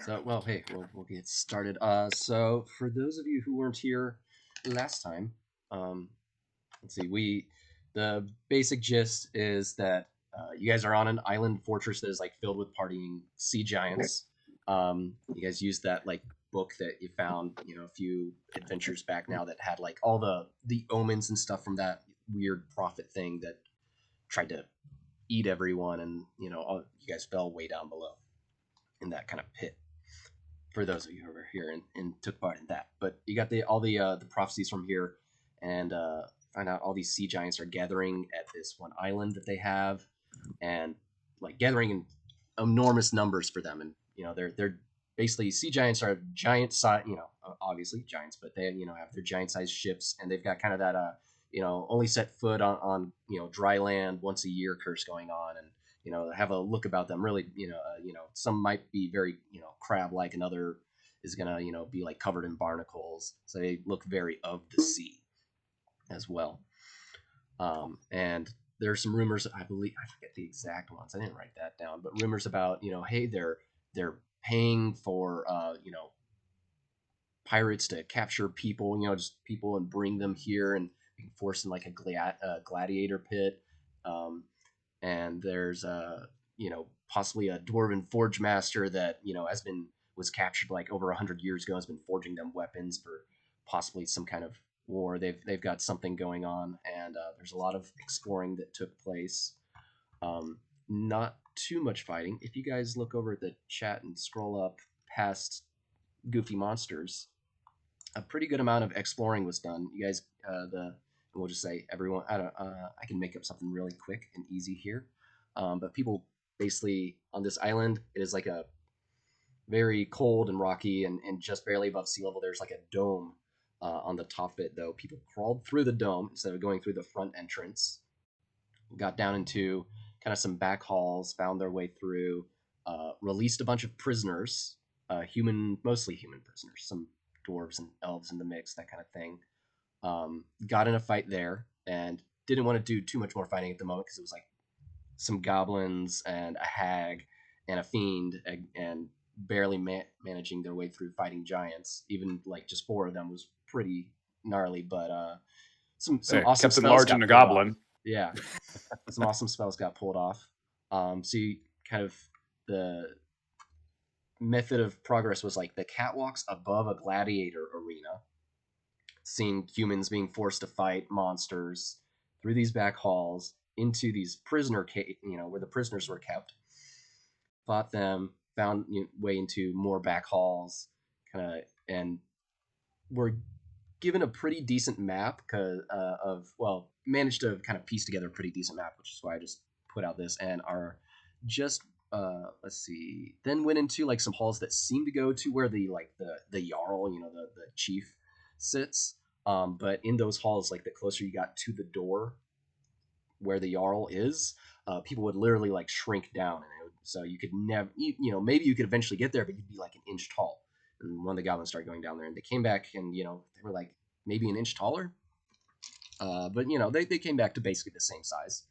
So, well, hey, we'll get started. So for those of you who weren't here last time, um, let's see. The basic gist is that you guys are on an island fortress that is like filled with partying sea giants. You guys used that like book that you found, a few adventures back now that had like all the omens and stuff from that weird prophet thing that tried to eat everyone, and you guys fell way down below in that kind of pit for those of you who were here and took part in that. But you got the prophecies from here, and find out all these sea giants are gathering at this one island that they have, and like gathering in enormous numbers for them. And they're basically sea giants are giant size, obviously giants, but they have their giant sized ships, and they've got kind of that only set foot on dry land once a year curse going on, and have a look about them. Really, some might be very crab like, another is gonna be like covered in barnacles, so they look very of the sea as well. And there are some rumors. I believe I forget the exact ones. I didn't write that down, but rumors about hey, they're paying for pirates to capture people, just people, and bring them here and force in like a gladiator pit. Um, and there's possibly a dwarven forge master that was captured like over 100 years ago, has been forging them weapons for possibly some kind of war. They've got something going on, and there's a lot of exploring that took place. Not too much fighting. If you guys look over at the chat and scroll up past Goofy Monsters, a pretty good amount of exploring was done. You guys, we'll just say everyone. I can make up something really quick and easy here, but people basically on this island, it is like a very cold and rocky, and just barely above sea level. There's like a dome on the top of it, though. People crawled through the dome instead of going through the front entrance. Got down into kind of some back halls, found their way through, released a bunch of prisoners, mostly human prisoners, some dwarves and elves in the mix, that kind of thing. Got in a fight there and didn't want to do too much more fighting at the moment because it was like some goblins and a hag and a fiend, and barely managing their way through fighting giants. Even like just four of them was pretty gnarly, but some awesome kept it spells large got and a pulled goblin. off. Yeah, some awesome spells got pulled off. So you kind of the method of progress was like the catwalks above a gladiator arena, seeing humans being forced to fight monsters through these back halls into these where the prisoners were kept. Fought them, found way into more back halls, kind of, and were given a pretty decent map managed to kind of piece together a pretty decent map, which is why I just put out this, and are just let's see, then went into like some halls that seem to go to where the jarl, the chief sits. But in those halls, like the closer you got to the door where the jarl is, people would literally like shrink down, and so you could never, maybe you could eventually get there, but you'd be like an inch tall. And one of the goblins started going down there, and they came back, and they were like maybe an inch taller, but they came back to basically the same size.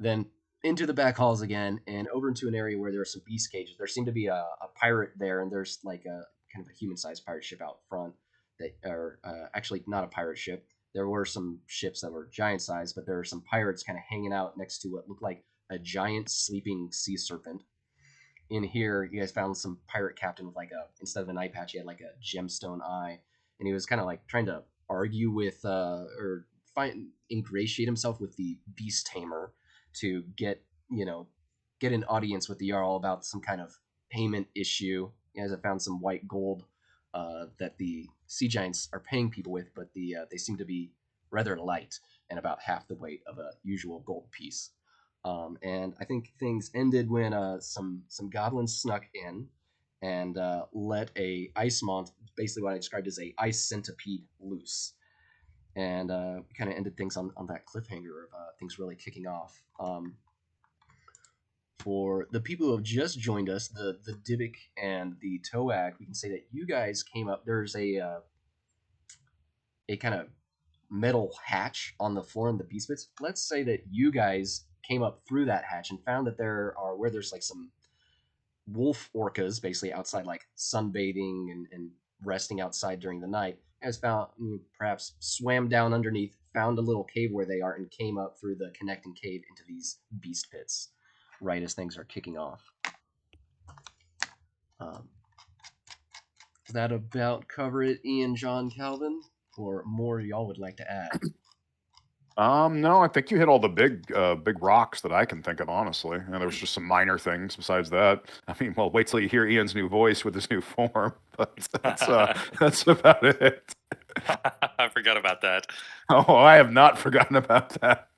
Then into the back halls again, and over into an area where there are some beast cages. There seemed to be a pirate there, and there's like a kind of a human-sized pirate ship out front that are actually not a pirate ship. There were some ships that were giant sized, but there were some pirates kind of hanging out next to what looked like a giant sleeping sea serpent. In here, you guys found some pirate captain with like instead of an eye patch, he had like a gemstone eye, and he was kind of like trying to argue with or ingratiate himself with the beast tamer to get an audience with the Jarl about some kind of payment issue. You guys have found some white gold that the sea giants are paying people with, but they seem to be rather light and about half the weight of a usual gold piece. And I think things ended when some goblins snuck in and let a ice monster, basically what I described as a ice centipede, loose. And we kind of ended things on that cliffhanger of things really kicking off. For the people who have just joined us, the Dybbuk and the Toag, we can say that you guys came up. There's a kind of metal hatch on the floor in the beast pits. Let's say that you guys came up through that hatch and found that there are where there's like some wolf orcas, basically outside, like sunbathing and resting outside during the night, has found, perhaps swam down underneath, found a little cave where they are, and came up through the connecting cave into these beast pits right as things are kicking off. Um, does that about cover it, Ian, John, Calvin, or more y'all would like to add? No, I think you hit all the big rocks that I can think of, honestly. And there was just some minor things besides that. I mean, well, wait till you hear Ian's new voice with his new form, but that's about it. I forgot about that. Oh, I have not forgotten about that.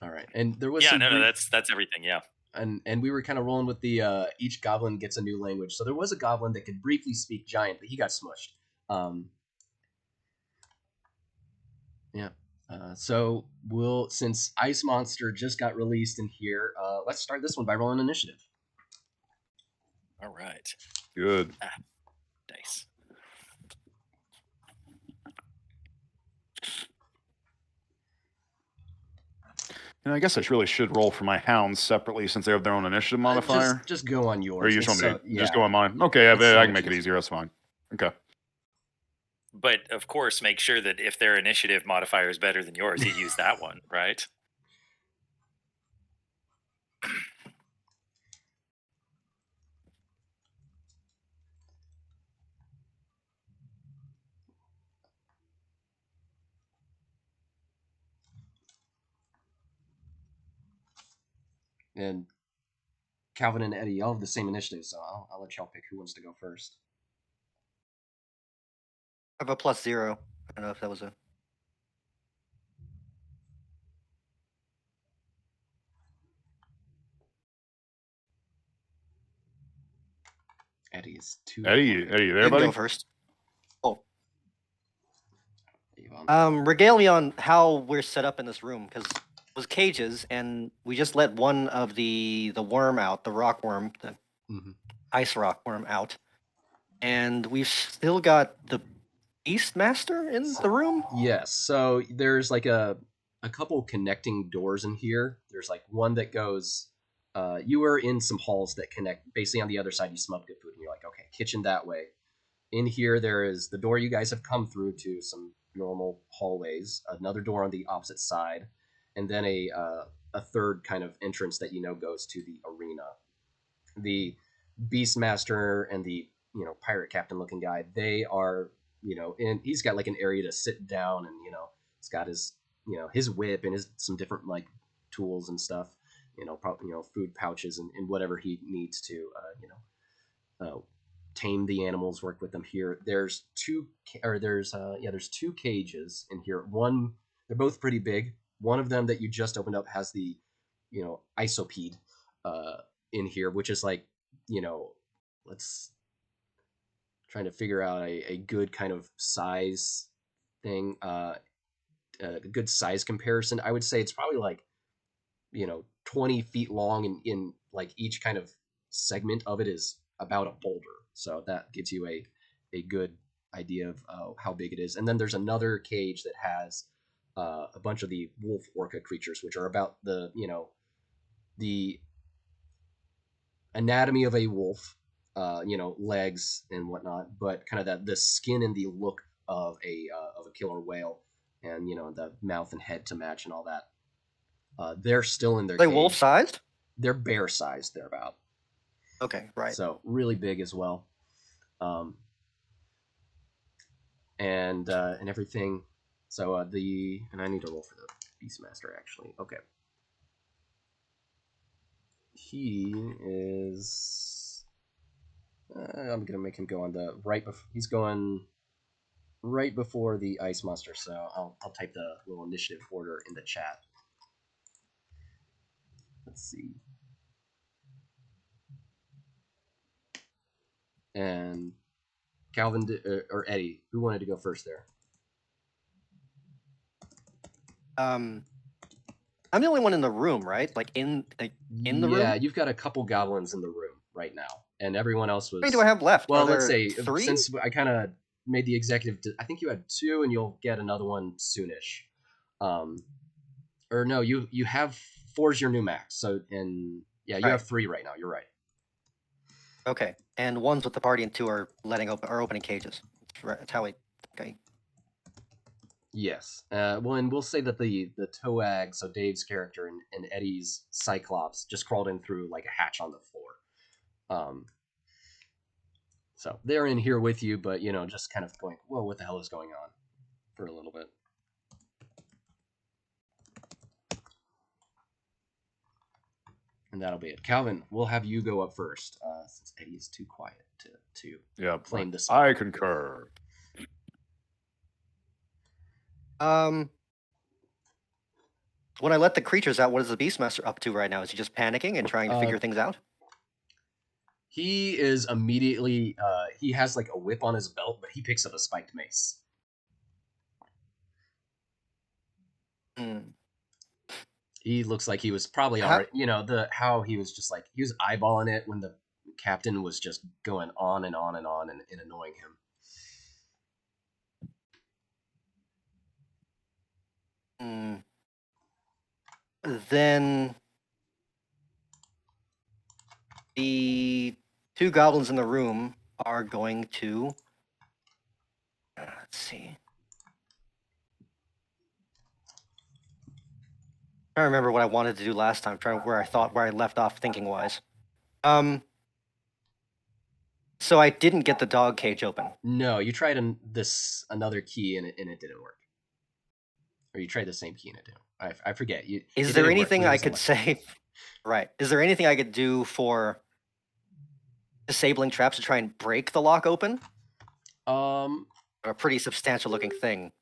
All right, and there was that's everything. Yeah, and we were kind of rolling with the each goblin gets a new language. So there was a goblin that could briefly speak giant, but he got smushed. Yeah. So since Ice Monster just got released in here, let's start this one by rolling initiative. All right. Good. Nice. And I guess I really should roll for my hounds separately since they have their own initiative modifier. Just go on yours. Or you just want me to just go on mine? Okay, I can make it easier. That's fine. Okay. But of course, make sure that if their initiative modifier is better than yours, you use that one, right? And Calvin and Eddie, y'all have the same initiative, so I'll let y'all pick who wants to go first. I have a +0. I don't know if that was a... Eddie is 2. Eddie, there, You buddy? can go first. Oh. Regale me on how we're set up in this room, because it was cages, and we just let one of the worm out, the rock worm, the ice rock worm out, and we've still got the Beastmaster in the room? Yes, so there's like a couple connecting doors in here. There's like one that goes, you are in some halls that connect. Basically on the other side you smell good food and you're like, okay, kitchen that way. In here there is the door you guys have come through to some normal hallways, another door on the opposite side, and then a third kind of entrance that goes to the arena. The Beastmaster and the pirate captain looking guy, they are and he's got like an area to sit down, and he's got his his whip and his some different like tools and stuff, probably food pouches and whatever he needs to tame the animals, work with them here. There's two cages in here. One, they're both pretty big. One of them that you just opened up has the isopede in here, which is like let's trying to figure out a good kind of size thing, a good size comparison. I would say it's probably like 20 feet long, and in like each kind of segment of it is about a boulder, so that gives you a good idea of how big it is. And then there's another cage that has a bunch of the wolf orca creatures, which are about the the anatomy of a wolf, legs and whatnot, but kind of the skin and the look of a killer whale, and the mouth and head to match and all that. They're still in their cage. Wolf sized? They're bear sized. They're about. Okay, right. So really big as well, and everything. So and I need to roll for the Beastmaster actually. Okay. He is. I'm gonna make him go on the right. He's going right before the Ice Monster, so I'll type the little initiative order in the chat. Let's see. And Calvin or Eddie, who wanted to go first there? I'm the only one in the room, right? Like in the room. Yeah, you've got a couple goblins in the room right now, and everyone else was. How many do I have left? Well, let's say 3? Since I kind of made the executive. I think you had 2, and you'll get another one soonish. Or no, you have 4's your new max. So and Yeah, you Right. have 3 right now. You're right. Okay, and one's with the party, and 2 are opening cages. That's how I. Okay. Yes. Well, and we'll say that the Toag, so Dave's character, and Eddie's Cyclops just crawled in through like a hatch on the floor. So they're in here with you, but just kind of going, whoa, what the hell is going on, for a little bit. And that'll be it. Calvin, we'll have you go up first, since Eddie is too quiet to claim this. I concur. When I let the creatures out, what is the Beastmaster up to right now? Is he just panicking and trying to figure things out? He is immediately, he has like a whip on his belt, but he picks up a spiked mace. He looks like he was probably already, how he was just like, he was eyeballing it when the captain was just going on and on and on and annoying him. Then the 2 goblins in the room are going to, let's see. I remember what I wanted to do last time, where I left off thinking wise. So I didn't get the dog cage open. No, you tried another key and it didn't work. Or you tried the same key and it didn't. I forget. Is there anything I could say? Right. Is there anything I could do for disabling traps to try and break the lock open? A pretty substantial looking thing.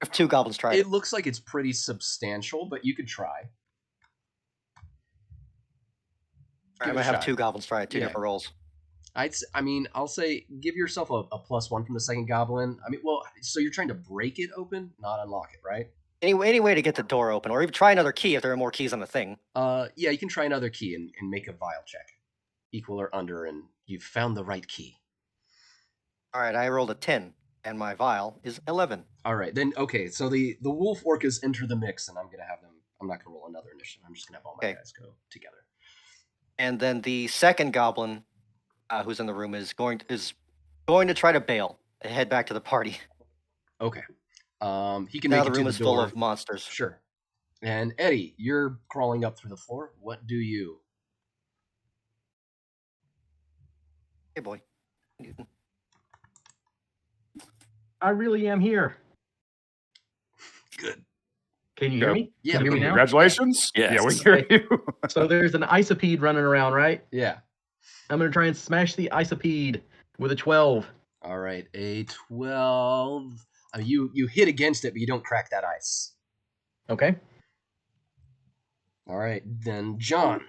If 2 goblins tried it looks like it's pretty substantial, but you could try. I'm gonna have 2 goblins try it, 2 different rolls. I'll say give yourself a +1 from the second goblin. So you're trying to break it open, not unlock it, right? Any way to get the door open, or even try another key if there are more keys on the thing. Yeah, you can try another key and make a vial check, equal or under, and you've found the right key. All right, I rolled a 10, and my vial is 11. All right, then okay. So the wolf orcas enter the mix, and I'm gonna have them. I'm not gonna roll another initiative. I'm just gonna have all my guys go together. And then the second goblin, who's in the room, is going to try to bail and head back to the party. Okay. He can now make the it room to is the door. full of monsters. Sure. And Eddie, you're crawling up through the floor. What do you? Hey, boy. I really am here. Good. Can you hear me? Yeah. Can you hear me now? Congratulations. Yes. Yeah, we hear you. So there's an isopede running around, right? Yeah. I'm going to try and smash the isopede with a 12. All right, a 12. You hit against it, but you don't crack that ice. Okay. All right, then John.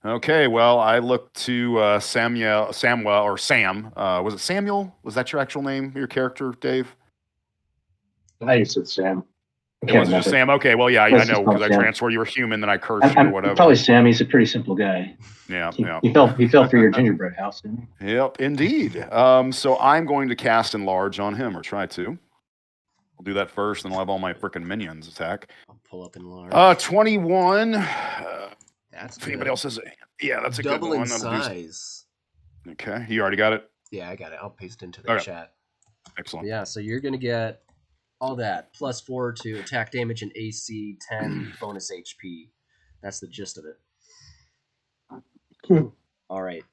Okay, well, I look to Samuel, or Sam. Was it Samuel? Was that your actual name, your character, Dave? I used to Sam. It was just Sam. Okay, well, yeah, I know because I transferred. You were human, then I cursed you or whatever. Probably Sam. He's a pretty simple guy. Yeah, He fell for your gingerbread house, didn't he? Yep, indeed. So I'm going to cast Enlarge on him, or try to. I'll do that first, and I'll have all my freaking minions attack. I'll pull up Enlarge. 21. That's if anybody else has that's a double good one. in size. Okay, you already got it? Yeah, I got it. I'll paste it into the chat. Excellent. Yeah, so you're going to get all that, +4 to attack damage and AC, 10 bonus HP. That's the gist of it. All right.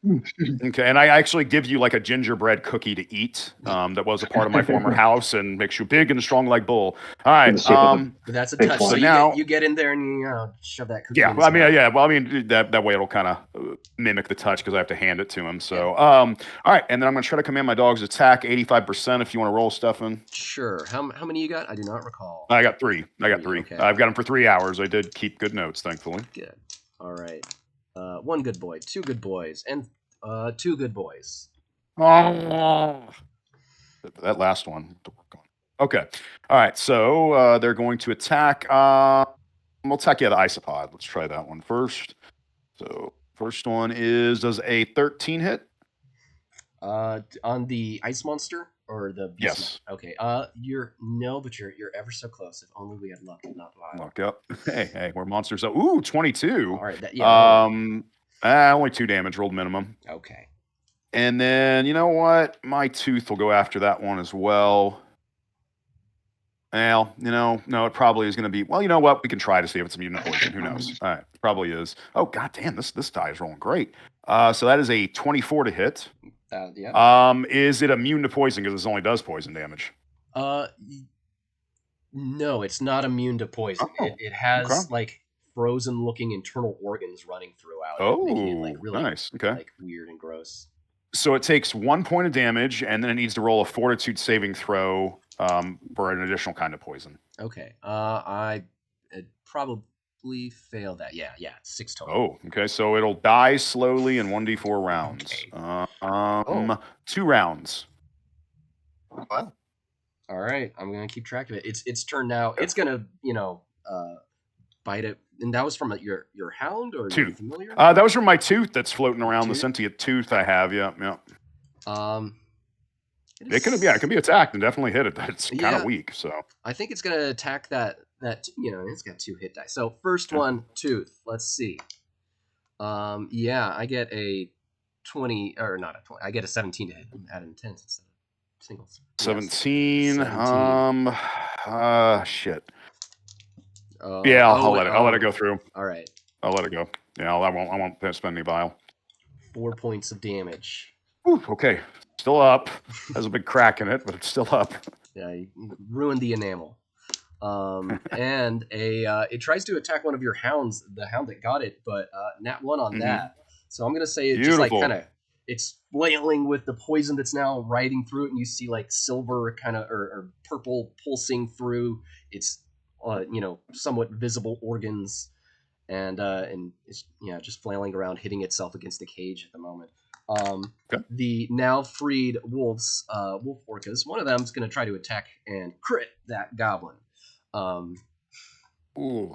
Okay, and I actually give you like a gingerbread cookie to eat. That was a part of my former house and makes you big and strong like bull. All right. That's a touch. So now you get in there and you shove that cookie. Yeah, that way it'll kind of mimic the touch because I have to hand it to him. So, all right, and then I'm going to try to command my dogs attack 85% if you want to roll, Stefan. Sure. How many you got? I do not recall. I got 3. Okay. I've got them for 3 hours. I did keep good notes, thankfully. Good. All right. 1 good boy, 2 good boys, and 2 good boys. Oh, that last one. Okay. All right. So they're going to attack. We'll attack the isopod. Let's try that one first. So first one does a 13 hit? On the ice monster or the beast? Yes. Okay. You're but you're ever so close. If only we had luck and not Lyle. Look up. Hey, we're monsters. Ooh, 22. All right. Yeah. Only 2 damage, rolled minimum. Okay. And then, you know what? My tooth will go after that one as well. Well, no, it probably is going to be. Well, you know what? We can try to see if it's immune to poison. Who knows? All right, probably is. Oh, god damn, this die is rolling great. So that is a 24 to hit. Yeah. Is it immune to poison because this only does poison damage? No, it's not immune to poison. Oh, It has okay. like frozen-looking internal organs running throughout it, making it like really nice. Okay. like weird and gross. So it takes 1 point of damage, and then it needs to roll a Fortitude saving throw for an additional kind of poison. Okay. I probably failed that. Yeah. 6 total. Oh, okay. So it'll die slowly in 1d4 rounds. Okay. 2 rounds. Wow. All right. I'm gonna keep track of it. It's turn now. It's gonna bite it. And that was from your hound or your Tooth. familiar? That was from my tooth that's floating around. Tooth? The sentient tooth I have. Yeah. It can be attacked and definitely hit it. It's kind of Yeah. weak. So I think it's gonna attack that. It's got 2 hit dice. So first one, tooth. Let's see. I get a 20 or not a 20. I get a 17 to hit. I'm adding 10 instead of singles. 17. Shit. Yeah, I'll let it go through. All right. I'll let it go. Yeah, I won't spend any bile. 4 points of damage. Ooh, okay, still up. There's a big crack in it, but it's still up. Yeah, you ruined the enamel. And it tries to attack one of your hounds, the hound that got it, but nat 1 on that. So I'm gonna say it's just like kind of it's flailing with the poison that's now riding through it, and you see like silver kind of or purple pulsing through its somewhat visible organs, and it's just flailing around, hitting itself against the cage at the moment. Okay. The now freed wolf orcas, one of them is going to try to attack and crit that goblin. Ooh.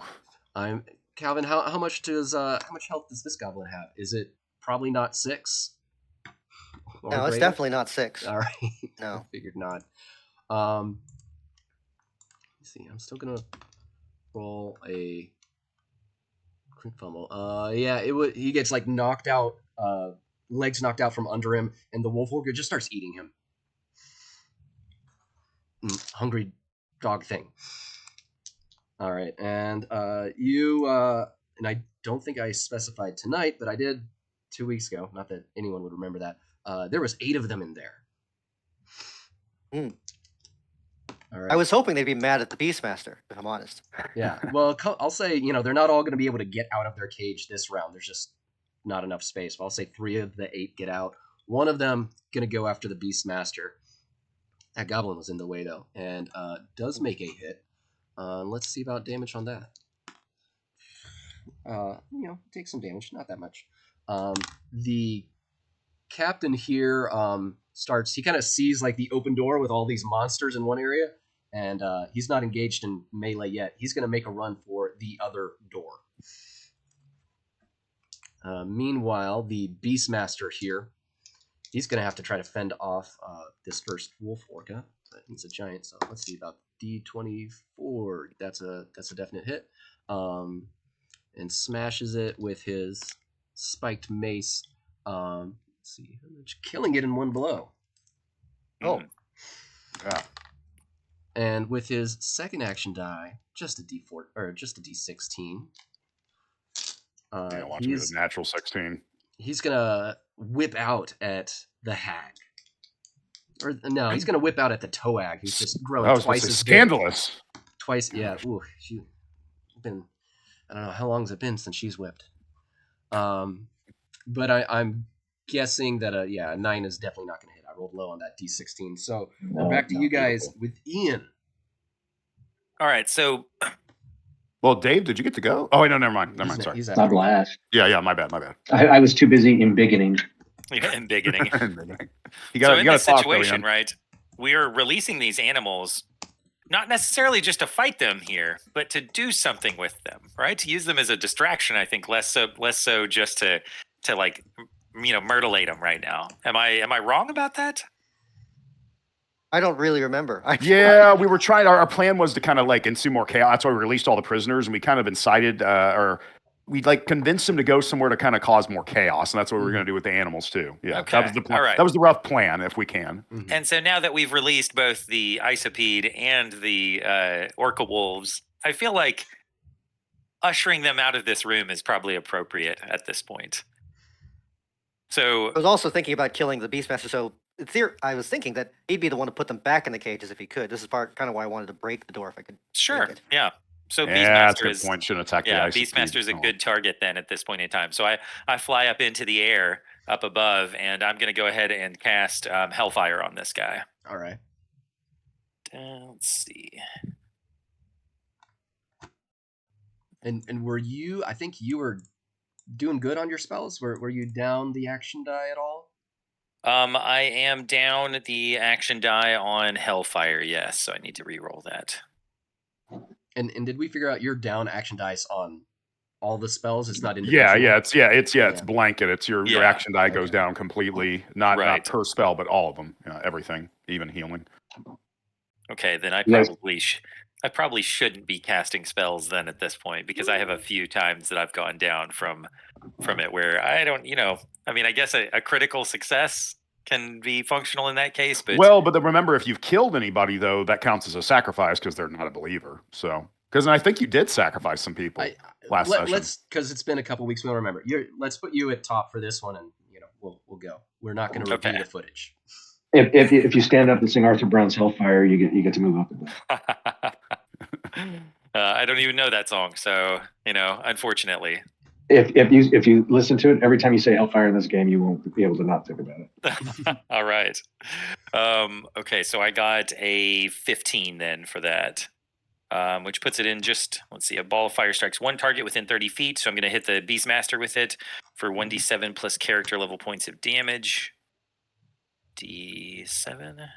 Calvin, how much health does this goblin have? Is it probably not 6? No, it's definitely not 6. All right. No. I figured not. Let's see. I'm still gonna roll a crit fumble. He gets like knocked out, legs knocked out from under him, and the wolf orca just starts eating him. Hungry dog thing. All right, and you and I don't think I specified tonight, but I did 2 weeks ago. Not that anyone would remember that. There was 8 of them in there. All right. I was hoping they'd be mad at the Beastmaster, if I'm honest. Yeah. Well, I'll say, they're not all going to be able to get out of their cage this round. There's just not enough space. But I'll say 3 of the 8 get out. One of them going to go after the Beastmaster. That goblin was in the way, though, and does make a hit. Let's see about damage on that. Take some damage. Not that much. The captain here he kind of sees like the open door with all these monsters in one area, and he's not engaged in melee yet. He's going to make a run for the other door. Meanwhile, the Beastmaster here, he's going to have to try to fend off this first wolf orca. But he's a giant, so let's see about D24. That's a definite hit. And smashes it with his spiked mace. Let's see how much, killing it in 1 blow. Oh. Yeah. And with his second action die, just a D4 or just a D16. Watch me with a natural 16. He's gonna whip out at the hag. Or no, he's gonna whip out at the Toag, who's just growing twice as scandalous. big. Twice, yeah. Ooh, I don't know how long has it been since she's whipped. But I'm guessing that a 9 is definitely not gonna hit. I rolled low on that D16. So we're back to you guys with Ian. All right, so Well, Dave, did you get to go? Oh, wait, no, never mind. Sorry. He's Not last. Yeah, my bad. I was too busy embiggening. embiggening. you So got in to this talk, situation, though, Ian. right? We are releasing these animals, not necessarily just to fight them here, but to do something with them, right? To use them as a distraction. I think less so just to like myrtleate them right now. Am I wrong about that? I don't really remember. Yeah, we were trying. Our plan was to kind of like ensue more chaos. That's why we released all the prisoners, and we kind of incited, or we like convinced them to go somewhere to kind of cause more chaos, and that's what we were going to do with the animals too. Yeah, Okay, that was the plan. all right. That was the rough plan, if we can. And so now that we've released both the Isopede and the Orca Wolves, I feel like ushering them out of this room is probably appropriate at this point. So I was also thinking about killing the Beastmaster, so I was thinking that he'd be the one to put them back in the cages if he could. This is kind of why I wanted to break the door if I could. sure, break it. yeah. So Yeah, that's a Beastmaster good is point. Shouldn't attack yeah, the Beastmaster is a good target then at this point in time. So I fly up into the air up above, and I'm going to go ahead and cast Hellfire on this guy. All right. Let's see. And were you? I think you were doing good on your spells. Were you down the action die at all? I am down the action die on Hellfire, yes. So I need to re-roll that. And did we figure out you're down action dice on all the spells? It's not individual. It's blanket. It's your action die goes Okay. down completely, not per spell, but all of them, everything, even healing. Okay, then I probably shouldn't be casting spells then at this point, because I have a few times that I've gone down from it where I don't, I mean, I guess a critical success can be functional in that case, but then remember, if you've killed anybody though, that counts as a sacrifice because they're not a believer. So because I think you did sacrifice some people last session. Let's, because it's been a couple weeks, we don't remember. Let's put you at top for this one, and we'll go. We're not going to review the footage. If you stand up and sing Arthur Brown's Hellfire, you get to move up a bit. I don't even know that song, so unfortunately. If you listen to it, every time you say Hellfire in this game, you won't be able to not think about it. All right. Okay, so I got a 15 then for that, which puts it in just, let's see, a ball of fire strikes one target within 30 feet. So I'm going to hit the Beastmaster with it for 1d7 plus character level points of damage. D7.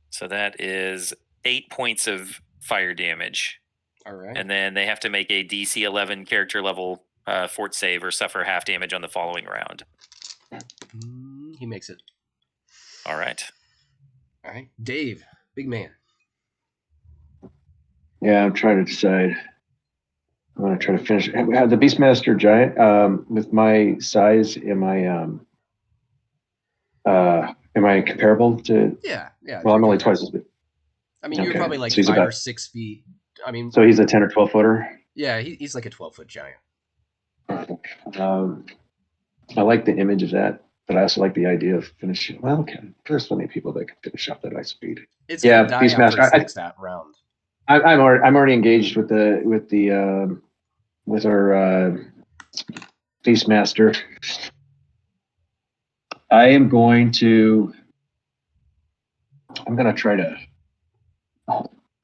So that is 8 points of fire damage. All right. And then they have to make a DC 11 character level fort save or suffer half damage on the following round. He makes it. All right. All right. Dave, big man. Yeah, I'm trying to decide. I'm going to try to finish. The Beastmaster Giant, with my size, am I comparable to? Yeah. Well, I'm only twice as big. I mean, you're probably like so 5 or 6 feet. I mean, so he's a 10 or 12 footer. Yeah, he's like a 12-foot giant. I like the image of that, but I also like the idea of finishing. Well, okay, there's plenty of people that can finish off that ice speed. It's Beastmaster. That round. I'm already engaged with our Beastmaster. I'm going to try to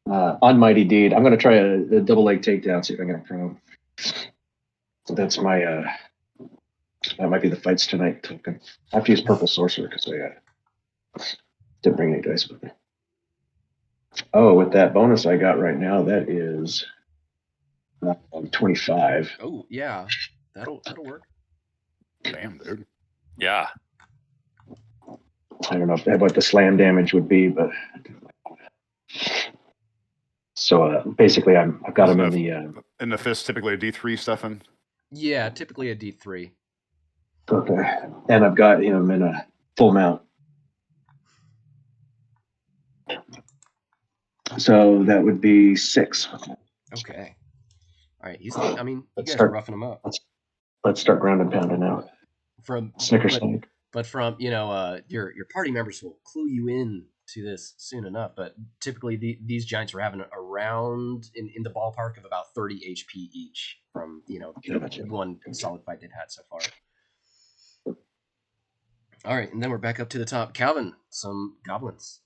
on Mighty Deed. I'm going to try a double leg takedown. See if I can get him. So that's my that might be the fights tonight token. I have to use Purple Sorcerer because I didn't bring any dice with me. Oh, with that bonus I got right now, that is 25. Oh yeah, that'll work. Damn, dude. Yeah. I don't know what the slam damage would be, but so basically I've got him in the fist. Typically a D3, Stefan. Yeah, typically a D3. Okay, and I've got him in a full mount. So that would be 6. Okay. All right. I mean, you guys start are roughing him up. Let's start ground and pounding now. From Snickers. But from your party members will clue you in to this soon enough. But typically these giants are having around in the ballpark of about 30 HP each from one solid fight they've had so far. All right, and then we're back up to the top. Calvin, some goblins.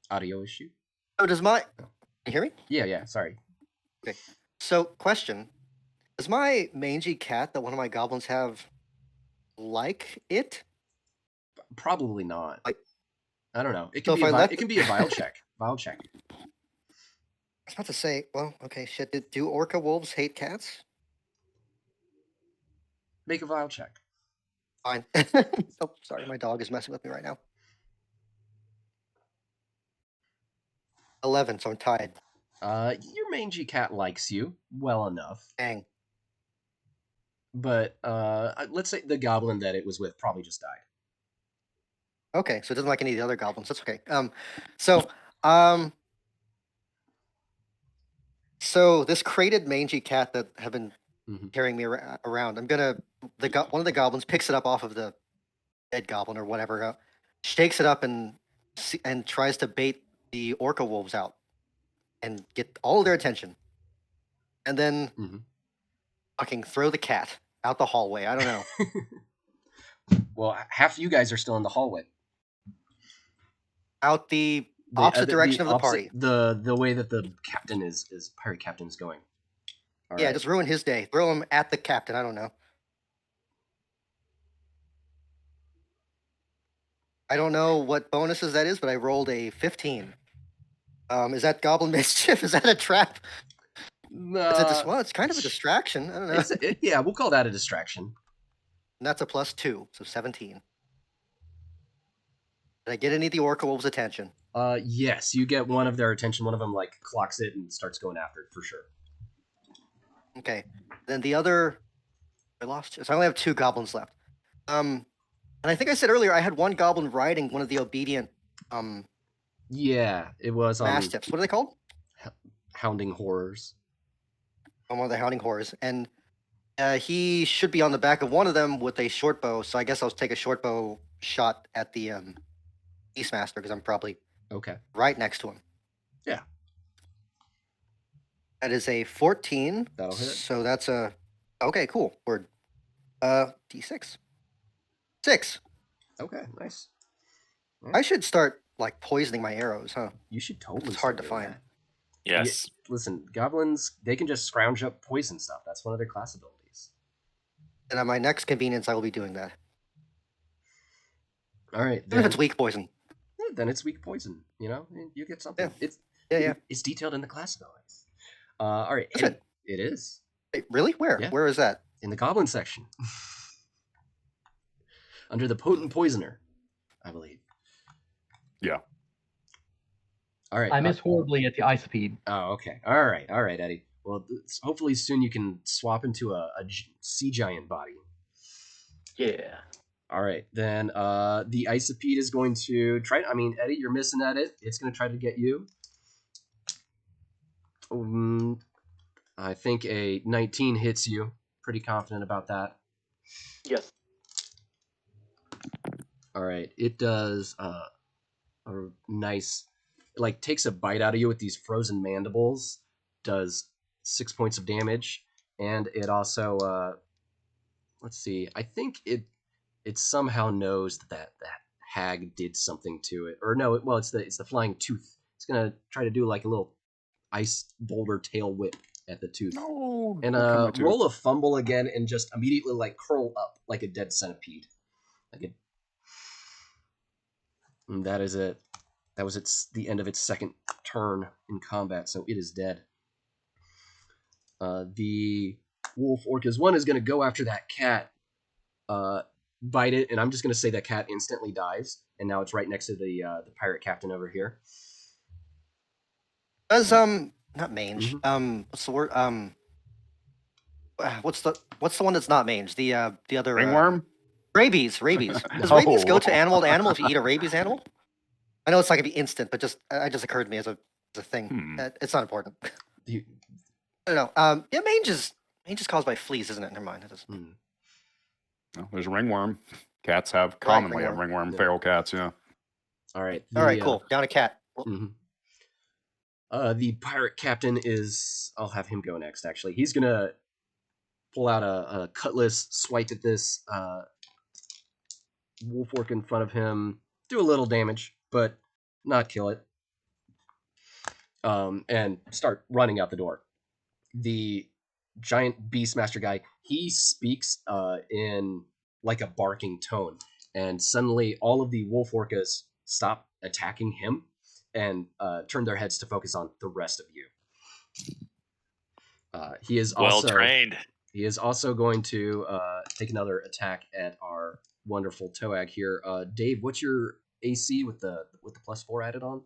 Audio issue. Oh, can you hear me? Yeah. Sorry. Okay. So, question: does my mangy cat that one of my goblins have like it? Probably not. I don't know. It So can if be I left- it can be a vile check. Vile check. was about to say, well, okay, shit. Do orca wolves hate cats? Make a vile check. Fine. Oh, sorry, my dog is messing with me right now. 11, so I'm tied. Your mangy cat likes you well enough, Dang. but let's say the goblin that it was with probably just died. Okay, so it doesn't like any of the other goblins. That's okay. So this crated mangy cat that have been carrying me around, one of the goblins picks it up off of the dead goblin or whatever, shakes it up and tries to bait the orca wolves out and get all of their attention, and then fucking throw the cat out the hallway. I don't know. Well, half you guys are still in the hallway. Out the opposite direction of the party. The way that the captain is pirate captain is going. All yeah, right. just ruin his day. Throw him at the captain. I don't know. I don't know what bonuses that is, but I rolled a 15. Is that goblin mischief? Is that a trap? Well, it's kind of a distraction. I don't know. Yeah, we'll call that a distraction. And that's a +2, so 17. Did I get any of the orca wolves' attention? Yes, you get one of their attention. One of them like clocks it and starts going after it for sure. Okay, then the other, I lost. So I only have 2 goblins left. And I think I said earlier I had one goblin riding one of the obedient. Yeah, it was mastiffs. What are they called? Hounding horrors. One of the hounding horrors, and he should be on the back of one of them with a short bow. So I guess I'll take a short bow shot at the Beastmaster because I'm probably right next to him. Yeah. That is a 14. That'll hit. So that's a cool. We're D6. 6. Okay, nice. I should start like poisoning my arrows, huh? You should totally. It's hard to find. That. Yes. Listen, goblins, they can just scrounge up poison stuff. That's one of their class abilities. And at my next convenience, I will be doing that. All right. Even if it's weak poison. Yeah, then it's weak poison. You know, you get something. Yeah. It's detailed in the class abilities. All right. Is it? It is. Wait, really? Where? Yeah. Where is that? In the goblin section. Under the potent poisoner, I believe. Yeah. All right. I miss horribly at the isopede. Oh, okay. All right, Eddie. Well, hopefully soon you can swap into a sea giant body. Yeah. All right, then the isopede is going to try. I mean, Eddie, you're missing at it. It's going to try to get you. I think a 19 hits you. Pretty confident about that. Yes. All right, it does a nice, like takes a bite out of you with these frozen mandibles. Does 6 points of damage, and it also let's see. I think it somehow knows that hag did something to it, or no? Well, it's the flying tooth. It's gonna try to do like a little ice boulder tail whip at the tooth. No, and roll a fumble again, and just immediately like curl up like a dead centipede. And that is it. That was the end of its second turn in combat, so it is dead. The wolf orcas one is going to go after that cat, bite it, and I'm just going to say that cat instantly dies, and now it's right next to the pirate captain over here. Does not mange? What's the word? What's the one that's not mange? The other ringworm. Rabies. Does rabies go to animal if you eat a rabies animal? I know it's not gonna be instant, but it just occurred to me as a thing. It's not important. I don't know. Yeah, mange is caused by fleas, isn't it? Never mind. It is. No, there's a ringworm. Cats have commonly a ringworm. Yeah. Feral cats, yeah. All right. All right, cool. Down a cat. The pirate captain is. I'll have him go next. Actually, he's gonna pull out a cutlass, swipe at this wolf orc in front of him, do a little damage, but not kill it, and start running out the door. The giant Beastmaster guy, he speaks in like a barking tone, and suddenly all of the wolf orcas stop attacking him and turn their heads to focus on the rest of you. He is Well also trained. he is also going to take another attack at our wonderful Toag here. Dave, what's your AC with the +4 added on?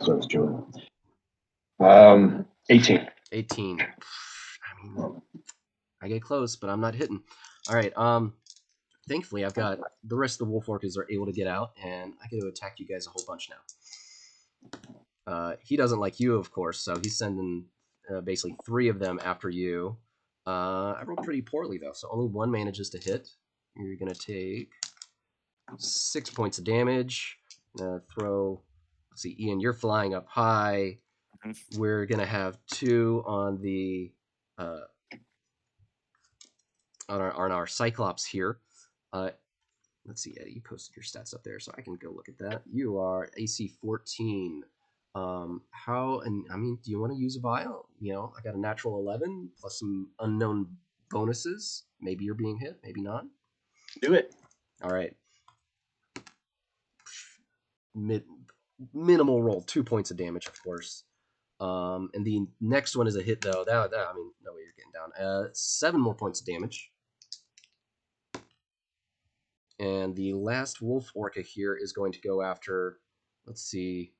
So it's Joey. 18. 18. I mean, I get close, but I'm not hitting. All right. Thankfully, I've got the rest of the wolf orcas are able to get out, and I get to attack you guys a whole bunch now. He doesn't like you, of course, so he's sending basically 3 of them after you. I rolled pretty poorly, though, so only 1 manages to hit. You're going to take 6 points of damage. Throw... Let's see, Ian, you're flying up high. Mm-hmm. We're going to have 2 on the... on our Cyclops here. Let's see, Eddie, you posted your stats up there, so I can go look at that. You are AC 14. Do you want to use a vial? I got a natural 11 plus some unknown bonuses. Maybe you're being hit, maybe not. Do it. All right. Minimal roll, 2 points of damage, of course. And the next one is a hit, though. No way you're getting down. 7 more points of damage. And the last wolf orca here is going to go after, let's see,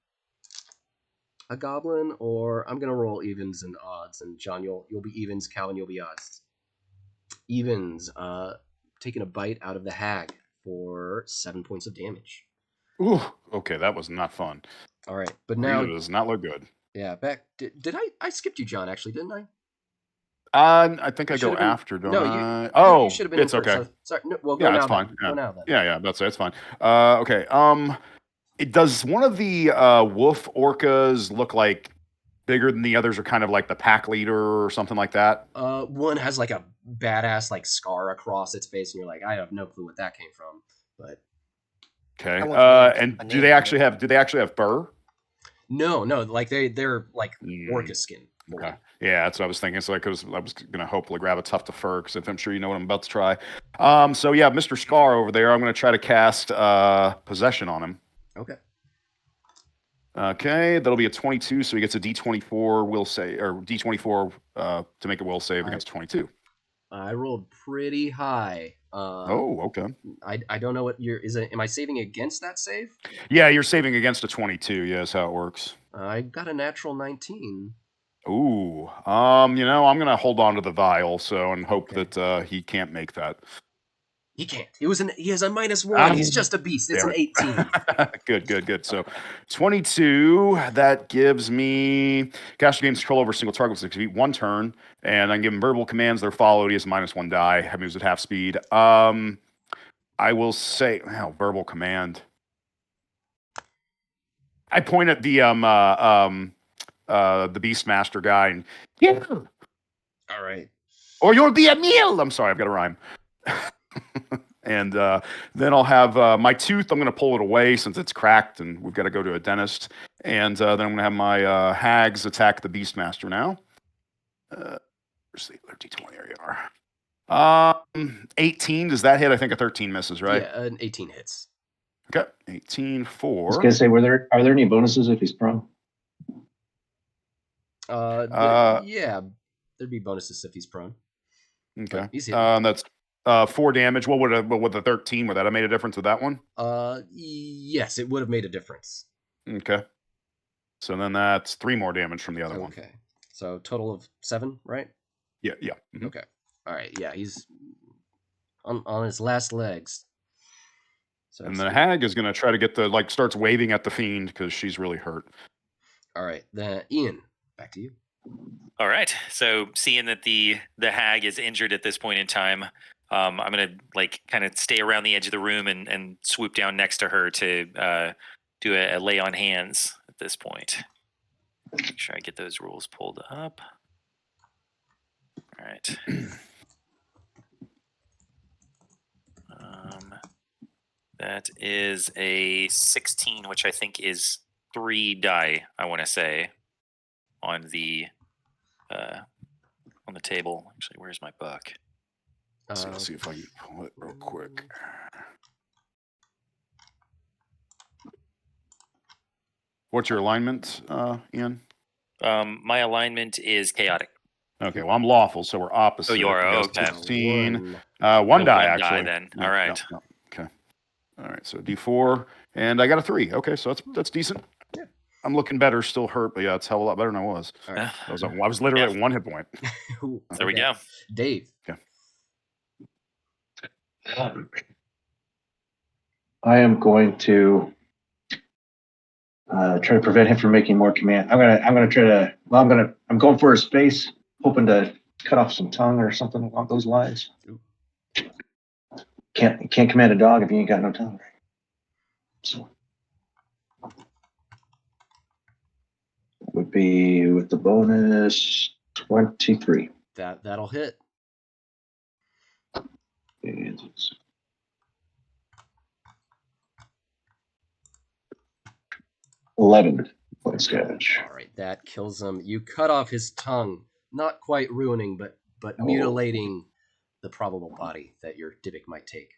a goblin, or I'm going to roll evens and odds. And John, you'll be evens. Calvin, you'll be odds. Evens, taking a bite out of the hag for 7 points of damage. Ooh, okay, that was not fun. All right, but now... It does not look good. Yeah, back... Did I skipped you, John, actually, didn't I? I think I go after, don't I? You should have been it's in first. okay. Sorry, no, well, go now. It's fine. Go now then. Yeah, that's it. It's fine. Okay. Does one of the wolf orcas look like bigger than the others, or kind of like the pack leader or something like that? One has like a badass like scar across its face, and you're like, I have no clue what that came from. But okay. And do they actually have fur? No. Like they're like orca skin. Okay. Yeah, that's what I was thinking. So I was gonna hopefully grab a tuft of fur, because I'm sure you know what I'm about to try. So yeah, Mr. Scar over there, I'm gonna try to cast possession on him. Okay. Okay, that'll be a 22, so he gets a D24 will save, or D24 to make a will save against 22. I rolled pretty high. Okay. I don't know what am I saving against that save? Yeah, you're saving against a 22. Yeah, that's how it works. I got a natural 19. Ooh, I'm gonna hold on to the vial and hope that he can't make that. He can't. He has a -1. He's just a beast. It's an 18. Good. So 22, that gives me caster gains control over a single target with 6 feet, 1 turn, and I can give him verbal commands. They're followed. He has a -1 die. Moves at half speed. I will say, verbal command. I point at the Beastmaster guy and all right, or you'll be a meal. I'm sorry, I've got a rhyme. And then I'll have my tooth. I'm going to pull it away since it's cracked and we've got to go to a dentist. And then I'm going to have my hags attack the Beastmaster now. Where's the other D20? There you are. 18, does that hit? I think a 13 misses, right? Yeah, an 18 hits. Okay, 18 for... I was going to say, are there any bonuses if he's prone? Yeah, there'd be bonuses if he's prone. Okay. He's hitting. That's 4 damage. What would the 13, would that have made a difference with that one? Yes, it would have made a difference. Okay. So then that's 3 more damage from the other one. Okay. So total of 7, right? Yeah. Mm-hmm. Okay. All right. Yeah, he's on his last legs. So and the hag is going to try to get starts waving at the fiend because she's really hurt. All right. Then Ian, back to you. All right. So seeing that the hag is injured at this point in time, I'm gonna kind of stay around the edge of the room and swoop down next to her to do a lay on hands at this point. Make sure I get those rules pulled up. All right. That is a 16, which I think is 3 die. I want to say on the table. Actually, where's my book? So I'll see if I can pull it real quick. What's your alignment, Ian? My alignment is chaotic. Okay, well, I'm lawful, so we're opposite. Oh, you are? I guess Okay. 16. One. One die, one actually. die then. Yeah, All right. yeah, yeah. Okay. All right, so D4, and I got a 3. Okay, so that's decent. Yeah. I'm looking better, still hurt, but yeah, it's a hell of a lot better than I was. All right. I was literally at 1 hit point. Ooh, There we go. Dave. Okay. I am going to try to prevent him from making more command. I'm gonna try to. Well, I'm going for his face, hoping to cut off some tongue or something along those lines. Ooh. Can't command a dog if you ain't got no tongue. So would be with the bonus 23. That'll hit. And 11 points damage. All right, that kills him. You cut off his tongue, not quite ruining, but mutilating the probable body that your Dybbuk might take.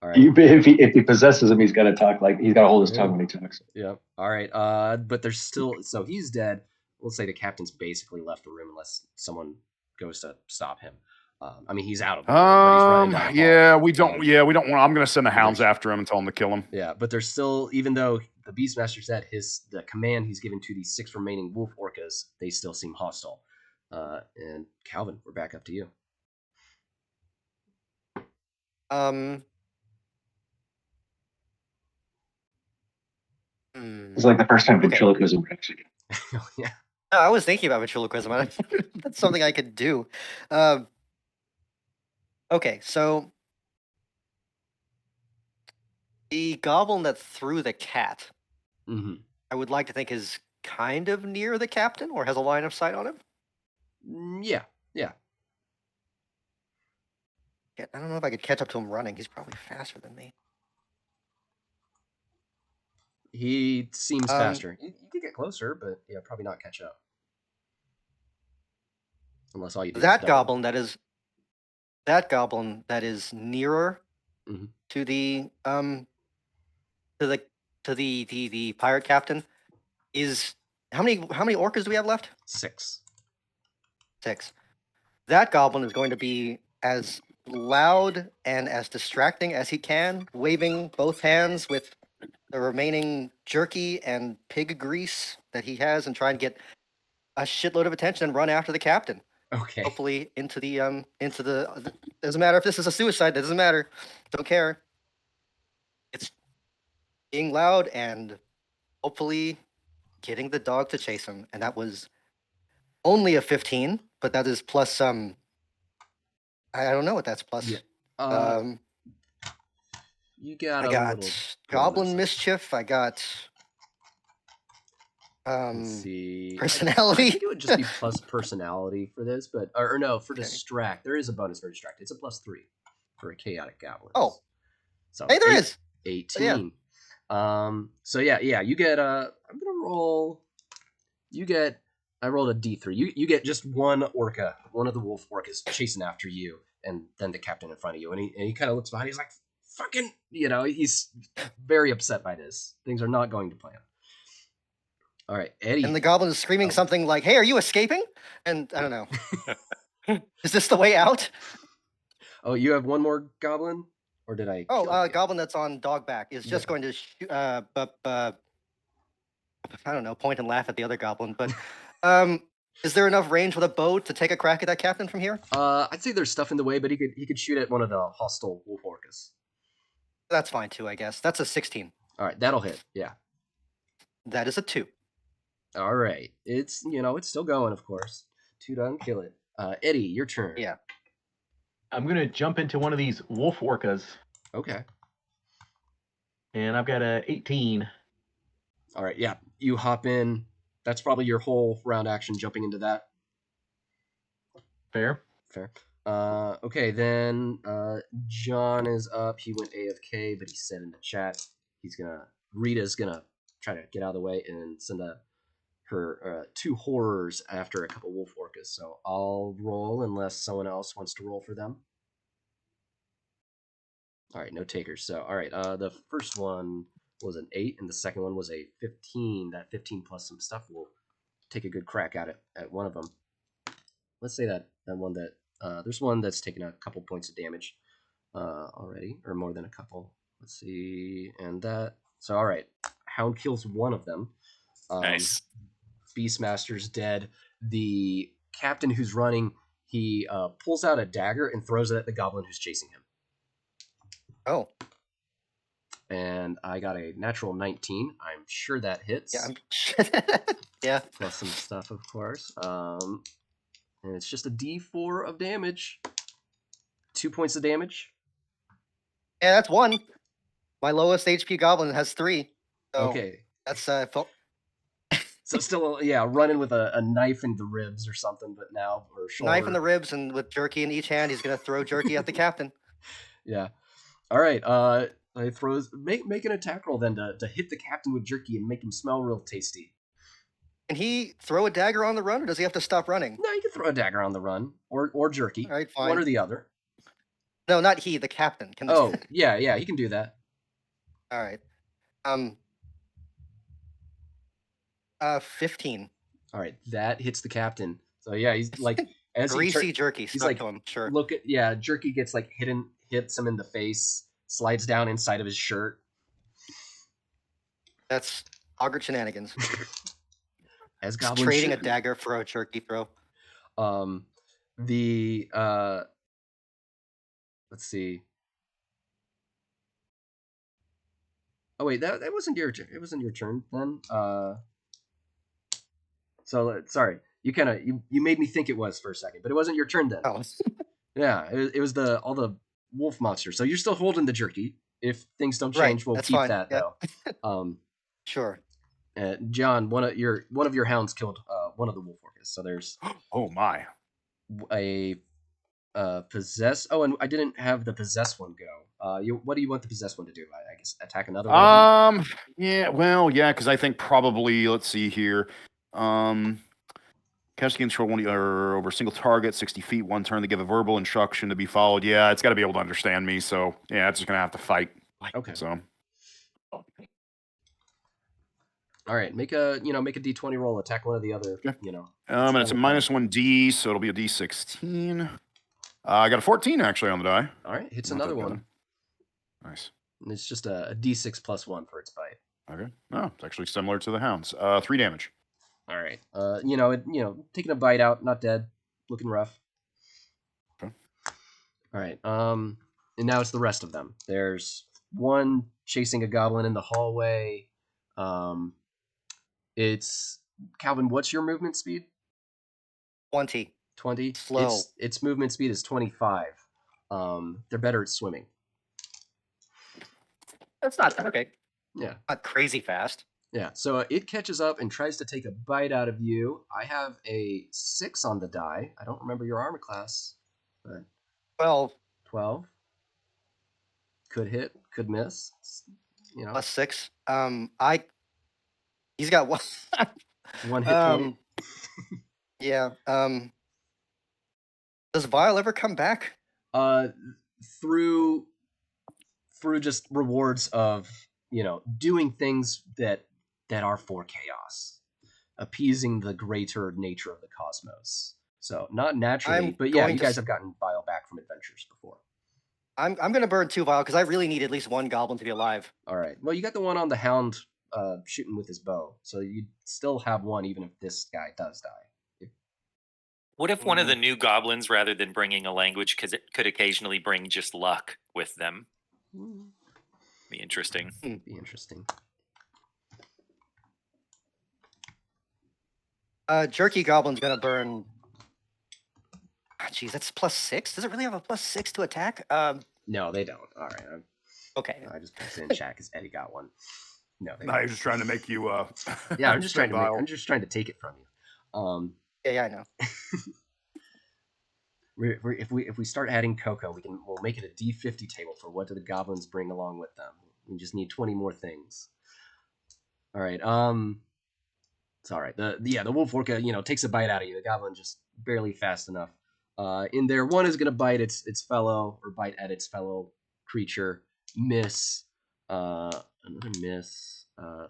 All right. If he possesses him, he's got to talk like he's got to hold his tongue when he talks. Yeah. All right. But there's still, so he's dead. We'll say the captain's basically left the room unless someone goes to stop him. I mean, he's out of the room, but he's running down the hall. We don't want. I'm going to send the hounds after him and tell him to kill him. Yeah, but there's still, even though the Beastmaster said the command he's given to the 6 remaining wolf orcas, they still seem hostile. And Calvin, we're back up to you. It's like the first time ventriloquism works again. Yeah. No, I was thinking about ventriloquism. That's something I could do. Okay, so the goblin that threw the cat, I would like to think is kind of near the captain or has a line of sight on him. Yeah. I don't know if I could catch up to him running. He's probably faster than me. He seems faster. You could get closer, but yeah, probably not catch up. Unless all you do that is goblin that is nearer to the the pirate captain is how many orcas do we have left? 6. 6. That goblin is going to be as loud and as distracting as he can, waving both hands with the remaining jerky and pig grease that he has, and try and get a shitload of attention and run after the captain. Okay. Hopefully into the doesn't matter if this is a suicide, that doesn't matter. Don't care. It's being loud and hopefully getting the dog to chase him. And that was only a 15, but that is plus some I don't know what that's plus. Yeah. You got I got goblin mischief, I got let's see. personality. I think it would just be plus personality for this, but or no, for distract. There is a bonus for distract. It's a +3 for a chaotic goblin. Oh. So hey, there is 18. Yeah. So yeah, you get I'm gonna roll. I rolled a D3. You get just one orca, one of the wolf orcas chasing after you, and then the captain in front of you. And he kind of looks behind. He's like, fucking, he's very upset by this. Things are not going to plan. All right, Eddie. And the goblin is screaming something like, "Hey, are you escaping?" And I don't know. Is this the way out? Oh, you have one more goblin? Or did I? Goblin that's on dogback is just going to shoot, I don't know, point and laugh at the other goblin. But is there enough range with a bow to take a crack at that captain from here? I'd say there's stuff in the way, but he could shoot at one of the hostile wolf orcas. That's fine too, I guess. That's a 16. All right, that'll hit. Yeah. That is a 2. All right, it's it's still going, of course. 2 doesn't kill it. Eddie, your turn. Yeah. I'm gonna jump into one of these wolf orcas. Okay. And I've got a 18. All right, yeah. You hop in. That's probably your whole round action, jumping into that. Fair. Okay, then John is up. He went AFK, but he said in the chat Rita's gonna try to get out of the way and send her 2 horrors after a couple wolf orcas. So I'll roll unless someone else wants to roll for them. All right, no takers. So all right, the first one was an 8, and the second one was a 15. That 15 plus some stuff will take a good crack at it at one of them. Let's say that one that there's one that's taken a couple points of damage already, or more than a couple. Let's see, and that. So all right, Hound kills one of them. Nice. Beastmaster's dead. The captain who's running, he pulls out a dagger and throws it at the goblin who's chasing him. Oh. And I got a natural 19. I'm sure that hits. Yeah. Yeah. Plus some stuff, of course. And it's just a D4 of damage. 2 points of damage. Yeah, that's 1. My lowest HP goblin has 3. So Okay. That's So still, yeah, running with a knife in the ribs or something, but now or shoulder. Knife in the ribs, and with jerky in each hand, he's gonna throw jerky at the captain. Yeah. All right. I throws make an attack roll then to hit the captain with jerky and make him smell real tasty. Can he throw a dagger on the run, or does he have to stop running? No, you can throw a dagger on the run or jerky. All right, fine. One or the other. No, not he, the captain. Can Oh, yeah, he can do that. All right. 15. All right, that hits the captain. So yeah, he's like as greasy jerky. He's stuck like, to him. Sure. Look at jerky gets like hits him in the face, slides down inside of his shirt. That's Hogwarts shenanigans. As He's goblins trading should. a dagger for a jerky throw. Let's see. Oh wait, that wasn't your turn. It wasn't your turn then. So sorry, you made me think it was for a second, but it wasn't your turn then. Oh. Yeah, it was all the wolf monsters. So you're still holding the jerky. If things don't change, Right, we'll that's keep fine. that Yeah. though. Sure. John, one of your hounds killed one of the wolf orcas. So there's Oh my. a possess. Oh, and I didn't have the possess one go. What do you want the possess one to do? I guess attack another one. Yeah, well, yeah, because I think probably let's see here. Cast control one or over a single target, 60 feet, 1 turn to give a verbal instruction to be followed. Yeah, it's got to be able to understand me. So yeah, it's just gonna have to fight. Okay. So. All right, make a D20 roll, attack one of the other. Okay. And it's a -1D, so it'll be a D16. I got a 14 actually on the die. All right, hits Not another that bad. one. Nice. And it's just a D6 plus 1 for its bite. Okay. No, it's actually similar to the hounds. 3 damage. All right. Taking a bite out, not dead, looking rough. Okay. All right. And now it's the rest of them. There's one chasing a goblin in the hallway. It's Calvin. What's your movement speed? 20. 20. Slow. Its movement speed is 25. They're better at swimming. That's not okay. Yeah. Not crazy fast. Yeah, so it catches up and tries to take a bite out of you. I have a 6 on the die. I don't remember your armor class, but 12 could hit, could miss. plus 6. He's got one. One hit point. Yeah. Does Vile ever come back? Through just rewards of doing things that are for chaos, appeasing the greater nature of the cosmos. So not naturally, but yeah, you guys have gotten Vile back from adventures before. I'm gonna burn 2 Vile because I really need at least 1 goblin to be alive. All right. Well, you got the one on the hound shooting with his bow, so you still have one even if this guy does die. What if one of the new goblins, rather than bringing a language, because it could occasionally bring just luck with them? Be interesting. Be interesting. Jerky Goblin's gonna burn. Jeez, that's plus 6. Does it really have a plus 6 to attack? No, they don't. All right. Okay. I just put it in chat because Eddie got one. No, they No, don't. you're just trying to make you. Yeah, I'm just trying to. Vile. I'm just trying to take it from you. Yeah, I know. If we start adding cocoa, we'll make it a D50 table for what do the goblins bring along with them. We just need 20 more things. All right. It's all right. The wolf orca takes a bite out of you. The goblin just barely fast enough. In there, one is gonna bite its fellow or bite at its fellow creature. Miss. Another miss.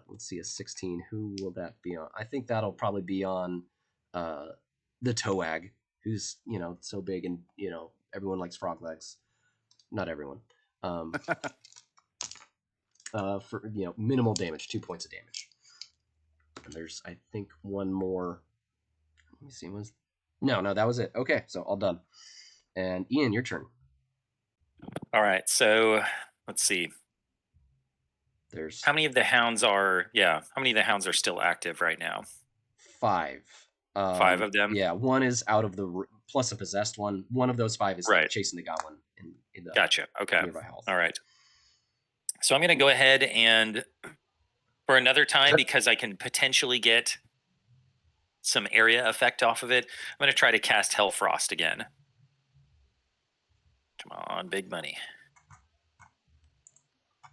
Let's see, a 16. Who will that be on? I think that'll probably be on the Toag, who's so big and everyone likes frog legs. Not everyone. For minimal damage, 2 points of damage. And there's I think one more. Let me see. No, that was it. Okay, so all done. And Ian, your turn. All right, so let's see. There's how many of the hounds are? Yeah, how many of the hounds are still active right now? 5. 5 of them. Yeah, one is out of the plus a possessed one. One of those 5 is right. chasing the goblin in the gotcha. Okay. nearby house. All right. So I'm going to go ahead and for another time, because I can potentially get some area effect off of it, I'm going to try to cast Hellfrost again. Come on, big money.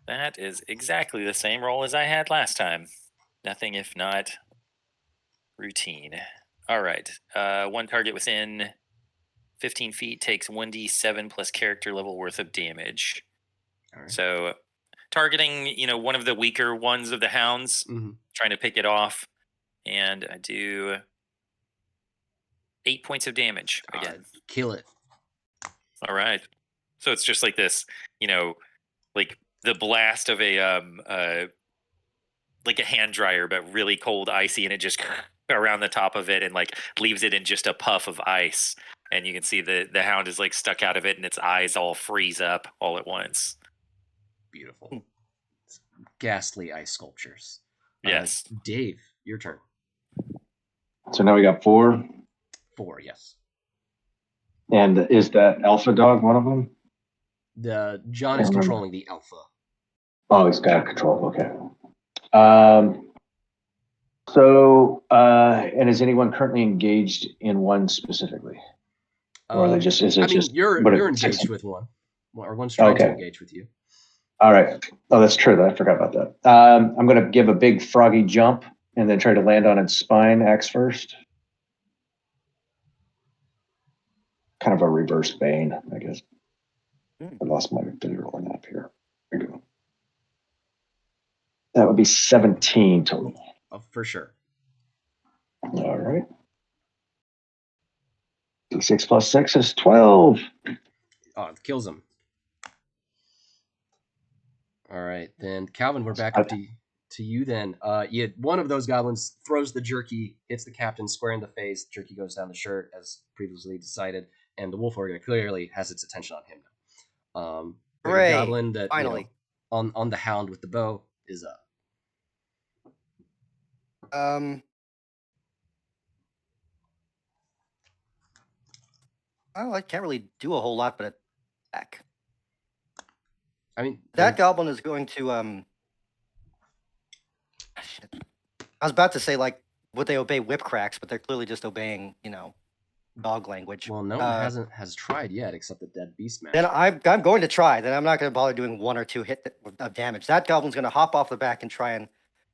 That is exactly the same roll as I had last time. Nothing if not routine. All right. One target within 15 feet takes 1d7 plus character level worth of damage. All right. So targeting, one of the weaker ones of the hounds, trying to pick it off. And I do 8 points of damage again. Kill it. All right. So it's just like this, like the blast of a like a hand dryer, but really cold, icy, and it just around the top of it and like leaves it in just a puff of ice. And you can see the hound is like stuck out of it and its eyes all freeze up all at once. Beautiful. Ghastly ice sculptures. Yes. Dave, your turn. So now we got 4. 4, yes. And is that alpha dog one of them? John is controlling the alpha. Oh, he's got control. Okay. And is anyone currently engaged in one specifically? Or are they just? Is it just? You're engaged with one, or one's trying to engage with you. All right. Oh, that's true. I forgot about that. I'm going to give a big froggy jump and then try to land on its spine, axe first. Kind of a reverse Bane, I guess. I lost my rolling up here. Here we go. That would be 17 total. Oh, for sure. All right. D6 plus 6 is 12. Oh, it kills him. All right, then Calvin, we're back up to you then. One of those goblins throws the jerky, hits the captain square in the face. Jerky goes down the shirt, as previously decided, and the wolf warrior clearly has its attention on him now. The goblin that finally on the hound with the bow is up. Well, I can't really do a whole lot but attack. I mean, that goblin is going to shit. I was about to say, like, would they obey whip cracks, but they're clearly just obeying, dog language. Well, no one has tried yet, except the dead beast master. Then I'm going to try. Then I'm not going to bother doing 1 or 2 hit of damage. That goblin's going to hop off the back and try and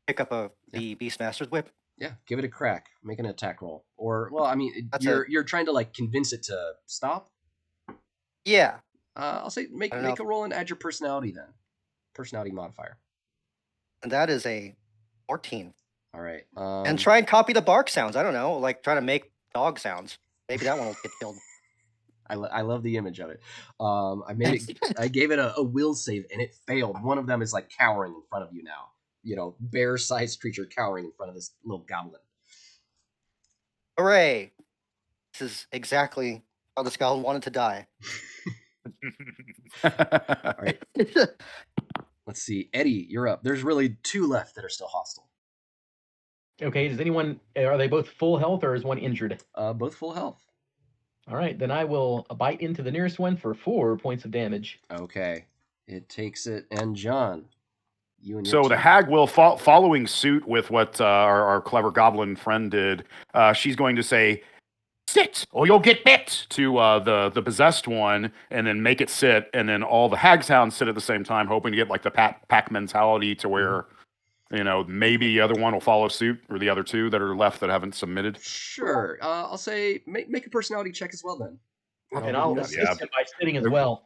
pick up the beast master's whip. Yeah, give it a crack. Make an attack roll. Or, well, I mean, you're trying to like convince it to stop. Yeah. I'll say make a roll and add your personality then. Personality modifier. And that is a 14. All right. And try and copy the bark sounds. I don't know, like try to make dog sounds. Maybe that one will get killed. I love the image of it. I made it. I gave it a will save and it failed. One of them is like cowering in front of you now. Bear-sized creature cowering in front of this little goblin. Hooray! This is exactly how this goblin wanted to die. All right. Let's see. Eddie, you're up. There's really 2 left that are still hostile. Okay, are they both full health or is one injured? Both full health. All right, then I will bite into the nearest one for 4 points of damage. Okay. It takes it. And John, you and your So team. the hag will, following suit with what our clever goblin friend did, she's going to say, "Sit, or you'll get bit," to the possessed one, and then make it sit, and then all the hag's hounds sit at the same time, hoping to get like the pack mentality to where, maybe the other one will follow suit, or the other 2 that are left that haven't submitted. Sure. I'll say make a personality check as well then. And I'll assist him by sitting as well.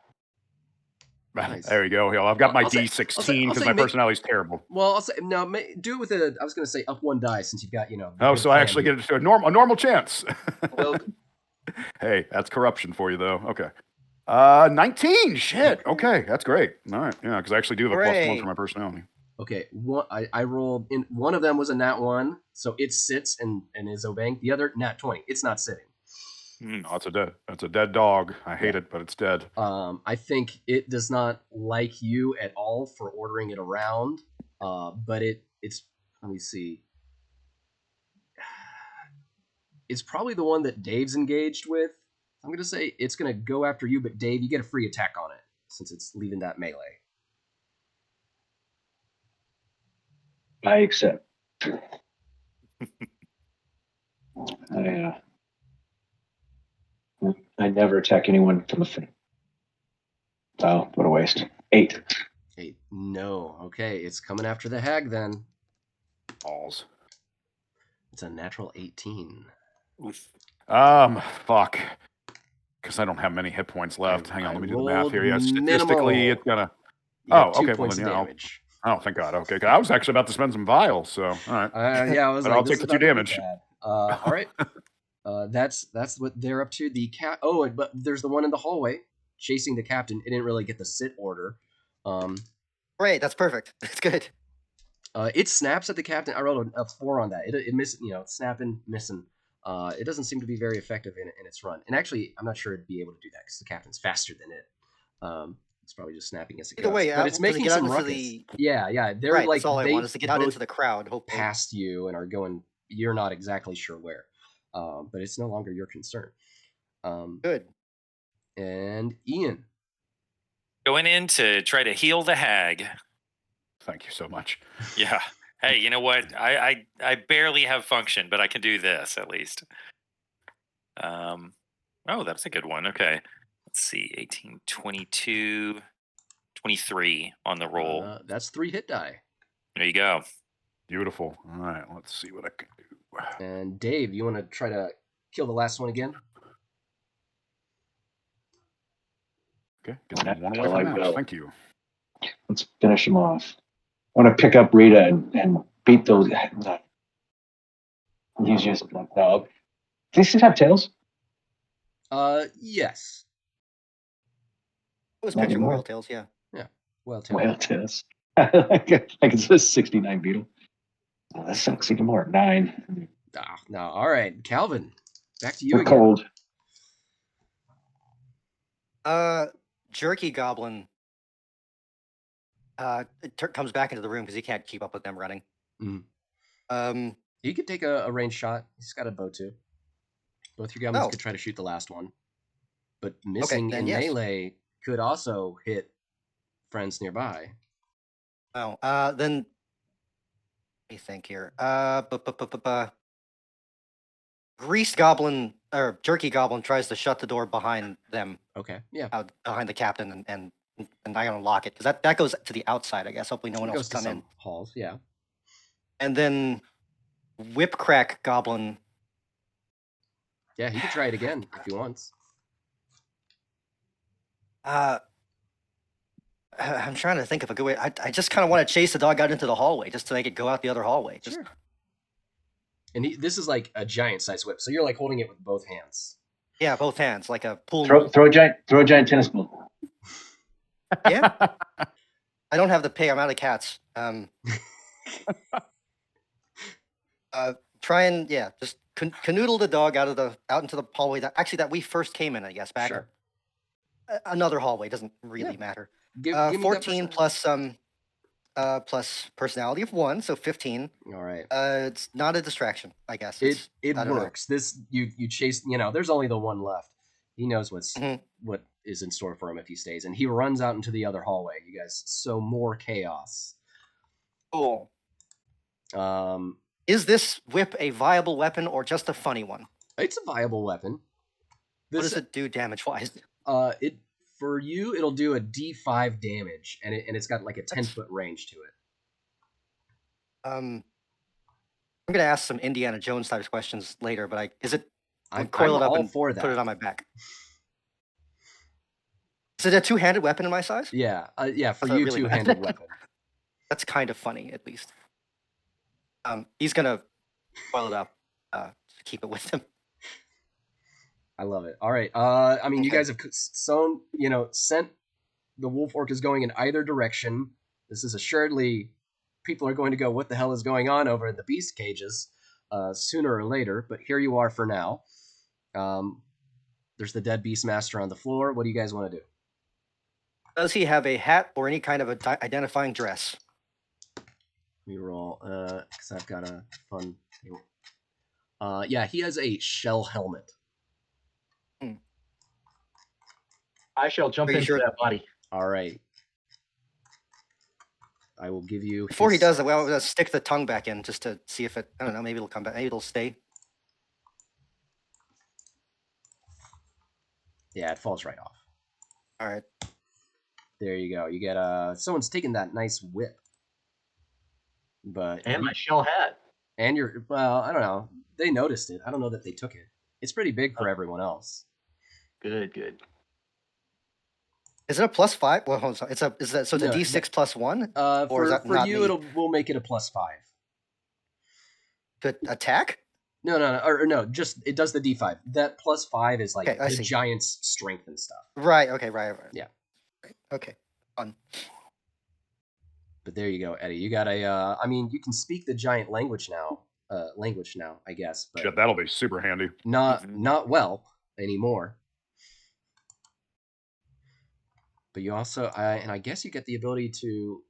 Nice. There you go. I've got my I'll say- D16 because say my make- personality's terrible. Well, I'll say no. Do it with a. I was going to say up 1 die since you've got the Oh, good so I plan actually here. get a normal chance. Well, Hey, that's corruption for you, though. Okay. 19. Shit. Okay, that's great. All right. Yeah, because I actually do have a +1 Hooray. for my personality. Okay, I rolled in. One of them was a nat 1, so it sits and is obeying. The other nat 20, it's not sitting. No, that's a dead dog. I hate it, but it's dead. I think it does not like you at all for ordering it around. But it's let me see. It's probably the one that Dave's engaged with. I'm gonna say it's gonna go after you, but Dave, you get a free attack on it since it's leaving that melee. I accept. I never attack anyone from the front. Oh, what a waste. 8. 8. No. Okay, it's coming after the hag then. Balls. It's a natural 18. Oof. Fuck. Because I don't have many hit points left. Hang on, let me do the math here. Yeah, statistically, it's gonna. You got Oh, 2 okay. Well, points then, of yeah, damage. Oh, thank God. Okay, 'cause I was actually about to spend some vials. So, all right. Yeah, I was But like, I'll this take is the 2 about to be damage. bad. All right. That's what they're up to. The cat. Oh, but there's the one in the hallway chasing the captain. It didn't really get the sit order. Great, that's perfect. That's good. It snaps at the captain. I rolled a 4 on that. It missed. Snapping, missing. It doesn't seem to be very effective in its run. And actually, I'm not sure it'd be able to do that because the captain's faster than it. It's probably just snapping as it Either goes. way, But it's does it making get out some into ruckus. the- Yeah. They're Right, like that's all I they want is to get out both into the crowd. Hopefully. past you and are going. You're not exactly sure where. But it's no longer your concern. Good. And Ian. Going in to try to heal the hag. Thank you so much. Yeah. Hey, you know what? I barely have function, but I can do this at least. Oh, that's a good one. Okay. Let's see. 18, 22, 23 on the roll. That's 3 hit die. There you go. Beautiful. All right, let's see what I can do. And Dave, you want to try to kill the last one again? Okay, get some one I away from like that. that. Thank you. Let's finish him off. I want to pick up Rita and beat those. He's just no. Does this have tails? Yes. It was Not picture anymore. Royal Tales, yeah. Well, Whale tails. I can say 69 beetle. Oh, that sucks even more. 9. No. All right, Calvin. Back to you We're again. cold. Jerky Goblin comes back into the room because he can't keep up with them running. Mhm. He could take a range shot. He's got a bow too. Both your goblins Oh. could try to shoot the last one. But missing then in yes. melee could also hit friends nearby. Oh, then let me think here. Greased Goblin or Jerky Goblin tries to shut the door behind them, Okay, yeah. behind the captain, and I'm gonna lock it because that goes to the outside, I guess. Hopefully, no one It else goes to come some in. halls, yeah. And then Whip Crack Goblin. Yeah, he could try it again if he wants. I'm trying to think of a good way. I just kind of want to chase the dog out into the hallway just to make it go out the other hallway. Just, Sure. And this is like a giant size whip, so you're like holding it with both hands. Yeah, both hands, like a pool. Throw a giant tennis ball. Yeah. I don't have the pig. I'm out of cats. Try and just canoodle the dog out into the hallway that we first came in. I guess back. Sure. Another hallway doesn't really matter. Give me that 14 personality. plus personality of 1, so 15. All right. It's not a distraction, I guess. It I don't know. works. This you chase. There's only the one left. He knows what is in store for him if he stays, and he runs out into the other hallway. You guys sow more chaos. Cool. Um, Is this whip a viable weapon or just a funny one? it's a viable weapon. What does it do damage wise? It for you it'll do a D5 damage, and it's got like a 10-foot range to it. I'm gonna ask some Indiana Jones type questions later, but I'm coil it up all and for that. put it on my back? Is it a two-handed weapon in my size? Yeah, yeah, for So you, really two-handed bad. weapon. That's kind of funny, at least. He's gonna boil it up to keep it with him. I love it. All right. I mean, you Okay. guys have sent the wolf orc is going in either direction. This is assuredly people are going to go, what the hell is going on over in the beast cages sooner or later, but here you are for now. There's the dead beast master on the floor. What do you guys want to do? Does he have a hat or any kind of identifying dress? Let me roll, because I've got a fun thing. Yeah, he has a shell helmet. I shall jump into that body. All right. I will give you... Before he does that, we'll stick the tongue back in just to see if it, I don't know, maybe it'll come back. Maybe it'll stay. Yeah, it falls right off. All right. There you go. You get someone's taking that nice whip. But And my shell hat. And well, I don't know. They noticed it. I don't know that they took it. It's pretty big for everyone else. Good, good. Is it a +5? Well, hold on. It's a D6 +1? Or is that for not you, we'll make it a +5. To attack? No, or no. Just it does the D5. That +5 is like Okay, the giant's strength and stuff. Right. Okay. Right. Yeah. Okay. Fun. But there you go, Eddie. You got a. I mean, you can speak the giant language now. I guess. But Shit, that'll be super handy. Not well anymore. But you also, and I guess you get the ability to,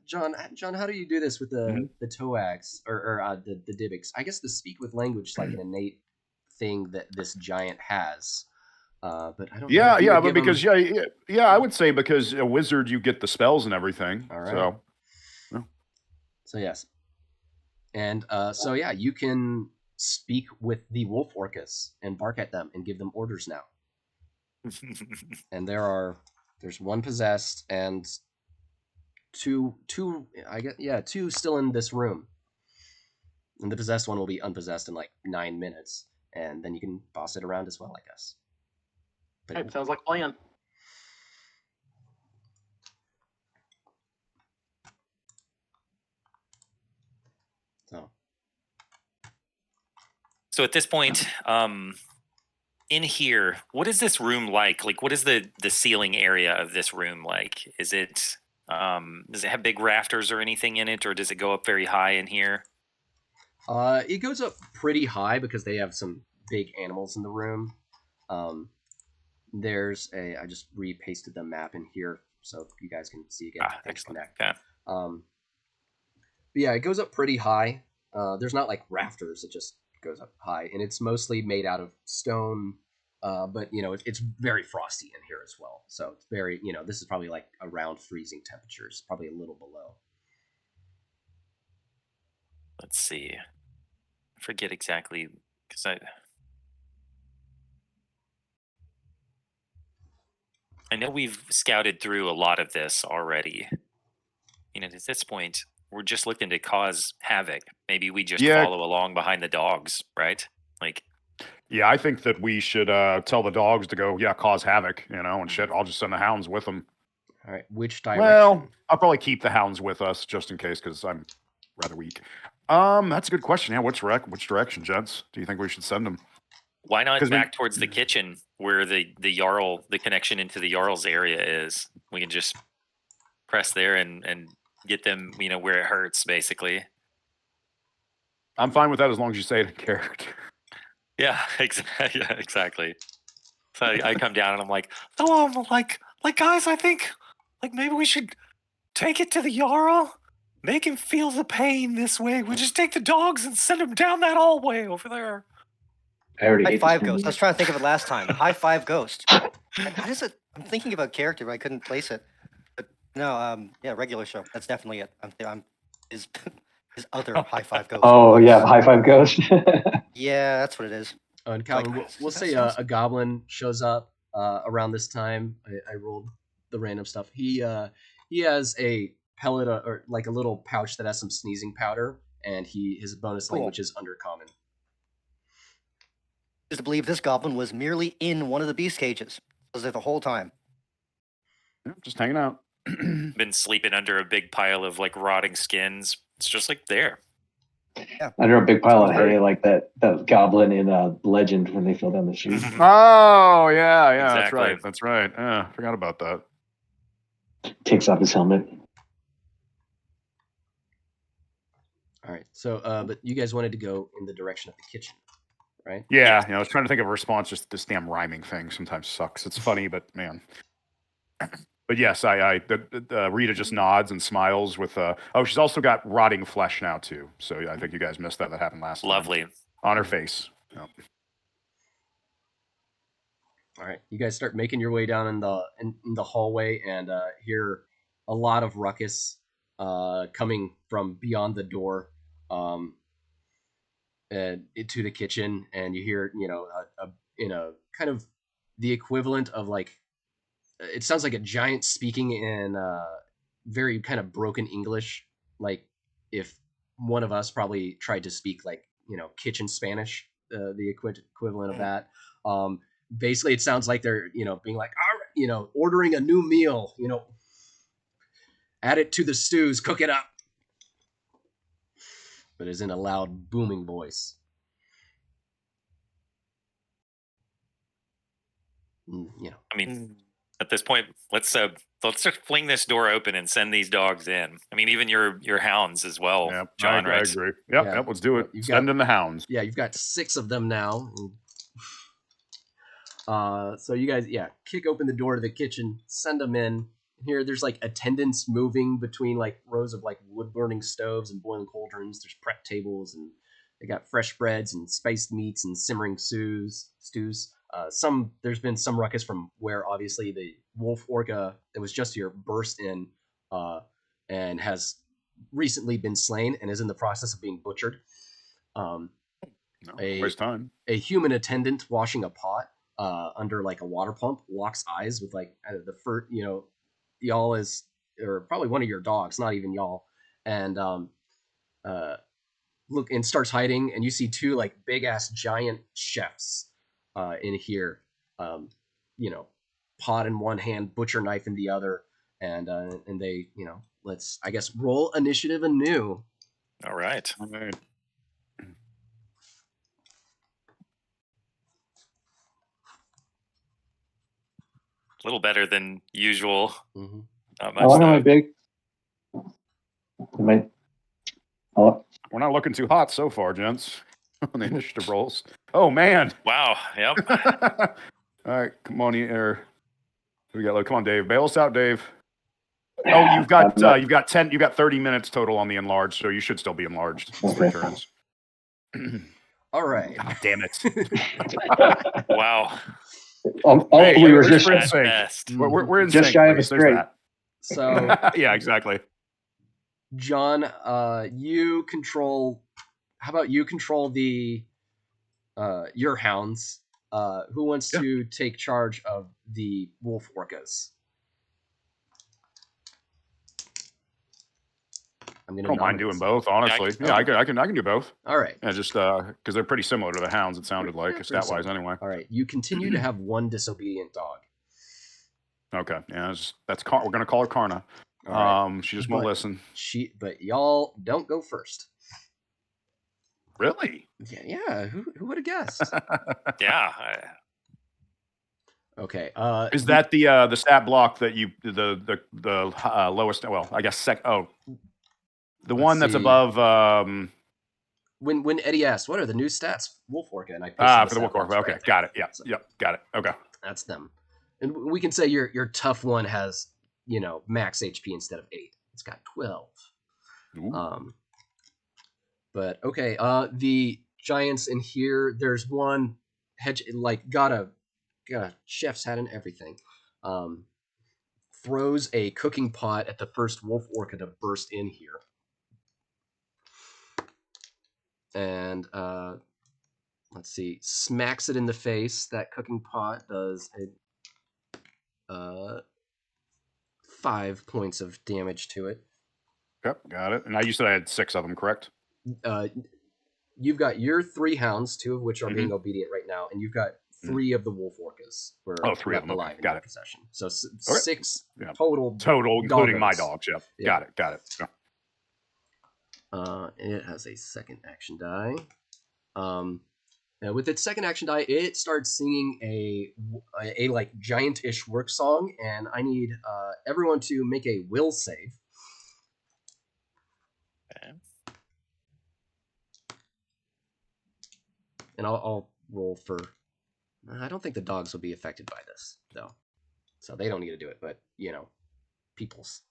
John. How do you do this with the toags or the Dybbix? I guess the speak with language is like an innate thing that this giant has. But I don't. Yeah, but because I would say because a wizard, you get the spells and everything. All right. So yes, and so yeah, you can speak with the wolf orcus and bark at them and give them orders now. And there's one possessed and two I guess, yeah, two still in this room. And the possessed one will be unpossessed in like 9 minutes, and then you can boss it around as well, I guess. But Right, sounds like a plan. So at this point, in here, what is this room like? Like, what is the ceiling area of this room like? Is it does it have big rafters or anything in it, or does it go up very high in here? It goes up pretty high because they have some big animals in the room. There's I just repasted the map in here so you guys can see again. Excellent. Okay. But yeah, it goes up pretty high. There's not like rafters; it just goes up high, and it's mostly made out of stone. But it's very frosty in here as well. So it's very, this is probably like around freezing temperatures, probably a little below. Let's see. I forget exactly because I know we've scouted through a lot of this already. At this point, we're just looking to cause havoc. Maybe we just follow along behind the dogs, right? Like, yeah, I think that we should tell the dogs to go, cause havoc, and shit. I'll just send the hounds with them. All right, which direction? Well, I'll probably keep the hounds with us just in case because I'm rather weak. That's a good question. Yeah, which direction, gents? Do you think we should send them? Why not back towards the kitchen where the Jarl, the connection into the Jarl's area is? We can just press there and get them, where it hurts, basically. I'm fine with that as long as you say it in character. Yeah, exactly. So I come down and I'm like, like guys, I think like maybe we should take it to the Jarl, make him feel the pain this way. We just take the dogs and send him down that hallway over there. I already High five ghost. I was trying to think of it last time. High five ghost. How does it? I'm thinking about character, but I couldn't place it. But no, yeah, regular show. That's definitely it. I'm his other high five ghost. Oh yeah, high five ghost. Yeah, that's what it is. And Calvin, we'll say a goblin shows up around this time. I rolled the random stuff. He has a pellet or like a little pouch that has some sneezing powder, and his bonus language is Undercommon. Is to believe this goblin was merely in one of the beast cages. Was there the whole time? Yeah, just hanging out. Been sleeping under a big pile of like rotting skins. It's just like there. Under a big pile of Sounds great. hay, like that goblin in Legend when they fell down the chute. Oh yeah, Exactly. That's right. Yeah, forgot about that. Takes off his helmet. All right. So, but you guys wanted to go in the direction of the kitchen, right? Yeah, I was trying to think of a response. Just this damn rhyming thing sometimes sucks. It's funny, but man. But yes, Rita just nods and smiles with. Oh, she's also got rotting flesh now too. So I think you guys missed that. That happened last time. Lovely. On her face. Yep. All right. You guys start making your way down in the hallway and hear a lot of ruckus coming from beyond the door into the kitchen, and you hear in a kind of the equivalent of like it sounds like a giant speaking in very kind of broken English, like if one of us probably tried to speak like kitchen Spanish, the equivalent of that. Basically, it sounds like they're being like, ordering a new meal, add it to the stews, cook it up, but it's in a loud, booming voice. I mean, at this point, let's just fling this door open and send these dogs in. I mean, even your hounds as well, Yep, John. I Right? agree. Yep, let's do it. Send in the hounds. Yeah, you've got 6 of them now. So you guys, kick open the door to the kitchen, send them in. Here, there's like attendants moving between like rows of like wood burning stoves and boiling cauldrons. There's prep tables, and they got fresh breads and spiced meats and simmering stews. There's been some ruckus from where obviously the wolf orca that was just here burst in, and has recently been slain and is in the process of being butchered. Waste time. A human attendant washing a pot under like a water pump locks eyes with like the first, y'all is, or probably one of your dogs, not even y'all, and look and starts hiding, and you see 2 like big ass giant chefs in here, pot in one hand, butcher knife in the other, and they let's I guess roll initiative anew. All right. A little better than usual. Mm-hmm. Not much. How am I big? We're not looking too hot so far, gents. On the initiative rolls. Oh man! Wow. Yep. All right, come on here. We got. Come on, Dave. Bail us out, Dave. Oh, you've got 10. You've got 30 minutes total on the enlarged, so you should still be enlarged. 3 turns. All right. Oh, damn it! Wow. We were just in sync. We're in just sync. shy of a straight. So yeah, exactly. John, you control. How about you control the your hounds? Who wants to take charge of the wolf orcas? I don't mind doing both, honestly. Yeah, I can do both. All right. Yeah, just because they're pretty similar to the hounds. It sounded like stat-wise, anyway. All right. You continue to have 1 disobedient dog. Okay. Yeah, we're gonna call her Karna. Right. She just won't listen. But y'all don't go first. Really? Yeah. Who would have guessed? Yeah. Okay. Is that the stat block that you the lowest? Well, I guess the one that's above. When Eddie asked, "What are the new stats, Wolf Orca?" and I for the Wolf Orca. Okay, got it. Yeah, got it. Okay, that's them. And we can say your tough one has max HP instead of 8. It's got 12. Ooh. But okay. The giants in here. There's one hedge like got a chef's hat and everything. Throws a cooking pot at the first wolf orca to burst in here. And let's see, smacks it in the face. That cooking pot does 5 points of damage to it. Yep, got it. And now you said I had 6 of them, correct? You've got your 3 hounds, 2 of which are being obedient right now, and you've got 3 of the wolf orcas were 3 of left them. alive Okay. in Got your it. possession. So Okay. 6 Yeah. total. Total, including my doggos. dogs. Yep. Yeah. Got it. Yeah. It has a second action die. With its second action die, it starts singing a like giant-ish work song, and I need everyone to make a will save. Okay. And I'll roll for. I don't think the dogs will be affected by this, though, so they don't need to do it. But people's.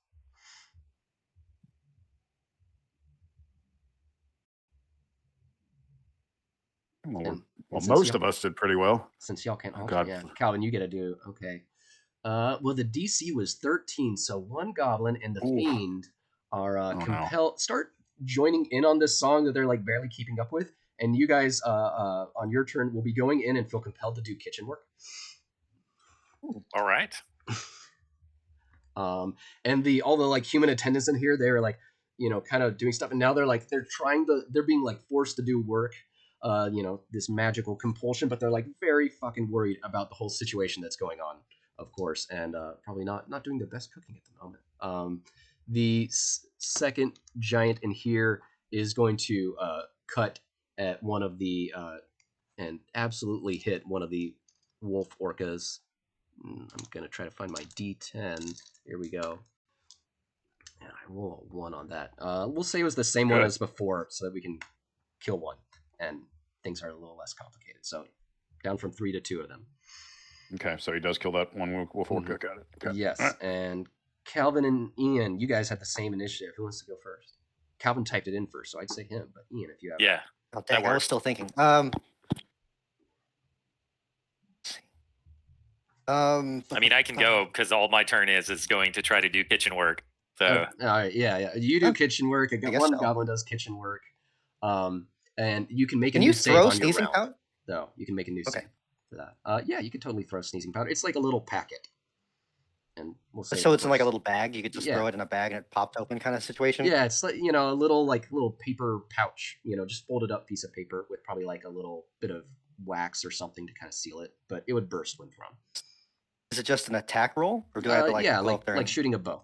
Well, since most of us did pretty well. Since y'all can't. Oh, Okay, God. yeah, Calvin, you get to do okay. Well, the DC was 13, so one goblin and the Ooh. fiend are no. compelled. Start joining in on this song that they're like barely keeping up with, and you guys on your turn will be going in and feel compelled to do kitchen work. All right. And all the like human attendants in here, they're like kind of doing stuff, and now they're being like forced to do work. This magical compulsion, but they're like very fucking worried about the whole situation that's going on, of course, and probably not doing their best cooking at the moment. The second giant in here is going to cut at one of the and absolutely hit one of the wolf orcas. I'm gonna try to find my D10. Here we go. And I roll a 1 on that. We'll say it was the same one as before, so that we can kill one, and things are a little less complicated. So down from 3 to 2 of them. Okay, so he does kill that one wolf orca. Got it. Okay. Yes, Right. and Calvin and Ian, you guys had the same initiative. Who wants to go first? Calvin typed it in first, so I'd say him. But Ian, if you have Yeah. Oh, dang, I was works. still thinking. I mean, I can go because all my turn is going to try to do kitchen work. So all right, yeah. You do kitchen work. I guess One so. goblin does kitchen work. And you can make Can a you new save throw on your sneezing round. powder? No, you can make a new Okay. save for that. Yeah, you can totally throw sneezing powder. It's like a little packet, and we'll say. So it's in like a little bag. You could just Yeah. throw it in a bag and it popped open kind of situation. Yeah, it's like a little paper pouch. Just folded up piece of paper with probably like a little bit of wax or something to kind of seal it, but it would burst when thrown. Is it just an attack roll, or do I have to like yeah, go like up there? like shooting a bow.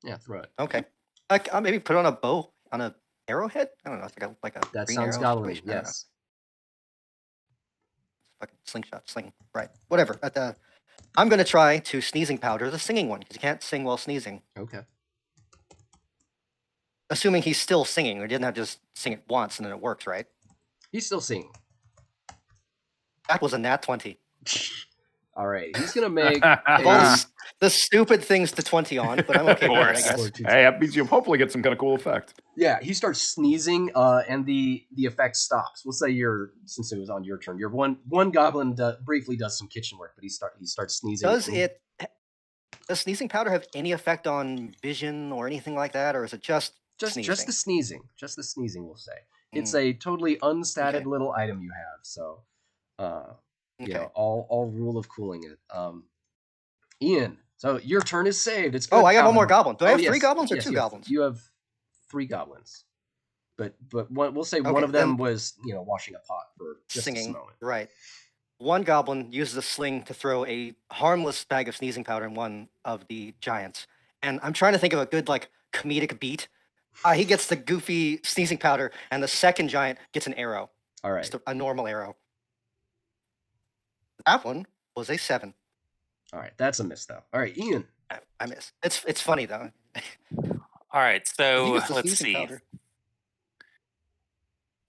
Yeah, throw it. Okay, I'll maybe put on a bow on a arrowhead. I don't know, it's like a That green sounds arrow goblin. situation. I don't know. Yes. Fucking slingshot, sling. Right, whatever. I'm gonna try to sneezing powder the singing one because you can't sing while sneezing. Okay. Assuming he's still singing, or didn't have to just sing it once and then it works, right? He's still singing. That was a nat 20. All right, he's gonna make Of all a the stupid things to 20 on, but I'm okay with that, I guess. Hey, that means you hopefully get some kind of cool effect. Yeah, he starts sneezing, and the effect stops. We'll say since it was on your turn, your one goblin briefly does some kitchen work, but he starts sneezing. Does sneezing powder have any effect on vision or anything like that, or is it just sneezing? Just the sneezing? Just the sneezing, we'll say. It's a totally unstatted little item you have, so I'll rule of cooling it. Ian, so your turn is saved. It's good. Oh, I got one more goblin. Do I have 3 goblins or yes, 2 goblins? You have 3 goblins, but we'll say one Okay, of them was washing a pot for just Singing, a moment. right. One goblin uses a sling to throw a harmless bag of sneezing powder in one of the giants. And I'm trying to think of a good like comedic beat. He gets the goofy sneezing powder, and the second giant gets an arrow. All right. Just a normal arrow. That one was a 7. All right, that's a miss though. All right, Ian. I miss. It's funny though. all right. So Use the let's sneezing see. powder.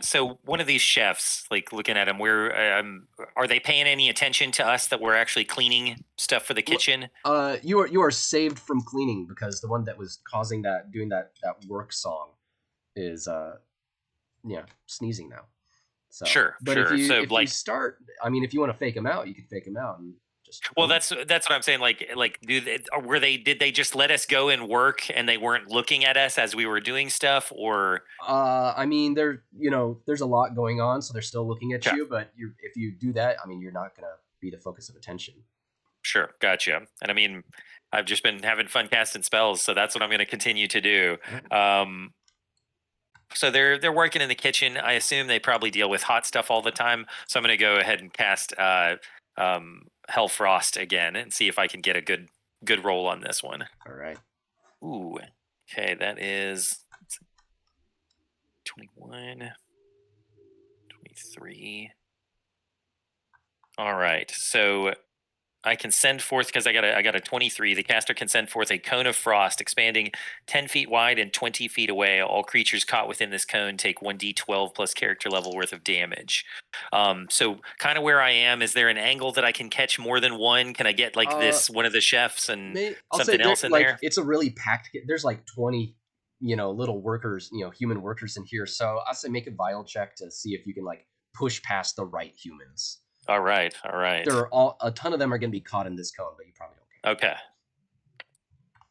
So one of these chefs, like looking at him, are they paying any attention to us that we're actually cleaning stuff for the kitchen? You are saved from cleaning because the one that was doing that work song is sneezing now. So, Sure, but sure. if So, you like- start, I mean, if you want to fake him out, you can fake him out and just. Well, that's what I'm saying. Like, did they just let us go and work and they weren't looking at us as we were doing stuff, or? I mean, there's a lot going on, so they're still looking at Okay. you. But if you do that, I mean, you're not gonna be the focus of attention. Sure, gotcha. And I mean, I've just been having fun casting spells, so that's what I'm going to continue to do. So they're working in the kitchen. I assume they probably deal with hot stuff all the time. So I'm going to go ahead and cast Hellfrost again and see if I can get a good roll on this one. All right. Ooh. Okay, that is 21, 23. All right. So I can send forth, because I got a 23. The caster can send forth a cone of frost, expanding 10 feet wide and 20 feet away. All creatures caught within this cone take 1d12 plus character level worth of damage. So kind of where I am, is there an angle that I can catch more than one? Can I get like this one of the chefs and something else in there? It's a really packed. There's like 20, little workers, human workers in here. So I say make a vial check to see if you can like push past the right humans. All right. There are a ton of them are going to be caught in this cone, but you probably don't care. Okay.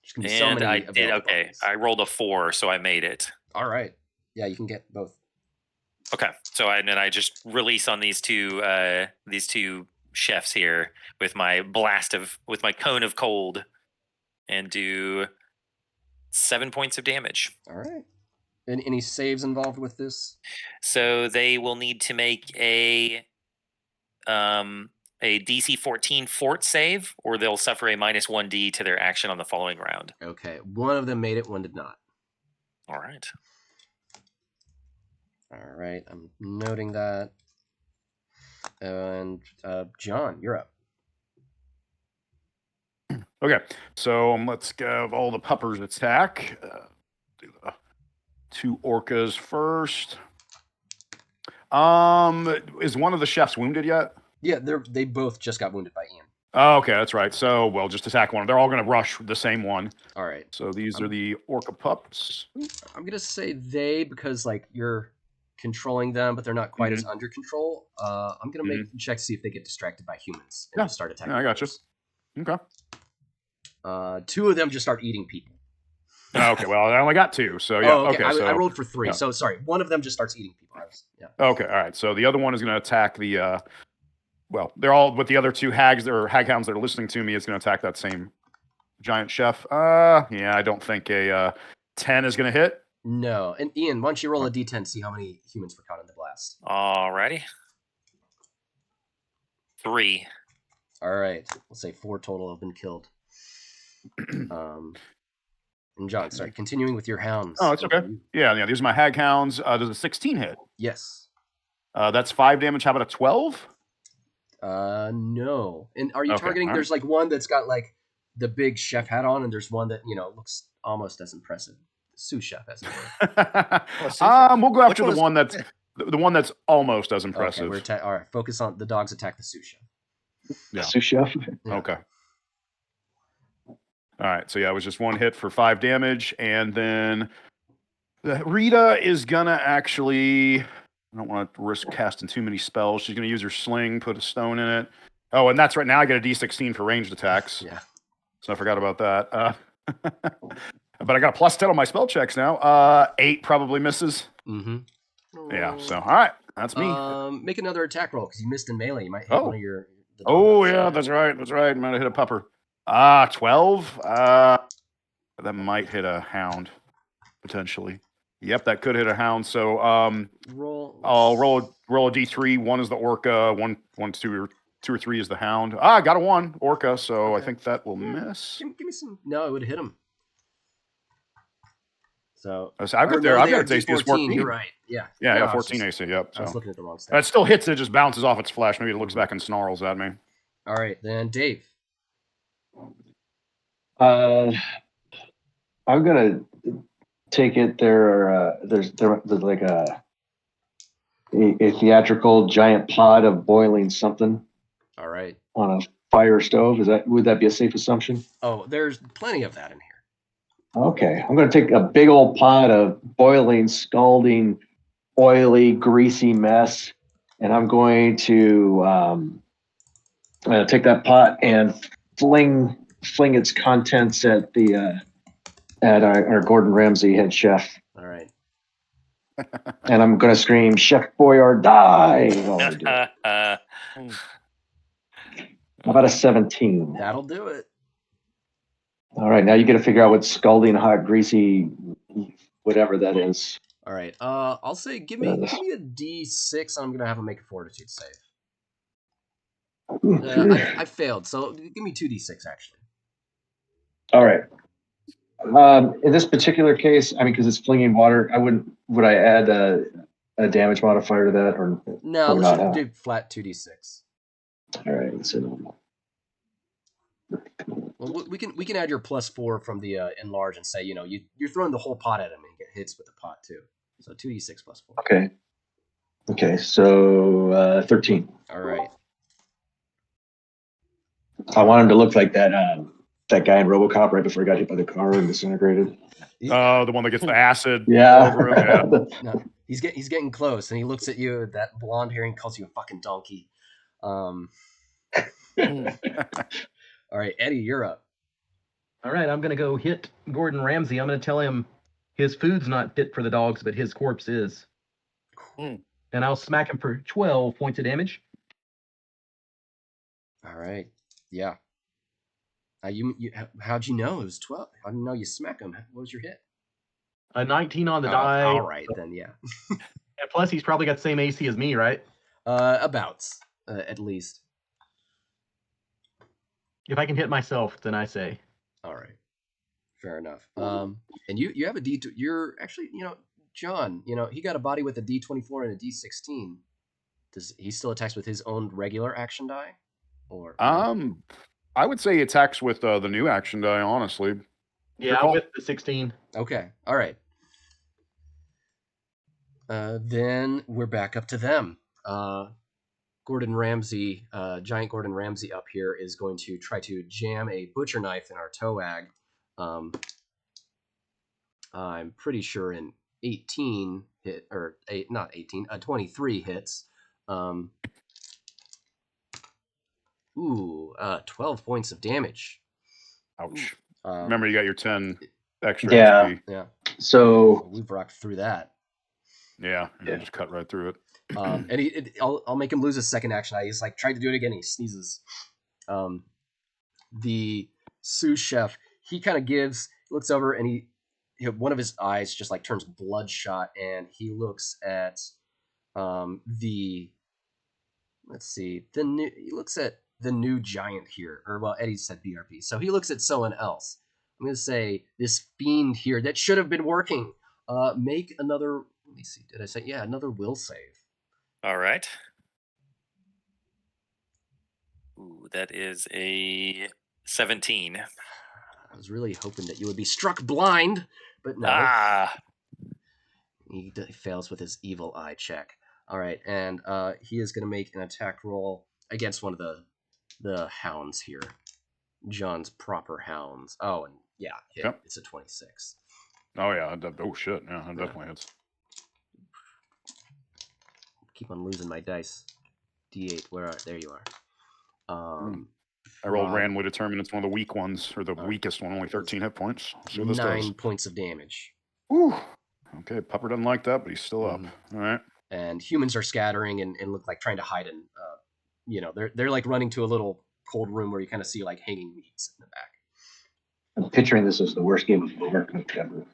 There's going to be so many. I did. Okay. Buttons. I rolled a 4, so I made it. All right. Yeah, you can get both. Okay. So then I just release on these two chefs here with my cone of cold, and do 7 points of damage. All right. And any saves involved with this? So they will need to make a DC 14 fort save, or they'll suffer a -1d to their action on the following round. Okay. One of them made it, one did not. All right. All right. I'm noting that. And John, you're up. Okay, so let's give all the puppers attack. Do the 2 orcas first. Is one of the chefs wounded yet? Yeah, they both just got wounded by Ian. Oh, okay, that's right. So, well, just attack one. They're all going to rush the same one. All right. So these are the orca pups. I'm gonna say they, because like you're controlling them, but they're not quite as under control. I'm gonna make a check to see if they get distracted by humans and just start attacking. Yeah, I got you. Okay. 2 of them just start eating people. Okay, well, I only got 2, so yeah. Oh, okay. I rolled for 3, yeah. so sorry. One of them just starts eating people. Okay, all right. So the other one is going to attack the. Well, they're all with the other 2 hags or haghounds that are listening to me is going to attack that same giant chef. Yeah, I don't think a 10 is going to hit. No. And Ian, why don't you roll a d10 to see how many humans were caught in the blast? Alrighty. 3. All right. We'll say 4 total have been killed. And John, sorry, continuing with your hounds. Oh, it's okay. Yeah, these are my hag hounds. Does a 16 hit? Yes. That's 5 damage. How about a 12? No. And are you targeting? There's like one that's got like the big chef hat on, and there's one that looks almost as impressive. Sous chef, as it were. We'll go after the one that's almost as impressive. Okay, all right. Focus on the dogs attack the sous chef. Yeah. Sous chef. Yeah. Okay. All right, so yeah, it was just 1 hit for 5 damage, and then Rita is gonna actually. I don't want to risk casting too many spells. She's gonna use her sling, put a stone in it. Oh, and that's right. Now I get a D16 for ranged attacks. Yeah. So I forgot about that. But I got a +10 on my spell checks now. 8 probably misses. Mm-hmm. Yeah. So all right, that's me. Make another attack roll because you missed in melee. You might hit one of your. Oh yeah, that's right. Might have hit a pupper. 12. That might hit a hound potentially. Yep, that could hit a hound. So roll. I'll roll a d3. 1 is the orca. 2 or 3 is the hound. I got a 1 orca, so Okay. I think that will miss. Give me some. No, it would hit him. So I've got its AC as 14. You're right. Yeah. Yeah, 14 AC. Yep. I was So looking at the wrong stat. that still hits. It just bounces off its flesh. Maybe it looks back and snarls at me. All right, then Dave. I'm gonna take it. There's like a theatrical giant pot of boiling something. All right. On a fire stove. Would that be a safe assumption? Oh, there's plenty of that in here. Okay, I'm gonna take a big old pot of boiling, scalding, oily, greasy mess, and I'm going to take that pot and fling its contents at our Gordon Ramsay head chef. All right. And I'm going to scream, Chef Boyard, die! How about a 17? That'll do it. All right, now you got to figure out what scalding, hot, greasy, whatever that is. All right. I'll say give me a D6. I'm gonna have him make a fortitude save. I failed, so give me 2d6 actually. All right. In this particular case, I mean, because it's flinging water, I wouldn't. Would I add a damage modifier to that, or No, or let's not? just do flat 2d6. All right. Let's see. Well, we can add your +4 from the enlarge and say you're throwing the whole pot at him and he get hits with the pot too. So 2d6 +4. Okay. Okay. So 13. All right. I want him to look like that guy in RoboCop right before he got hit by the car and disintegrated. The one that gets the acid Yeah. over him. Yeah. No, he's getting close, and he looks at you, that blonde hair, and calls you a fucking donkey. All right, Eddie, you're up. All right, I'm gonna go hit Gordon Ramsay. I'm gonna tell him his food's not fit for the dogs, but his corpse is. And I'll smack him for 12 points of damage. All right. Yeah. How'd you know it was 12? How did you know you smack him? What was your hit? A 19 on the die. All right, then, yeah. And plus, he's probably got the same AC as me, right? About, at least. If I can hit myself, then I say. All right. Fair enough. And you have a D2. You're actually, John, he got a body with a D24 and a D16. Does he still attacks with his own regular action die? Or I would say he attacks with the new action die, honestly. Yeah, with the 16. Okay. All right. Then we're back up to them. Gordon Ramsay, giant Gordon Ramsay up here is going to try to jam a butcher knife in our Toag. I'm pretty sure in 18 hit, or not 18, 23 hits. 12 points of damage. Ouch. Remember, you got your 10 extra Yeah. HP. Yeah. So we've rocked through that. Yeah. Just cut right through it. And I'll make him lose his second action. He's like, tried to do it again. He sneezes. The sous chef, he kind of looks over, and he one of his eyes just like turns bloodshot, and he looks at he looks at the new giant here, or well, Eddie said BRP, so he looks at someone else. I'm gonna say this fiend here that should have been working. Make another. Let me see. Did I say another will save? All right. Ooh, that is a 17. I was really hoping that you would be struck blind, but no. He fails with his evil eye check. All right, and he is going to make an attack roll against one of the hounds here. John's proper hounds. Oh, and it's a 26. Oh, yeah. Oh, shit. Yeah, that definitely hits. Keep on losing my dice. D8, there you are. I rolled randomly determined it's one of the weak ones, or the weakest one, only 13 hit points. So 9 points of damage. Whew. Okay, Pupper doesn't like that, but he's still up. All right. And humans are scattering and look like trying to hide in, they're like running to a little cold room where you kind of see like hanging meats in the back. I'm picturing this as the worst game of Overcooked ever.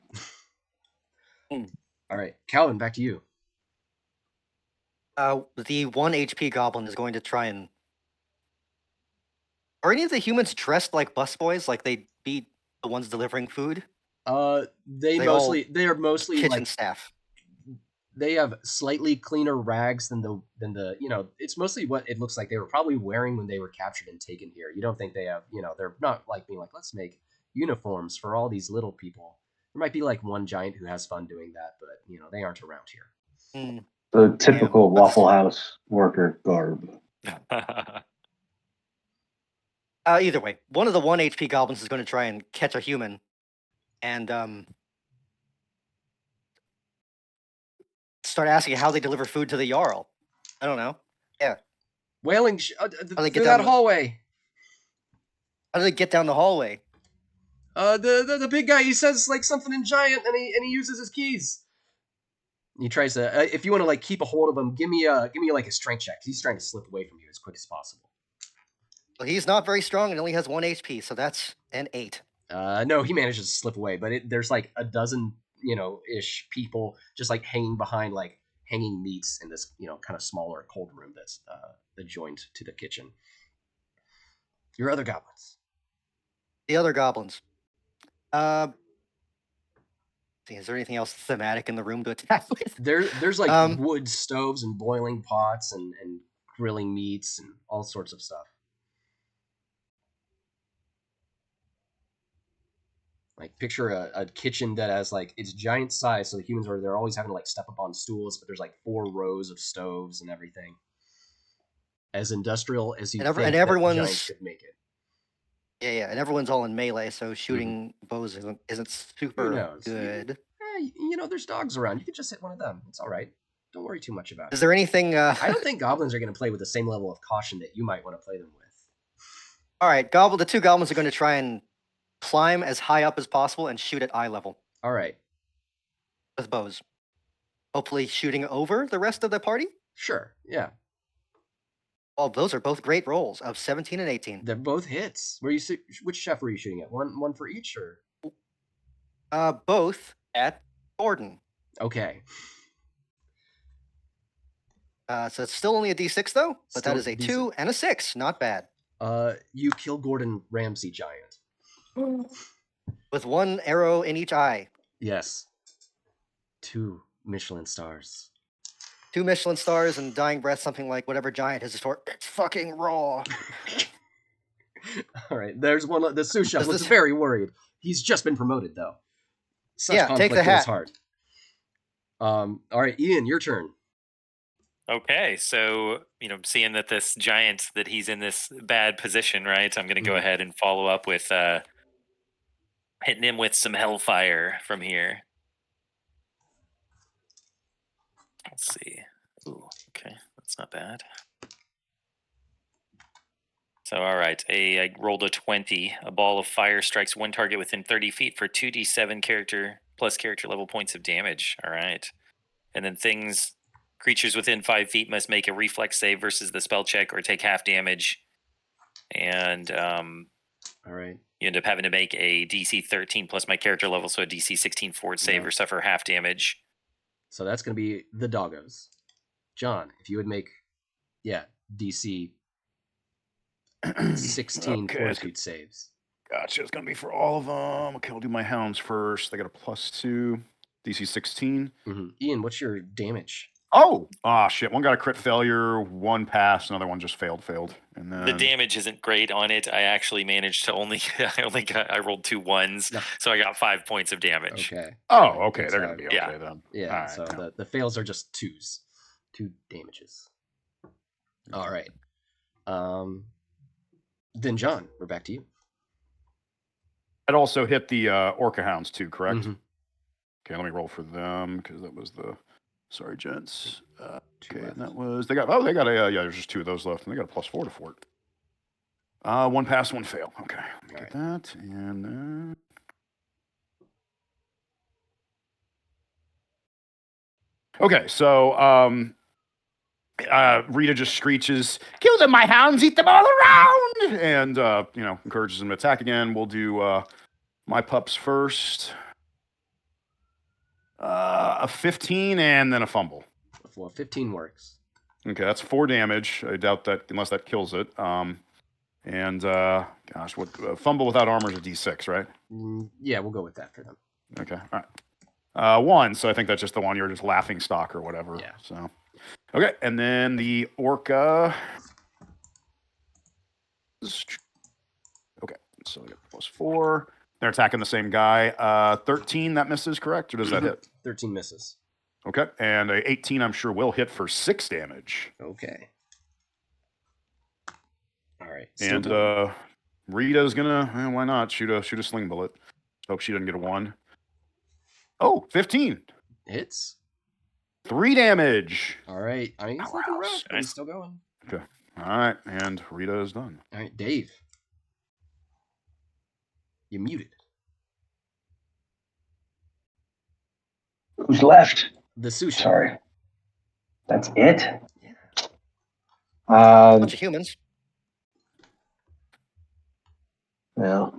All right, Calvin, back to you. The 1 HP goblin is going to try and... Are any of the humans dressed like busboys? Like they beat the ones delivering food? They are mostly kitchen like staff. They have slightly cleaner rags than the it's mostly what it looks like they were probably wearing when they were captured and taken here. You don't think they have, they're not like being like, let's make uniforms for all these little people. There might be like one giant who has fun doing that, but they aren't around here. The typical Waffle House worker garb. Either way, one of the 1 HP goblins is going to try and catch a human and start asking how they deliver food to the Jarl. I don't know. Yeah. Wailing through that hallway. How do they get down the hallway? The big guy, he says like something in giant, and he uses his keys. He tries to. If you want to like keep a hold of him, give me like a strength check. He's trying to slip away from you as quick as possible. Well, he's not very strong and only has 1 HP, so that's an 8. No, he manages to slip away, but there's like a dozen ish people just like hanging behind like hanging meats in this kind of smaller cold room that's adjoined to the kitchen. Your other goblins. The other goblins. Is there anything else thematic in the room to attack with? There's like wood stoves and boiling pots and grilling meats and all sorts of stuff. Like picture a kitchen that has like it's giant size, so the humans they're always having to like step up on stools, but there's like 4 rows of stoves and everything. As industrial as you think that giants could make it. Yeah, and everyone's all in melee, so shooting bows isn't super good. There's dogs around. You could just hit one of them. It's all right. Don't worry too much about it. Is there anything? I don't think goblins are going to play with the same level of caution that you might want to play them with. All right, the 2 goblins are going to try and climb as high up as possible and shoot at eye level. All right. With bows. Hopefully shooting over the rest of the party? Sure, yeah. Oh, those are both great rolls of 17 and 18. They're both hits. Which chef were you shooting at? One for each, or? Both at Gordon. Okay. So it's still only a D6 though, but that is a 2 and a 6. Not bad. You kill Gordon Ramsay giant. With 1 arrow in each eye. Yes. 2 Michelin stars. 2 Michelin stars and dying breath, something like whatever giant is for. It's fucking raw. All right, there's one. The sous chef looks very worried. He's just been promoted though. Such take the hat. in his heart. All right, Ian, your turn. Okay, so seeing that this giant that he's in this bad position, right? I'm going to go ahead and follow up with hitting him with some hellfire from here. Let's see. Ooh, okay, that's not bad. So, all right, I rolled a 20. A ball of fire strikes 1 target within 30 feet for 2d7 character level points of damage. All right. And then creatures within 5 feet must make a reflex save versus the spell check or take half damage. And all right. You end up having to make a DC 13 plus my character level, so a DC 16 forward save or suffer half damage. So that's going to be the doggos. John, if you would make, DC 16 fortitude saves. Gotcha. It's going to be for all of them. Okay, I'll do my hounds first. They got a +2, DC 16. Mm-hmm. Ian, what's your damage? Oh, shit. 1 got a crit failure, 1 passed, another one just failed. And then the damage isn't great on it. I actually managed to I rolled 2 1s, so I got 5 points of damage. Okay. Oh, okay. They're going to be okay then. Yeah, right, so the fails are just 2s. 2 damages. All right. Then John, we're back to you. I'd also hit the Orca Hounds too, correct? Mm-hmm. Okay, let me roll for them because that was the. Sorry, gents. Okay, and that was they got there's just 2 of those left, and they got a +4 to fort. 1 pass, 1 fail. Okay, let me get that, and then. Okay, so Rita just screeches, "Kill them, my hounds! Eat them all around!" And encourages them to attack again. We'll do my pups first. A 15 and then a fumble. Well, 15 works. Okay, that's 4 damage. I doubt that unless that kills it. Fumble without armor is a D6, right? Yeah, we'll go with that for them. Okay, all right. 1, so I think that's just the one you're just laughing stock or whatever. Yeah. So, okay, and then the orca. Okay, so I get +4. They're attacking the same guy. 13, that misses, correct? Or does that hit? 13 misses. Okay, and a 18 I'm sure will hit for 6 damage. Okay. All right. And Rita's gonna, why not, shoot a sling bullet. Hope she doesn't get a 1. Oh, 15. Hits. 3 damage. All right. I mean, it's looking rough, but he's still going. Okay. All right, and Rita is done. All right, Dave. You muted. Who's left? The sushi. Sorry. That's it? Yeah. A bunch of humans. Well.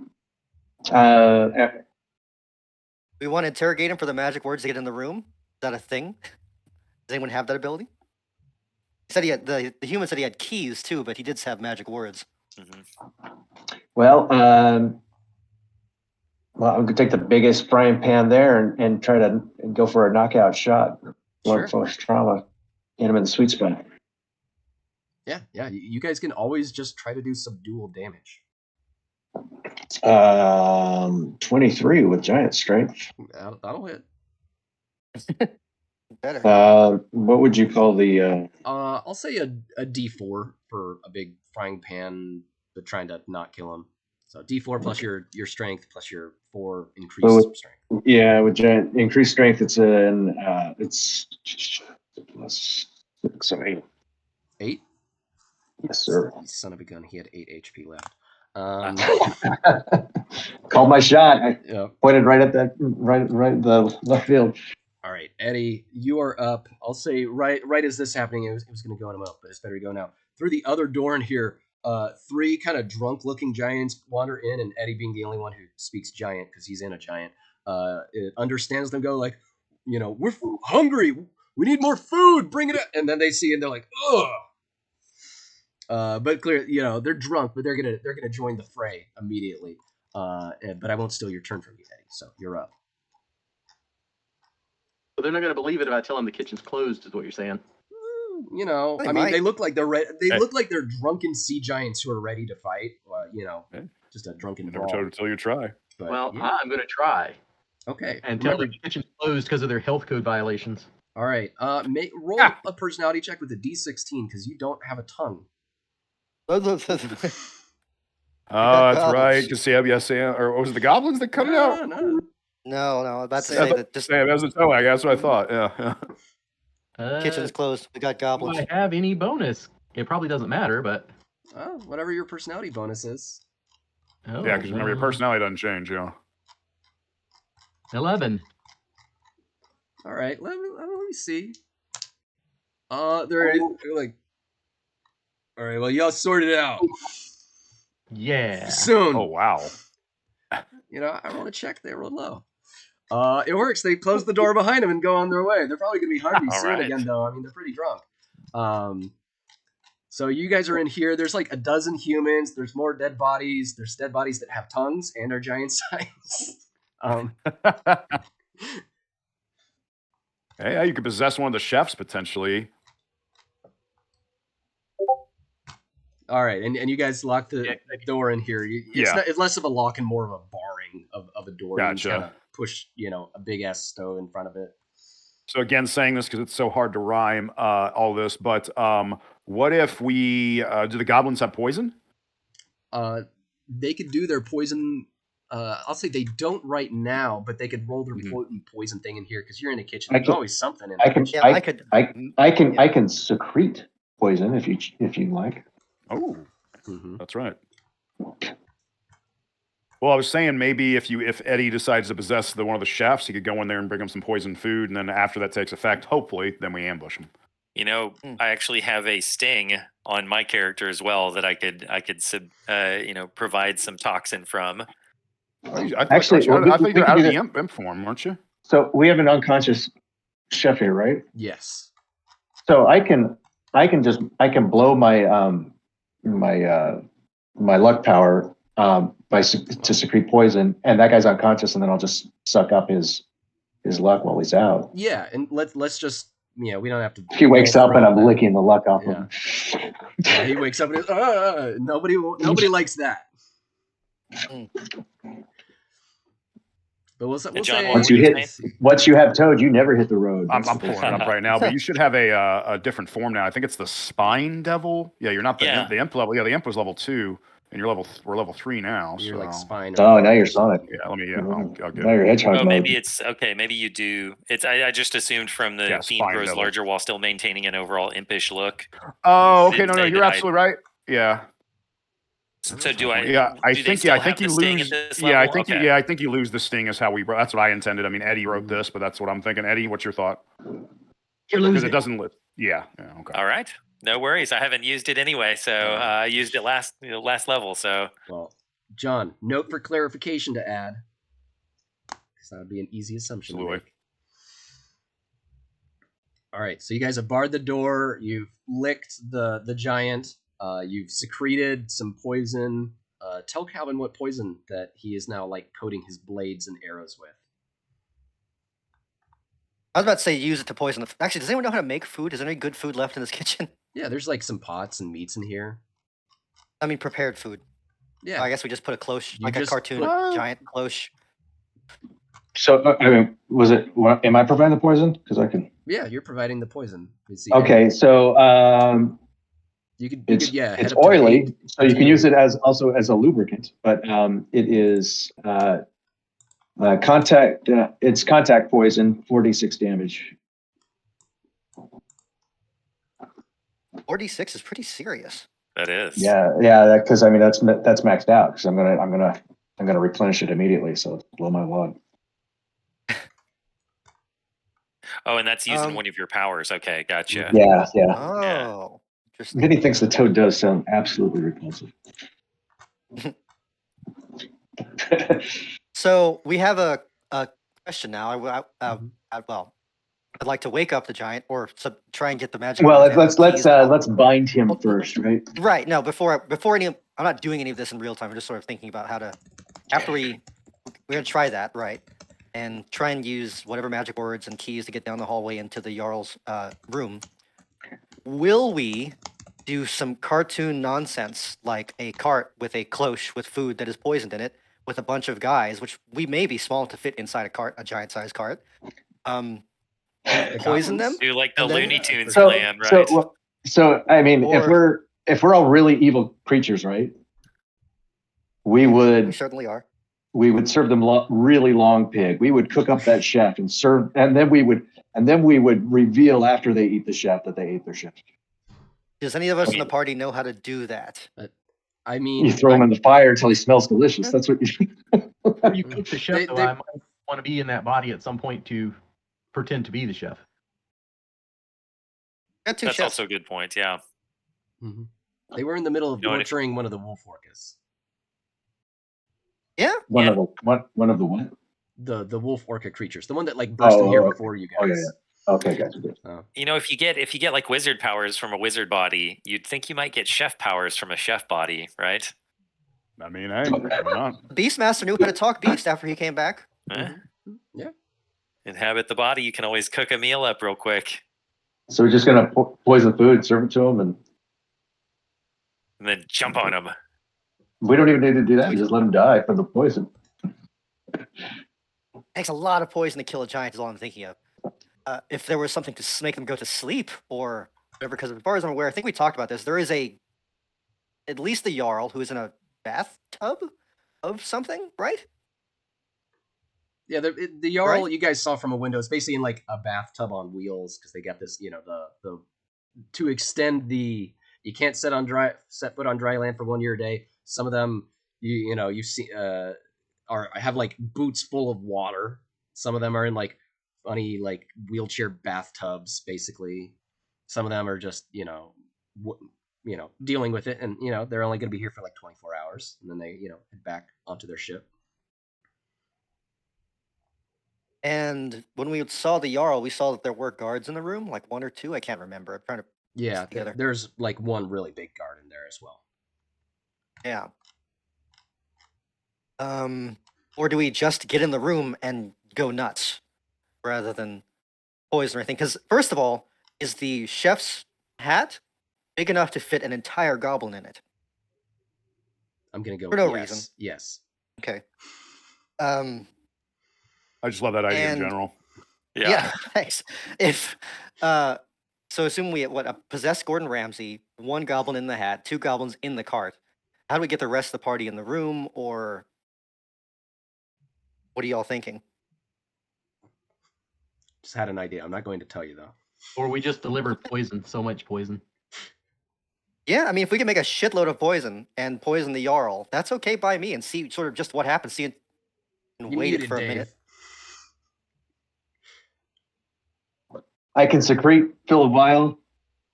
We want to interrogate him for the magic words to get in the room. Is that a thing? Does anyone have that ability? He said he had the human said he had keys too, but he did have magic words. Well, I'm gonna take the biggest frying pan there and try to go for a knockout shot. Sure. Force trauma, hit him in the sweet spot. Yeah. You guys can always just try to do subdual damage. 23 with giant strength. That'll hit. Better. What would you call the? I'll say a D4 for a big frying pan, but trying to not kill him. So D4 plus your strength plus your 4 increased strength. Yeah, with giant increased strength, it's plus 6, so 8. 8? Yes, sir. You son of a gun. He had 8 HP left. Called my shot. I Yep. pointed right at that, right the left field. All right, Eddie, you are up. I'll say right as this happening, it was going to go in a moment, but it's better to go now. Through the other door in here, 3 kind of drunk-looking giants wander in, and Eddie, being the only one who speaks giant because he's in a giant, it understands them. Go like, we're hungry. We need more food. Bring it up. And then they see and they're like, ugh. But clear, they're drunk, but they're gonna join the fray immediately. But I won't steal your turn from you, Eddie. So you're up. So they're not going to believe it if I tell them the kitchen's closed, is what you're saying. They look like they're ready. They look like they're drunken sea giants who are ready to fight. Just a drunken Never brawl. told until you try. But, Well, yeah. I'm going to try. Okay. And tell them the kitchen's closed because of their health code violations. All right. Roll a personality check with a D16 because you don't have a tongue. That's That's right. Because Sam, or was it the goblins that cut it out? No. No, I was about to Sam, say that just Sam, that was a toe. That's what I thought. Yeah. kitchen's closed. We got Do goblins. I have any bonus? It probably doesn't matter, but Whatever your personality bonus is. oh, Yeah, because remember, your personality doesn't change, 11. All right. Let me see. They're like. All right. Well, y'all sorted it out Yeah. soon. Oh, wow. I rolled a check. They rolled low. It works. They close the door behind them and go on their way. They're probably going to be hungry All soon right. again, though. I mean, they're pretty drunk. So you guys are in here. There's like a dozen humans. There's more dead bodies. There's dead bodies that have tongues and are giant size. Hey, you could possess one of the chefs, potentially. All right, and you guys lock the door in here. It's less of a lock and more of a barring of a door. Gotcha. You just kind of push, a big ass stove in front of it. So again, saying this because it's so hard to rhyme all this, but what if we do the goblins have poison? They could do their poison. I'll say they don't right now, but they could roll their poison thing in here because you're in a kitchen. There's always something in there. I can secrete poison if you like. Oh, That's right. Well, I was saying maybe if Eddie decides to possess one of the chefs, he could go in there and bring him some poisoned food, and then after that takes effect, hopefully, then we ambush him. I actually have a sting on my character as well that I could provide some toxin from. I think you're out of the imp form, weren't you? So we have an unconscious chef here, right? Yes. So I can blow my my luck power to secrete poison, and that guy's unconscious, and then I'll just suck up his luck while he's out. Yeah, and let's just we don't have to. He wakes up and I'm licking the luck off him. Yeah, he wakes up and nobody likes that. But we'll John, say once you have Toad, you never hit the road. I'm pulling it up right now, but you should have a different form now. I think it's the Spine Devil. Yeah, you're not the imp level. Yeah, the imp was level 2, and we're level 3 now. You're like Spine. Oh, now you're Sonic. Yeah, let me. I'll get now you're Hedgehog mode. Maybe it's okay. Maybe you do. I just assumed from the fiend grows Devil. larger while still maintaining an overall impish look. Oh, okay. No, you're absolutely right. Yeah. So do I? Yeah, I think you lose. Yeah, I think okay. I think you lose the sting is how we. That's what I intended. I mean, Eddie wrote this, but that's what I'm thinking. Eddie, what's your thought? You're losing. Because it doesn't live. Yeah. Okay. All right. No worries. I haven't used it anyway, so I used it last level. So well, John, note for clarification to add. So that would be an easy assumption Absolutely. to make. All right, so you guys have barred the door. You've licked the giant. You've secreted some poison. Tell Calvin what poison that he is now like coating his blades and arrows with. I was about to say use it to poison the. Actually, does anyone know how to make food? Is there any good food left in this kitchen? Yeah, there's like some pots and meats in here. I mean, prepared food. Yeah, I guess we just put a cloche, You like a just cartoon put- giant cloche. So, I mean, was it? Am I providing the poison? Because I can. yeah, you're providing the poison. You see, Okay, so you could it's head it's up to oily, 8 so you can containers. use it as also as a lubricant. But it is contact. It's contact poison, 4d6 damage. 46 is pretty serious. That is. Yeah. Because I mean that's maxed out. Because I'm gonna replenish it immediately. So it's below my log. Oh, and that's using one of your powers. Okay, gotcha. Yeah. Oh, interesting. Vinny thinks the toad does sound absolutely repulsive. So we have a question now. Well, I'd like to wake up the giant or try and get the magic. Well, items and keys out. let's bind him first, right? Right. No, before any, I'm not doing any of this in real time. I'm just sort of thinking about how to. After we're gonna try that, right, and try and use whatever magic words and keys to get down the hallway into the Jarl's room. Will we do some cartoon nonsense like a cart with a cloche with food that is poisoned in it, with a bunch of guys, which we may be small to fit inside a giant-sized cart, poison them? Do like the And then- Looney Tunes plan, right? So I mean, Or- if we're all really evil creatures, right? We We certainly are. would serve them really long pig. We would cook up that chef and serve, and then we would reveal after they eat the chef that they ate their chef. Does any of us in the party know how to do that? I mean, You throw him in the fire until he smells delicious. That's what you. You cook the chef, They- though. they- I might want to be in that body at some point to pretend to be the chef. Got two That's chefs. also a good point. Yeah. Mhm. They were in the middle of You know what, if- torturing one of the wolf orcas. Yeah. One Yeah. of the what? The wolf orca creatures, the one that like burst in here okay. before you guys. Oh, yeah. Okay, gotcha. You know, if you get like wizard powers from a wizard body, you'd think you might get chef powers from a chef body, right? I mean, hey, why not? Beastmaster knew how to talk beast after he came back. Eh? Yeah. Inhabit the body, you can always cook a meal up real quick So we're just gonna poison food, serve it to him, and and then jump on them. we don't even need to do that. We just let him die from the poison. Takes a lot of poison to kill a giant is all I'm thinking of. If there was something to make them go to sleep or whatever, because as far as I'm aware, I think we talked about this. There is at least the Jarl who is in a bathtub of something, right? Yeah, the Jarl Right? you guys saw from a window is basically in like a bathtub on wheels because they got this, the to extend the you can't set foot on dry land for 1 year a day. Some of them you see have like boots full of water. Some of them are in like funny like wheelchair bathtubs basically. Some of them are just dealing with it, and they're only going to be here for like 24 hours, and then they head back onto their ship. And when we saw the Jarl, we saw that there were guards in the room, like one or two. I can't remember. I'm trying to. Yeah, together. there's like one really big guard in there as well. Yeah. Or do we just get in the room and go nuts rather than poison or anything? Because first of all, is the chef's hat big enough to fit an entire goblin in it? I'm gonna go For no yes, reason. Yes. Okay. I just love that idea in And- general. Yeah. Thanks. If so, assume we possess Gordon Ramsay, one goblin in the hat, two goblins in the cart. How do we get the rest of the party in the room, or what are y'all thinking? Just had an idea. I'm not going to tell you though. Or we just deliver poison, so much poison. Yeah, I mean, if we can make a shitload of poison and poison the Jarl, that's okay by me, and see sort of just what happens. See it and You wait muted, for a Dave. minute. I can secrete, fill a vial,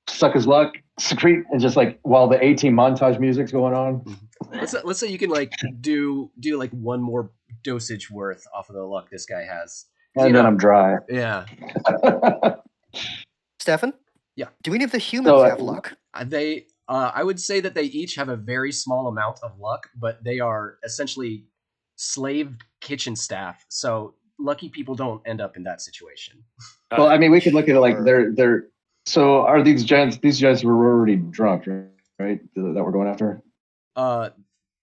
suck his luck, secrete, and just like while the 18 montage music's going on. Let's say you can like do like one more dosage worth off of the luck this guy has. And then I'm dry. Yeah. Stefan? Yeah. Do any of the humans have luck? I would say that they each have a very small amount of luck, but they are essentially slave kitchen staff. So lucky people don't end up in that situation. Well, I mean, we could look at it like they're. So are these giants? These giants were already drunk, right? That we're going after.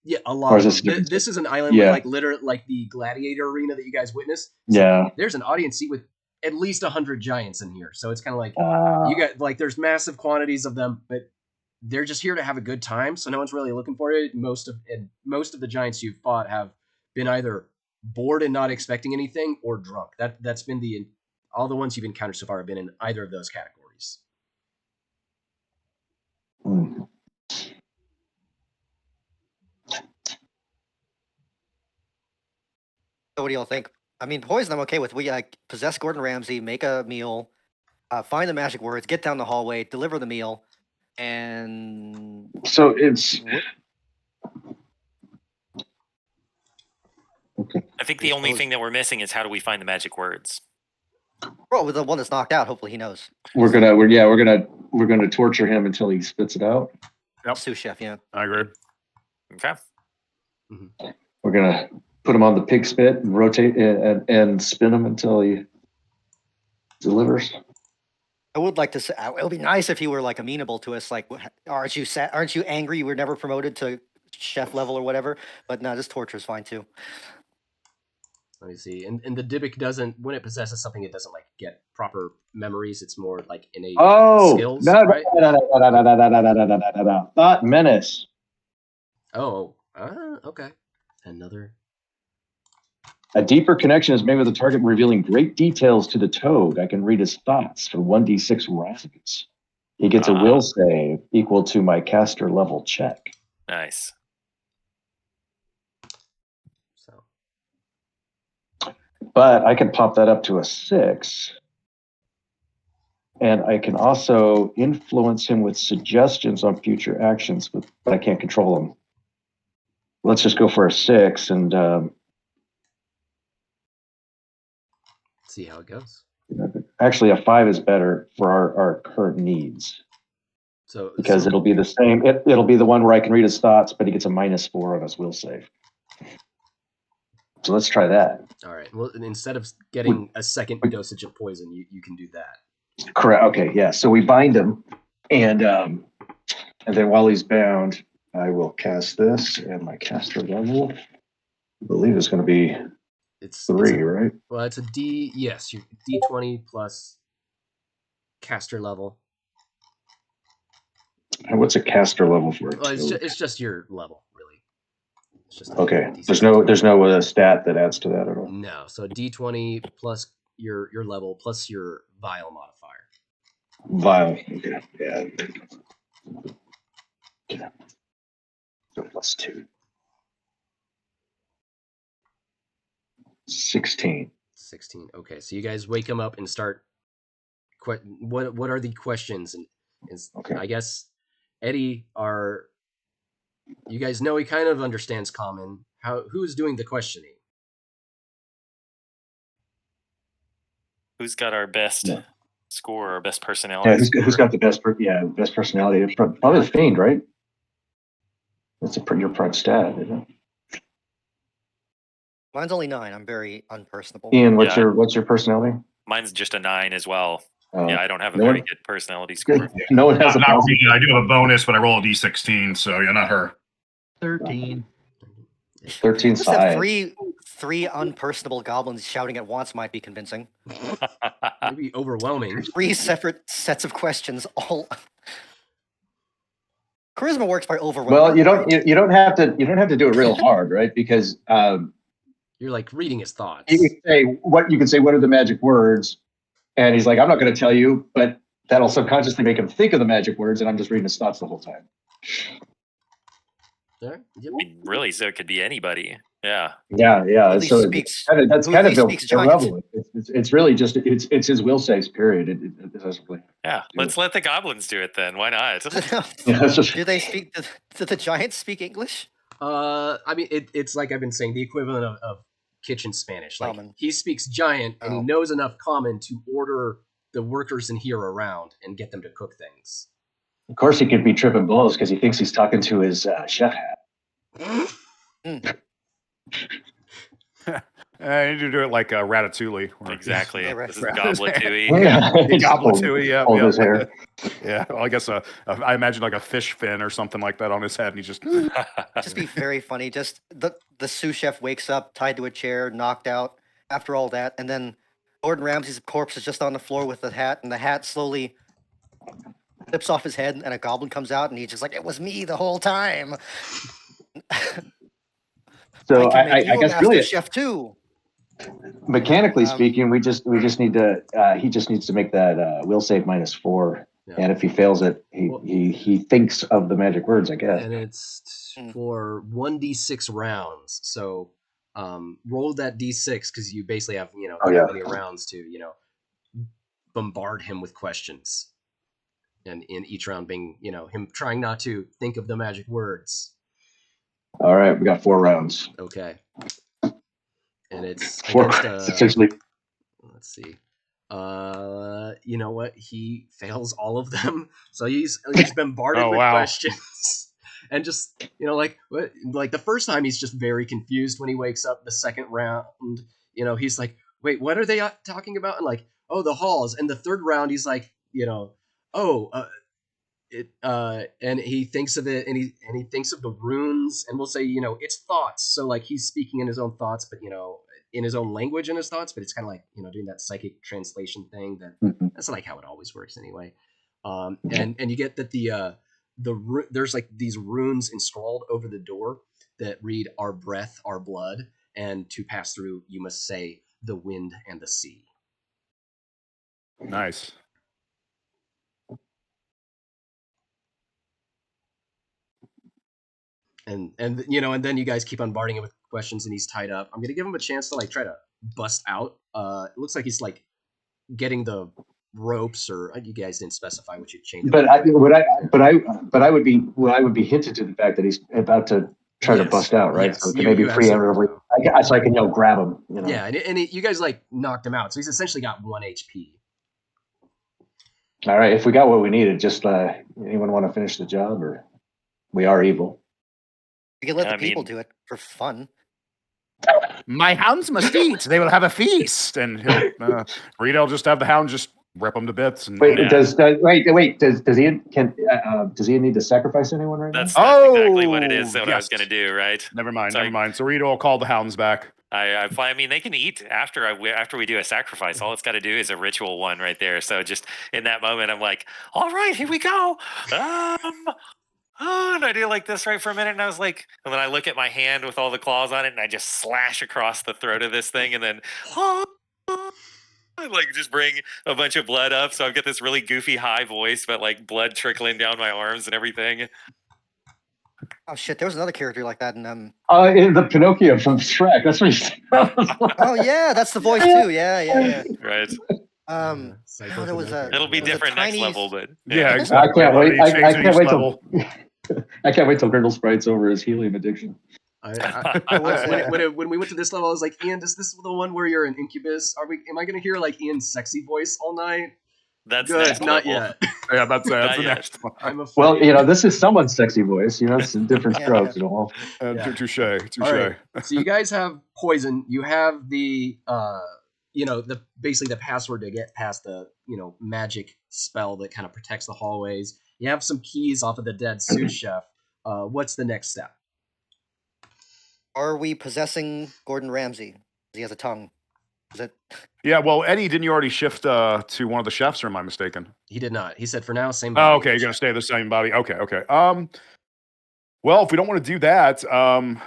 Yeah, a lot. Of them. This is an island with like the gladiator arena that you guys witnessed. So yeah. There's an audience seat with at least 100 giants in here, so it's kind of like you got like there's massive quantities of them, but they're just here to have a good time. So no one's really looking for it. Most of the giants you've fought have been either bored and not expecting anything, or drunk. That's been all the ones you've encountered so far have been in either of those categories. Hmm. So what do y'all think? I mean, poison I'm okay with. We possess Gordon Ramsay, make a meal, find the magic words, get down the hallway, deliver the meal, and... So it's... Okay. I think the only thing that we're missing is how do we find the magic words? Well, with the one that's knocked out, hopefully he knows. We're gonna torture him until he spits it out. Yep. Sous chef, yeah. I agree. Okay. Mm-hmm. We're gonna put him on the pig spit and rotate and spin him until he delivers. I would like to say it would be nice if he were like amenable to us. Like, aren't you sad? Aren't you angry? You were never promoted to chef level or whatever. But no, this torture is fine too. Let me see. And the Dybbuk doesn't, when it possesses something, it doesn't like get proper memories. It's more like innate skills. Right? No. Thought menace. Oh, okay. Another. A deeper connection is made with the target, revealing great details to the toad. I can read his thoughts for 1d6 rapids. He gets a will save equal to my caster level check. Nice. But I can pop that up to a 6. And I can also influence him with suggestions on future actions, but I can't control him. Let's just go for a 6 and see how it goes. Actually, a 5 is better for our current needs. Because it'll be the same. It'll be the one where I can read his thoughts, but he gets a -4 on his will save. So let's try that. All right. Well, instead of getting a second dosage of poison, you can do that. Correct. Okay. Yeah. So we bind him, and then while he's bound, I will cast this, and my caster level, I believe, is going to be 3, right? Well, it's a D. Yes, your D20 plus caster level. And what's a caster level for it? Well, it's just your level, really. It's just okay. There's no stat that adds to that at all. No. So D20 plus your level plus your vial modifier. Vial. Okay. Yeah. So +2. 16. 16. Okay, so you guys wake him up and start. What are the questions? And okay. I guess Eddie you guys know he kind of understands common. Who's doing the questioning? Who's got our best score or best personality? Yeah, who's got the best personality? Probably the Fiend, right? That's your prime stat, isn't it? Mine's only 9. I'm very unpersonable. Ian, what's your personality? Mine's just a 9 as well. I don't have a very good personality score. No one has not me. I do have a bonus, but I roll a d16, so yeah, not her. 13. 13's high. Three unpersonable goblins shouting at once might be convincing. Maybe overwhelming. 3 separate sets of questions, all. Charisma works by overwhelming. Well, you don't have to do it real hard, right? Because you're like reading his thoughts. You can say what are the magic words, and he's like, I'm not going to tell you, but that'll subconsciously make him think of the magic words, and I'm just reading his thoughts the whole time. There? Yep. I mean, really, so it could be anybody. Yeah. Yeah. So that's kind of irrelevant. It's really just it's his will saves. Period. Yeah. Let's let the goblins do it then. Why not? Do they speak? Do the giants speak English? I mean, it's like I've been saying, the equivalent of kitchen Spanish. Like Common. he speaks giant and he Oh. knows enough common to order the workers in here around and get them to cook things. Of course, he could be tripping balls because he thinks he's talking to his chef hat. You need to do it like Ratatouille. Exactly. Yeah, right. This is Gobletouille. Gobletouille, yeah. Hold his hair. Yeah, well, I guess I imagine like a fish fin or something like that on his head, and he just Just be very funny. Just the sous chef wakes up tied to a chair, knocked out after all that, and then Gordon Ramsay's corpse is just on the floor with the hat, and the hat slowly flips off his head, and a goblin comes out, and he's just like, "It was me the whole time." So can make you I a guess master really, chef too. mechanically speaking, we just need to. He just needs to make that will save -4, Yeah. and if he fails it, he thinks of the magic words, I guess. And it's for 1d6 rounds. So roll that d6 because you basically have that many rounds to bombard him with questions, and in each round being him trying not to think of the magic words. All right, we got 4 rounds. Okay, and it's 4 against, rounds, essentially. let's see. You know what? He fails all of them, so he's bombarded with questions, and just like the first time he's just very confused when he wakes up. The second round, he's like, "Wait, what are they talking about?" And like, "Oh, the halls." And the third round, he's like, and he thinks of it, and he thinks of the runes, and we'll say, it's thoughts. So like he's speaking in his own thoughts, but in his own language in his thoughts, but it's kind of like doing that psychic translation thing. That's like how it always works anyway. And you get that there's like these runes inscrawled over the door that read "Our breath, our blood," and to pass through, you must say "the wind and the sea." nice. And then you guys keep on bombarding him with questions, and he's tied up. I'm gonna give him a chance to like try to bust out. It looks like he's like getting the ropes, or you guys didn't specify what you changed. But I would be hinted to the fact that he's about to try to bust out, right? Yes, so maybe preemptively, so I can grab him. Yeah, and you guys like knocked him out, so he's essentially got 1 HP. All right, if we got what we needed, just anyone want to finish the job, or we are evil. We can let the people do it for fun. My hounds must eat. They will have a feast, and Rito will just have the hound just rip them to bits. And, wait, does Ian need to sacrifice anyone right That's now? exactly what it is. What I was going to do, right? Never mind. So Rito will call the hounds back. I mean, they can eat after we do a sacrifice. All it's got to do is a ritual one right there. So just in that moment, I'm like, all right, here we go. And I do like this right for a minute, and I was like, and then I look at my hand with all the claws on it, and I just slash across the throat of this thing, and then I like just bring a bunch of blood up. So I've got this really goofy high voice, but like blood trickling down my arms and everything. Oh shit! There was another character like that in in the Pinocchio from Shrek. That's what he's. Oh yeah, that's the voice too. Yeah. Right. There was It'll be different next level, but yeah, exactly. I can't wait. I can't wait level. I can't wait till Gurgle Sprite's over his helium addiction. When we went to this level, I was like, Ian, is this the one where you're an incubus? Am I gonna hear like Ian's sexy voice all night? That's good. Not yet. Yeah, that's the next one. I'm afraid. Well, this is someone's sexy voice. It's in different strokes. Touche. Right. So you guys have poison. You have the basically the password to get past the magic spell that kind of protects the hallways. You have some keys off of the dead sous chef. What's the next step? Are we possessing Gordon Ramsay? He has a tongue. Is it? Yeah, well, Eddie, didn't you already shift to one of the chefs, or am I mistaken? He did not. He said for now, same body. Oh, okay, you're going to stay the same body. Okay. Well, if we don't want to do that, I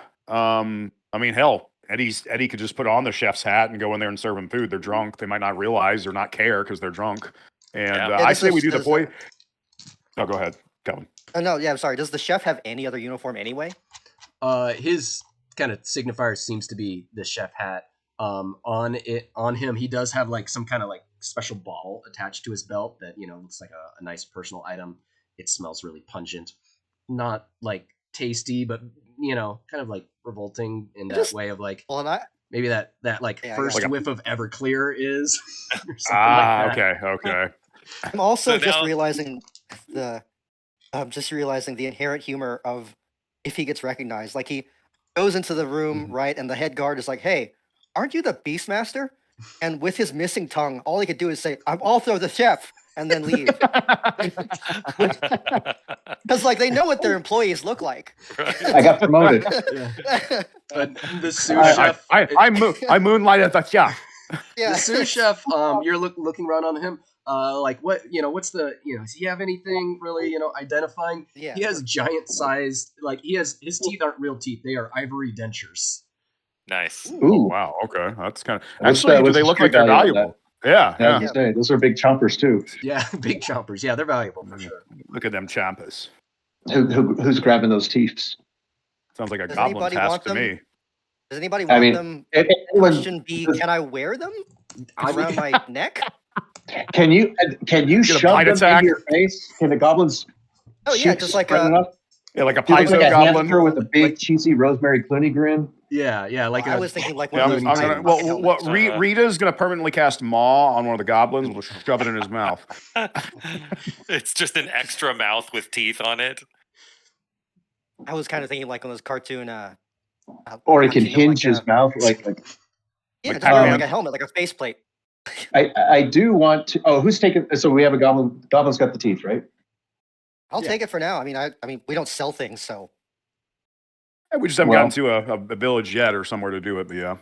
mean, hell, Eddie could just put on the chef's hat and go in there and serve them food. They're drunk. They might not realize or not care because they're drunk. And I say we do the boy. Oh, go ahead, Kevin. No, yeah, I'm sorry. Does the chef have any other uniform anyway? His kind of signifier seems to be the chef hat. On him, he does have like some kind of like special bottle attached to his belt that looks like a nice personal item. It smells really pungent, not like tasty, but kind of like revolting in that way of like. Well, and Maybe that like first Like whiff of Everclear is or something like that. Okay. I'm also So just now- realizing the inherent humor of if he gets recognized. Like he goes into the room, right, and the head guard is like, "Hey, aren't you the Beastmaster?" And with his missing tongue, all he could do is say, "I'm also the chef," and then leave. Because like they know what their employees look like. I got promoted. But the sous chef, I moonlight as a chef. the sous chef, you're looking around on him. Like what, what's the, does he have anything really, identifying? Yeah. He has giant sized, like his teeth aren't real teeth. They are ivory dentures. Nice. Ooh, Wow. Okay, that's kind of. What's Actually, the- do what's they the look street like they're value on valuable? Yeah. I was gonna say, those are big chompers too. Yeah, big chompers. Yeah, they're valuable for sure. Look at them champers. Who's grabbing those teeth? Sounds like a Does goblin anybody task want to them? me. Does anybody I want mean, them? if anyone- Question B: Can I wear them around my neck? Can you Get a shove bite them attack? into your face? Can the goblins? Oh yeah, shoot just like spread a. enough? Yeah, like a You look piezo like a goblin. hamster with a big cheesy Rosemary Clooney grin. Yeah, like I was thinking like Yeah, one of those. Looney I'm gonna, Tunes. well, what Rita's gonna permanently cast Maw on one of the goblins. We'll just shove it in his mouth. It's just an extra mouth with teeth on it. I was kind of thinking like on those cartoon. Or he can actually, no, hinge like, his mouth like. Yeah, like just wear Pac-Man. like a helmet, like a faceplate. I do want to. Oh, who's taking? So we have a goblin. Goblin's got the teeth, right? I'll Yeah. take it for now. I mean, we don't sell things, so Yeah, we just haven't Well- gotten to a village yet or somewhere to do it. But yeah,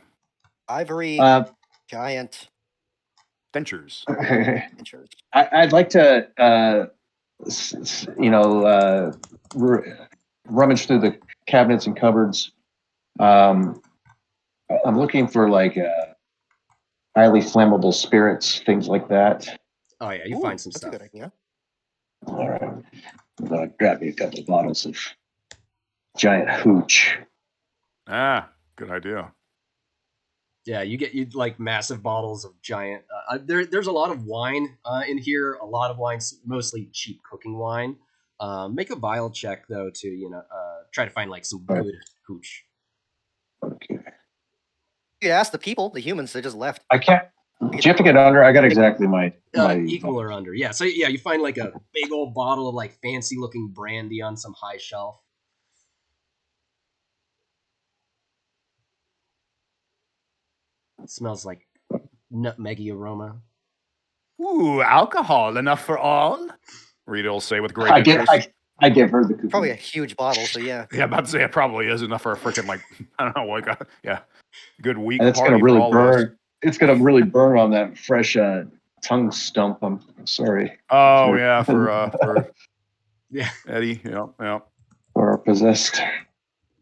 ivory giant dentures. dentures. I'd like to, rummage through the cabinets and cupboards. I'm looking for like highly flammable spirits, things like that. Oh yeah, you Ooh, find some that's stuff. a good idea. All right, I'm gonna grab me a couple of bottles of giant hooch. Good idea. Yeah, you like massive bottles of giant. There's a lot of wine in here. A lot of wines, mostly cheap cooking wine. Make a bile check though to try to find like some Right. good hooch. Okay, You could ask the people, the humans, they just left. I can't. Do you have to get under? I got exactly my Equal or under. Yeah, so yeah, you find like a big old bottle of like fancy looking brandy on some high shelf. It smells like nutmeggy aroma. Ooh, alcohol enough for all. Rita will say with great I give interest. I give her the cookie. Probably a huge bottle, so yeah. Yeah, I'm about to say it probably is enough for a freaking like I don't know, like good week And it's party gonna for really all of us. burn. It's gonna really burn on that fresh tongue stump. I'm sorry. Oh Sure. yeah, for Yeah. Eddie. Yeah. For our possessed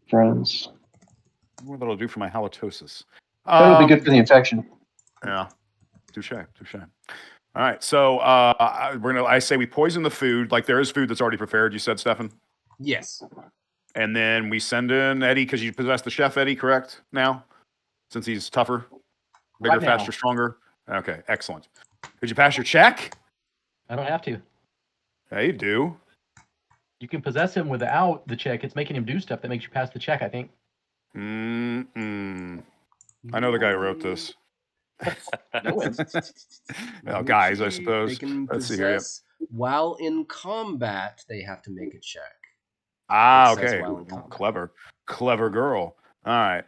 friends. What that'll do for my halitosis. That'll be good for the infection. Yeah. Touche. All right. So I say we poison the food. Like there is food that's already prepared, you said, Stefan. Yes. And then we send in Eddie because you possess the chef, Eddie, correct? Now? Since he's tougher, bigger, Right now. faster, stronger. Okay, excellent. Did you pass your check? I don't have to. Yeah, you do. You can possess him without the check. It's making him do stuff that makes you pass the check, I think. I know the guy who wrote this. No, Well, guys, I They suppose. can Let's see here. Yep. possess while in combat. They have to make a check. Ah, It says okay. while in combat. Clever girl. All right.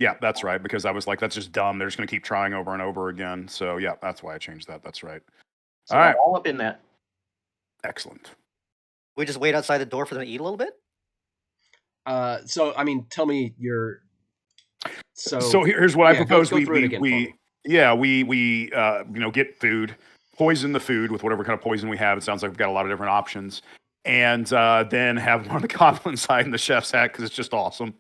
Yeah, that's right. Because I was like, that's just dumb. They're just gonna keep trying over and over again. So yeah, that's why I changed that. That's right. So All right. I'm all up in that. Excellent. We just wait outside the door for them to eat a little bit. So I mean, tell me your. So here's what I yeah, propose. go through it again for me. We get food, poison the food with whatever kind of poison we have. It sounds like we've got a lot of different options, and then have one of the goblins hide in the chef's hat because it's just awesome.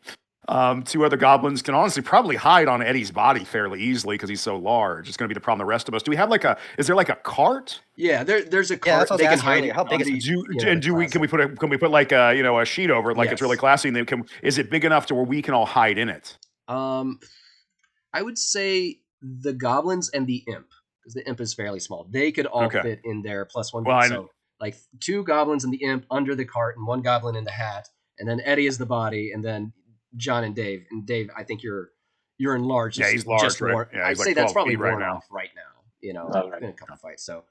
Two other goblins can honestly probably hide on Eddie's body fairly easily because he's so large. It's going to be the problem the rest of us. Do we have is there like a cart? Yeah, there's a Yeah, cart that's what I was they can asking hide. earlier. How big on is the, Can we put like a sheet over it like it's really Yes. classy? And then is it big enough to where we can all hide in it? I would say the goblins and the imp, because the imp is fairly small. They could all Okay. fit in there plus one. Well, So like two goblins and the imp under the cart, and one goblin in the hat, and then Eddie is the body, and then John and Dave. And Dave, I think you're You're enlarged. Yeah, he's large, just right? worn. Yeah, I'd he's say like that's 12 probably feet right worn now. off right now. You know, All right. been a couple fights. So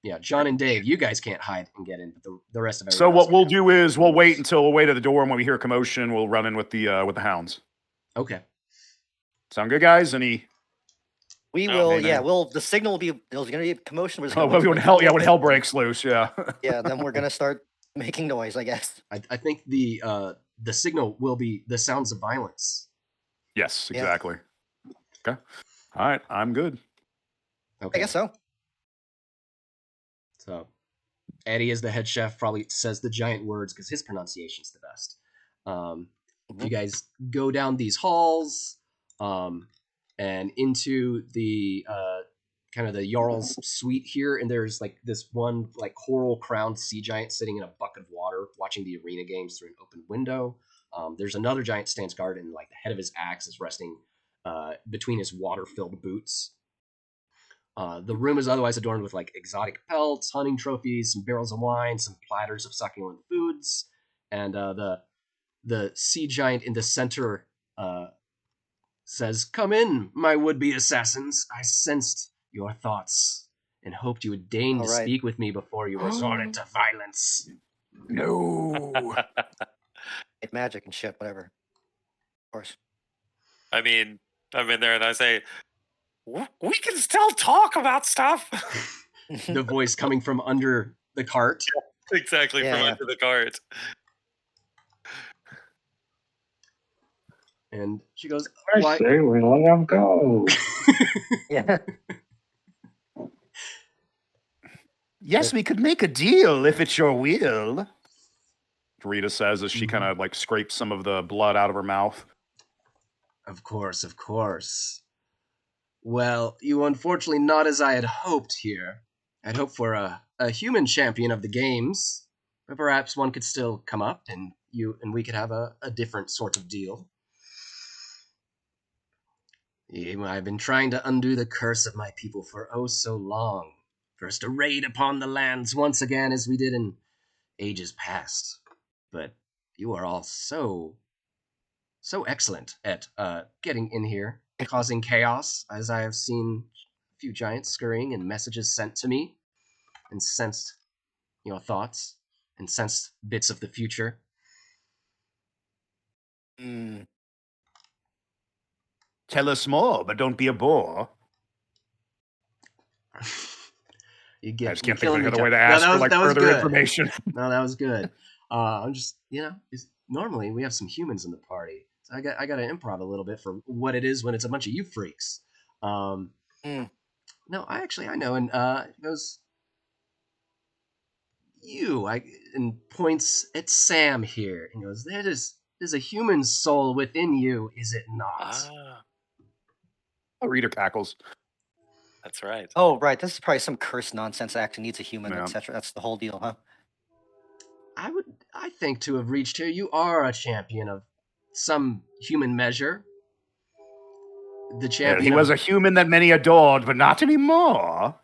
yeah, John and Dave, you guys can't hide and get in, but the rest of everyone. So else what we'll can. do is we'll wait at the door, and when we hear commotion, we'll run in with the hounds. Okay. Sound good, guys? Any? We Oh, will, man, yeah. man. Well, the signal will be. There's going to be a commotion. We're just Oh, gonna wait when till hell, the yeah, door when hell opens. breaks loose, yeah. Yeah, then we're gonna start making noise, I guess. I think the signal will be the sounds of violence. Yes, Yeah. exactly. Okay. All right, I'm good. Okay. I guess so. So Eddie, as the head chef, probably says the giant words because his pronunciation's the best. You guys go down these halls and into the kind of the Jarl's suite here, and there's like this one like coral crowned sea giant sitting in a bucket of water watching the arena games through an open window. There's another giant stands guard, and like the head of his axe is resting between his water filled boots. The room is otherwise adorned with like exotic pelts, hunting trophies, some barrels of wine, some platters of succulent foods, and the sea giant in the center says, "Come in, my would-be assassins. I sensed your thoughts and hoped you would deign All to right. speak with me before you resorted to violence." No. It's magic and shit, whatever. Of course. I mean, I'm in there and I say, we can still talk about stuff. The voice coming from under the cart. Exactly, Yeah, from yeah. under the cart. And she goes, I "Why?" say we let him go. Yeah. Yes, we could make a deal if it's your will. Rita says as she kind of like scrapes some of the blood out of her mouth. Of course, of course. Well, you unfortunately not as I had hoped here. I'd hoped for a human champion of the games, but perhaps one could still come up and we could have a different sort of deal. I've been trying to undo the curse of my people for oh so long. First a raid upon the lands once again as we did in ages past. But you are all so excellent at getting in here, causing chaos, as I have seen a few giants scurrying and messages sent to me, and sensed your thoughts, and sensed bits of the future. Tell us more, but don't be a bore. You I just you're can't think of killing any me, other way to John. No, ask for like that was further good. information. No, that was good. I'm just, normally we have some humans in the party, so I got to improv a little bit for what it is when it's a bunch of you freaks. No, I know, and it goes you. And points at Sam here and goes, there's a human soul within you, is it not? Rita cackles. That's right. Oh, right. This is probably some cursed nonsense that actually needs a human, Yeah. etc. That's the whole deal, huh? I think to have reached here, you are a champion of some human measure. The champion. He was a human that many adored, but not anymore.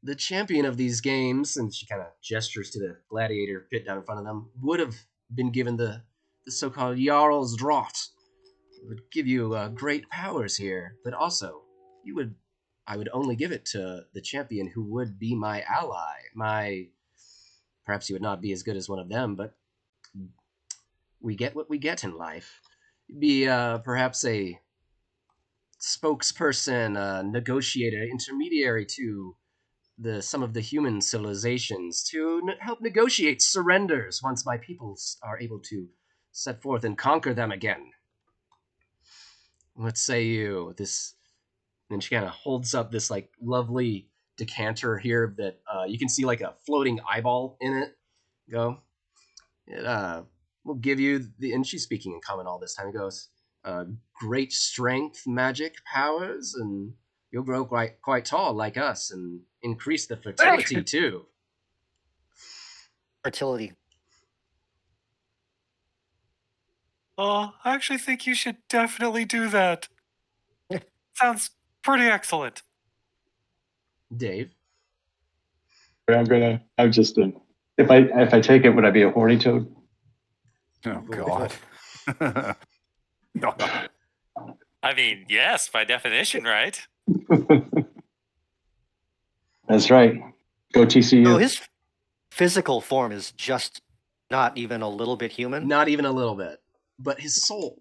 The champion of these games, and she kind of gestures to the gladiator pit down in front of them, would have been given the so-called Jarl's Draught. It would give you great powers here, but also I would only give it to the champion who would be my ally. Perhaps you would not be as good as one of them, but we get what we get in life. Be perhaps a spokesperson, a negotiator, intermediary to some of the human civilizations to help negotiate surrenders once my peoples are able to set forth and conquer them again. What say you? And she kind of holds up this like lovely decanter here that you can see like a floating eyeball in it. Go. It will give you and she's speaking in common all this time. It goes, great strength, magic powers, and you'll grow quite tall like us and increase the fertility too. Fertility. I actually think you should definitely do that. Sounds pretty excellent. Dave? I'm just if I take it, would I be a horny toad? Oh God. I mean, yes, by definition, right? That's right. Go TCU. So his physical form is just not even a little bit human. Not even a little bit. But his soul.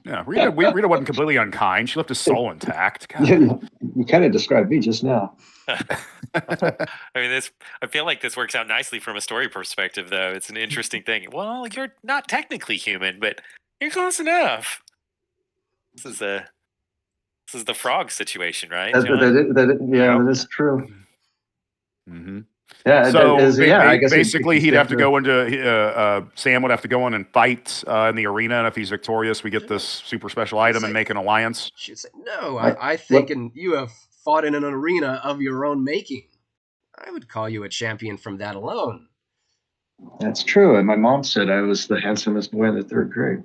Yeah, Rita wasn't completely unkind. She left his soul intact. God. You kind of described me just now. I mean, I feel like this works out nicely from a story perspective, though. It's an interesting thing. Well, you're not technically human, but you're close enough. This is the frog situation, right? That is true. Mm-hmm. Yeah. So I guess basically, he'd have to go into Sam would have to go in and fight in the arena, and if he's victorious, we get this super special item and make an alliance. She'd say, "No, I think, and you have fought in an arena of your own making. I would call you a champion from that alone." That's true, and my mom said I was the handsomest boy in the 3rd grade.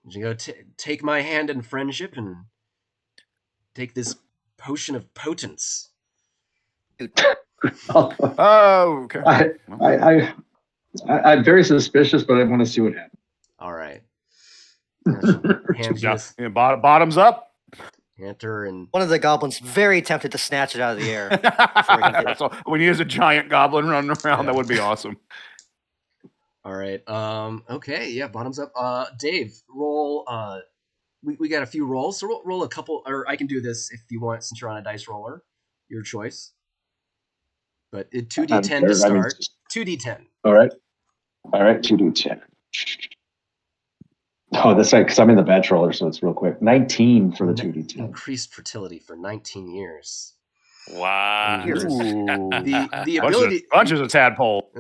You go take my hand in friendship and take this potion of potence. Oh, okay. I'm very suspicious, but I want to see what happens. All right. Bottoms up. Enter and one of the goblins very tempted to snatch it out of the air. So when he has a giant goblin running around, that would be awesome. All right. Okay. Yeah. Bottoms up. Dave, roll. We got a few rolls, so roll a couple, or I can do this if you want, since you're on a dice roller. Your choice. But 2d10 to start. 2d10. All right. 2d10. Oh, that's right, because I'm in the batch roller, so it's real quick. 19 for the 2d10. Increased fertility for 19 years. Wow. The ability. Bunches of tadpole.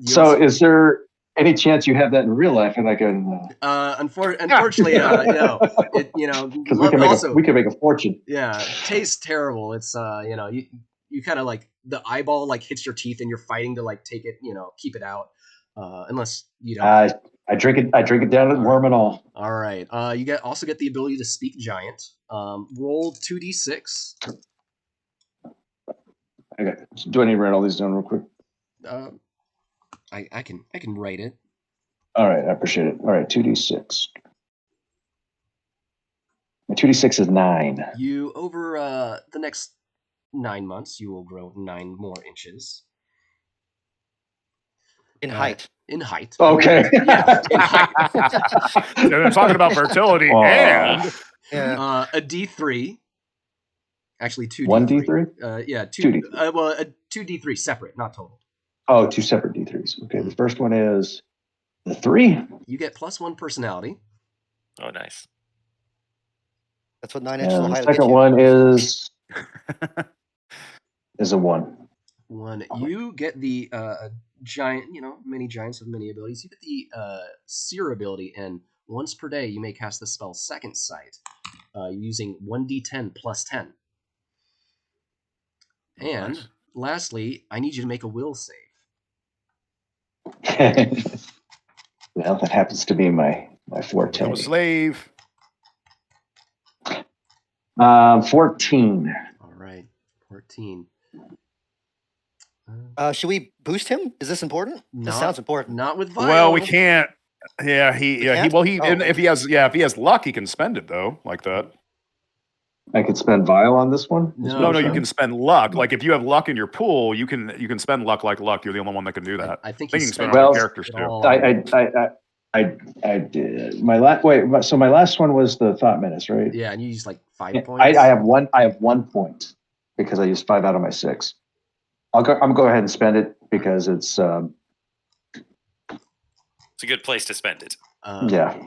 So, is there any chance you have that in real life, and I can? Unfortunately, no. Because we can make a fortune. Yeah, it tastes terrible. It's you kind of like the eyeball like hits your teeth, and you're fighting to like take it, keep it out. Unless you don't. I drink it down and worm and all. All right. You also get the ability to speak giant. Roll 2d6. Okay. Do I need to write all these down real quick? I can write it. All right, I appreciate it. All right, 2d6. My 2d6 is 9. You over the next 9 months, you will grow 9 more inches in height. In height. Okay. Yeah, in height. They're talking about fertility and a D3. Actually, 2D3. 1 D3? Yeah, 2 D3. 2 D3 separate, not total. Oh, 2 separate D3s. Okay, the first one is the 3. You get +1 personality. Oh, nice. That's what 9 inches of height. The second one is a 1. 1. You get the giant, many giants with many abilities. You get the seer ability, and once per day you may cast the spell Second Sight using 1d10 plus 10. And nice. Lastly, I need you to make a will save. Well, that happens to be my forte. I'm a slave. 14. All right, 14. Should we boost him? Is this important? This sounds important. Not with Vile. Well, we can't. Yeah, if he has luck, he can spend it though, like that. I could spend Vile on this one. No, you can spend luck. Like if you have luck in your pool, you can spend luck like luck. You're the only one that can do that. I think you can spend on your characters too. I did my last. So my last one was the Thought Menace, right? Yeah, and you used like 5 points. I have 1. I have 1 point because I used 5 out of my 6. I'm gonna go ahead and spend it because it's. It's a good place to spend it. Yeah.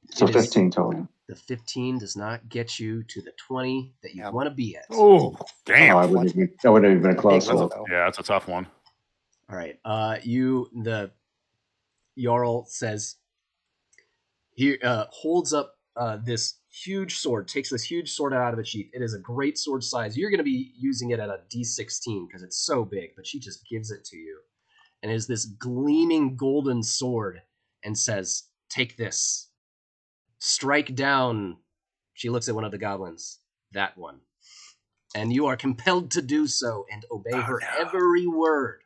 So 15 total. The 15 does not get you to the 20 that you want to be at. Oh, damn! I wouldn't have been close. Yeah, it's a tough one. All right. The Jarl says he holds up this huge sword, takes this huge sword out of its sheath. It is a great sword size. You're going to be using it at a D16 because it's so big, but she just gives it to you. And it is this gleaming golden sword and says, "Take this. Strike down." She looks at one of the goblins. That one. And you are compelled to do so and obey her every word.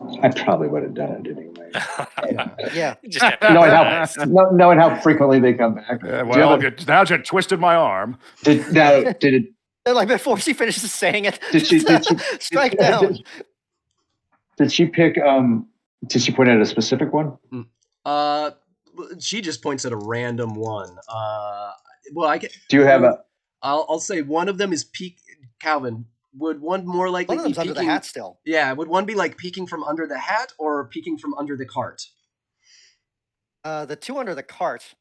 I probably would have done it anyway. Yeah. Just have Knowing how frequently they come back. Yeah, Do you have well, now you twisted my arm. did it? Like before she finishes saying it, Did she? strike down. Did she pick? Did she point out a specific one? She just points at a random one. Well, I get. Do you have a? I'll say one of them is peek. Calvin, would one more likely One of be them's peeking? under the hat still. Yeah, would one be like peeking from under the hat or peeking from under the cart? The two under the cart.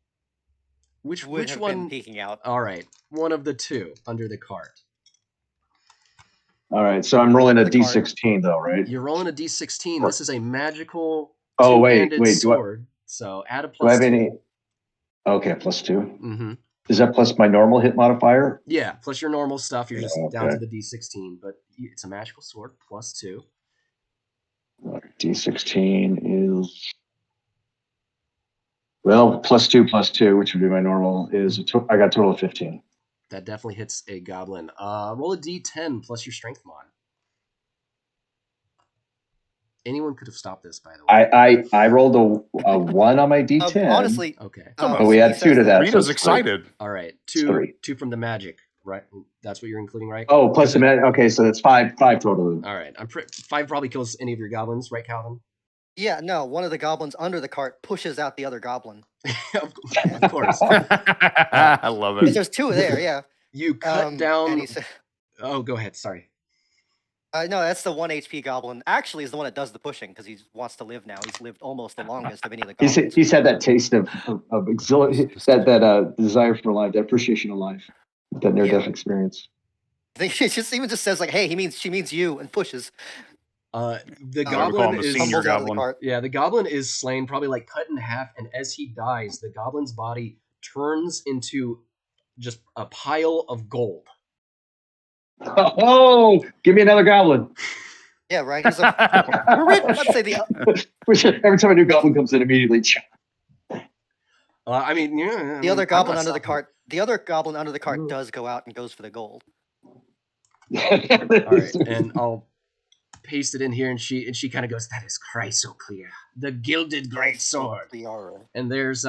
Which Been one? peeking out. All right, one of the two under the cart. All right, so I'm rolling a The card. D16 though, right? You're rolling a d16. This is a magical Oh wait, two-handed wait. sword. So add a Do I plus have two. any? Okay, +2. Mm-hmm. Is that plus my normal hit modifier? Yeah, plus your normal stuff. You're just down Okay. to the d16, but it's a magical sword, +2. D16 is well +2, which would be my normal. I got a total of 15. That definitely hits a goblin. Roll a d10 plus your strength mod. Anyone could have stopped this, by the way. I rolled a 1 on my D10. Honestly, Okay. but we had 2 to that. Rita's so excited. All right. Three. Two from the magic, right? That's what you're including, right? Oh, plus the magic. Okay, so that's 5 total. All right. 5 probably kills any of your goblins, right, Calvin? yeah, no. One of the goblins under the cart pushes out the other goblin. Of course. I love Because it. there's two there. Yeah. You cut And down. he said, Oh, go ahead. Sorry. no, that's the 1 HP goblin. Actually, is the one that does the pushing because he wants to live now. He's lived almost the longest of any of the goblins. He's had that taste of that desire for life, that appreciation of life, that near-death experience. I think it just even just says like, "Hey, she means you," and pushes. The call him goblin the is senior Tumbles out of the goblin. cart. Yeah, the goblin is slain, probably like cut in half, and as he dies, the goblin's body turns into just a pile of gold. Oh, give me another goblin. Yeah, right. He's like, let's say Which every time a new goblin comes in, immediately. I mean, yeah. the other I'm goblin not under the stopping. cart. The other goblin under the cart does go out and goes for the gold. All right, and I'll paste it in here, and she kind of goes, "That is so clear. The gilded great sword." And there's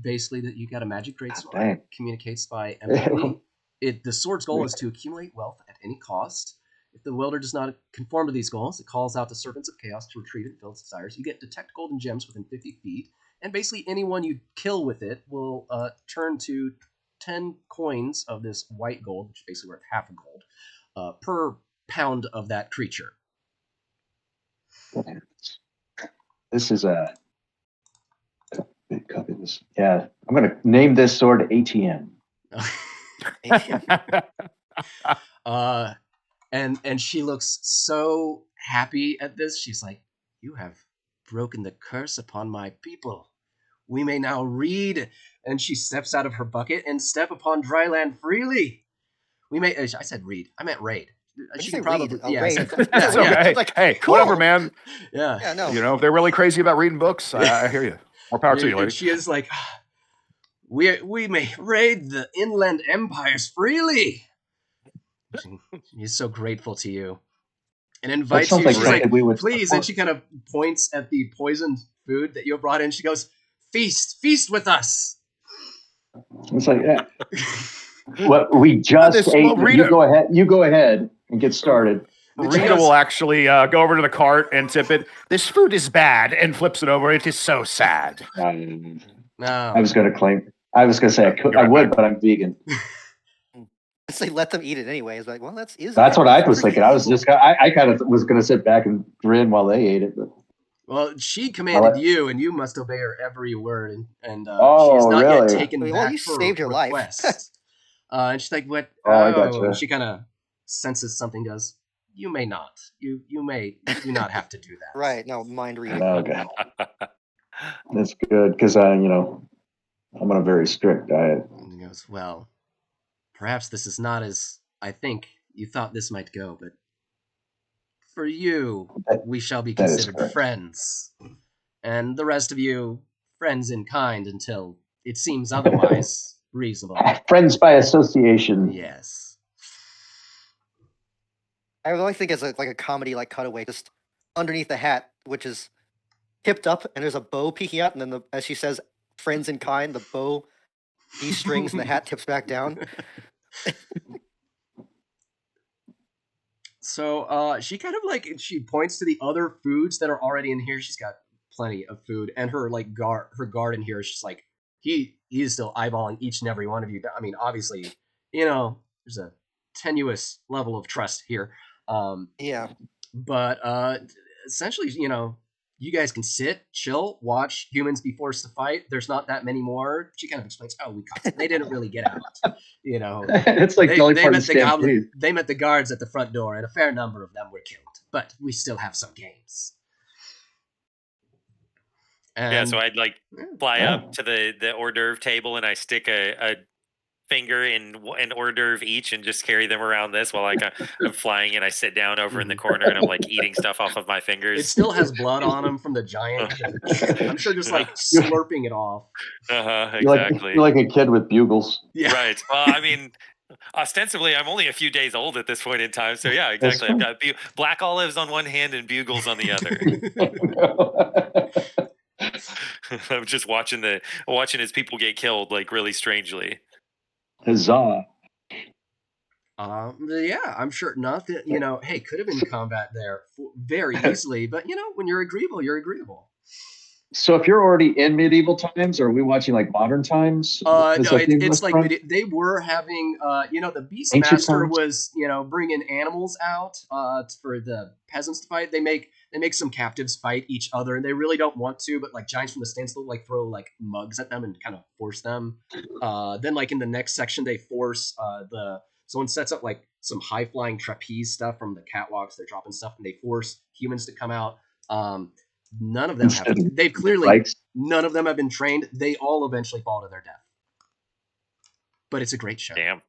basically that you got a magic great sword. dang. Communicates by empathy. The sword's goal is to accumulate wealth at any cost. If the wielder does not conform to these goals, it calls out the servants of chaos to retrieve it and fill its desires. You get detect golden gems within 50 feet, and basically anyone you kill with it will turn to 10 coins of this white gold, which is basically worth half a gold, per pound of that creature. This is a copy this. Yeah, I'm gonna name this sword ATM. And she looks so happy at this. She's like, "You have broken the curse upon my people. We may now read." And she steps out of her bucket and step upon dry land freely. We may. I said read. I meant raid. She can probably. Read? Oh, Yeah, I raid. said- It's yeah, okay. Like, hey, cool. whatever, man. yeah. Yeah, no. You know, if they're really crazy about reading books, I hear you. More power to you, And lady. she is like, we may raid the inland empires freely. She's so grateful to you, and invites sounds you. like She's something like, we would please, support. and she kind of points at the poisoned food that you have brought in. She goes, feast with us. It's like, yeah. What we just ate. Well, Rita- You go ahead and get started. Rita will actually go over to the cart and tip it. This food is bad, and flips it over. It is so sad. No, I was gonna say I would, but I'm vegan. Say let them eat it anyway. It's like, well, that's What I was thinking. I kind of was gonna sit back and grin while they ate it. But Well, she commanded you, and you must obey her every word. And Oh, she's not really? yet taken Well, back you her saved her life. request. And she's like, "What?" Oh, I gotcha. And she kind of senses something. Goes, "You may not. You do not have to do that." right. No, mind reading. okay, that's good because I'm on a very strict diet. And he goes, "Well, perhaps this is not as I think you thought this might go, but for you, we shall be that is considered correct. friends, and the rest of you, friends in kind until it seems otherwise reasonable." Friends by association. Yes. I really think it's like a comedy like cutaway. Just underneath the hat, which is tipped up, and there's a bow peeking out, and then as she says, "Friends in kind," the bow de-strings and the hat tips back down. So she kind of like she points to the other foods that are already in here. She's got plenty of food, and her like guard in here is just like he is still eyeballing each and every one of you. I mean, obviously, there's a tenuous level of trust here. Yeah. But essentially, you guys can sit, chill, watch humans be forced to fight. There's not that many more. She kind of explains, we caught them. They didn't really get out. It's like the only part of the stampede. They met the guards at the front door, and a fair number of them were killed. But we still have some games. And, so I'd like fly up to the hors d'oeuvre table, and I stick a finger in an hors d'oeuvre each and just carry them around this while I'm flying, and I sit down over in the corner and I'm like eating stuff off of my fingers. It still has blood on them from the giant. I'm sure just like slurping it off. Exactly. You're like a kid with bugles. Yeah. Right. Well, I mean, ostensibly, I'm only a few days old at this point in time. So yeah, exactly. I've got black olives on one hand and bugles on the other. I'm just watching as people get killed, like really strangely. Huzzah. Yeah, I'm sure not that, hey, could have been combat there very easily, but when you're agreeable, you're agreeable. So if you're already in medieval times, or are we watching like modern times? No, it's like they were having, the Beastmaster was, bringing animals out for the peasants to fight. They make some captives fight each other, and they really don't want to, but like giants from the stands will like throw like mugs at them and kind of force them. Then like in the next section, they force someone sets up like some high flying trapeze stuff from the catwalks. They're dropping stuff, and they force humans to come out. None of them none of them have been trained. They all eventually fall to their death. But it's a great show. Damn.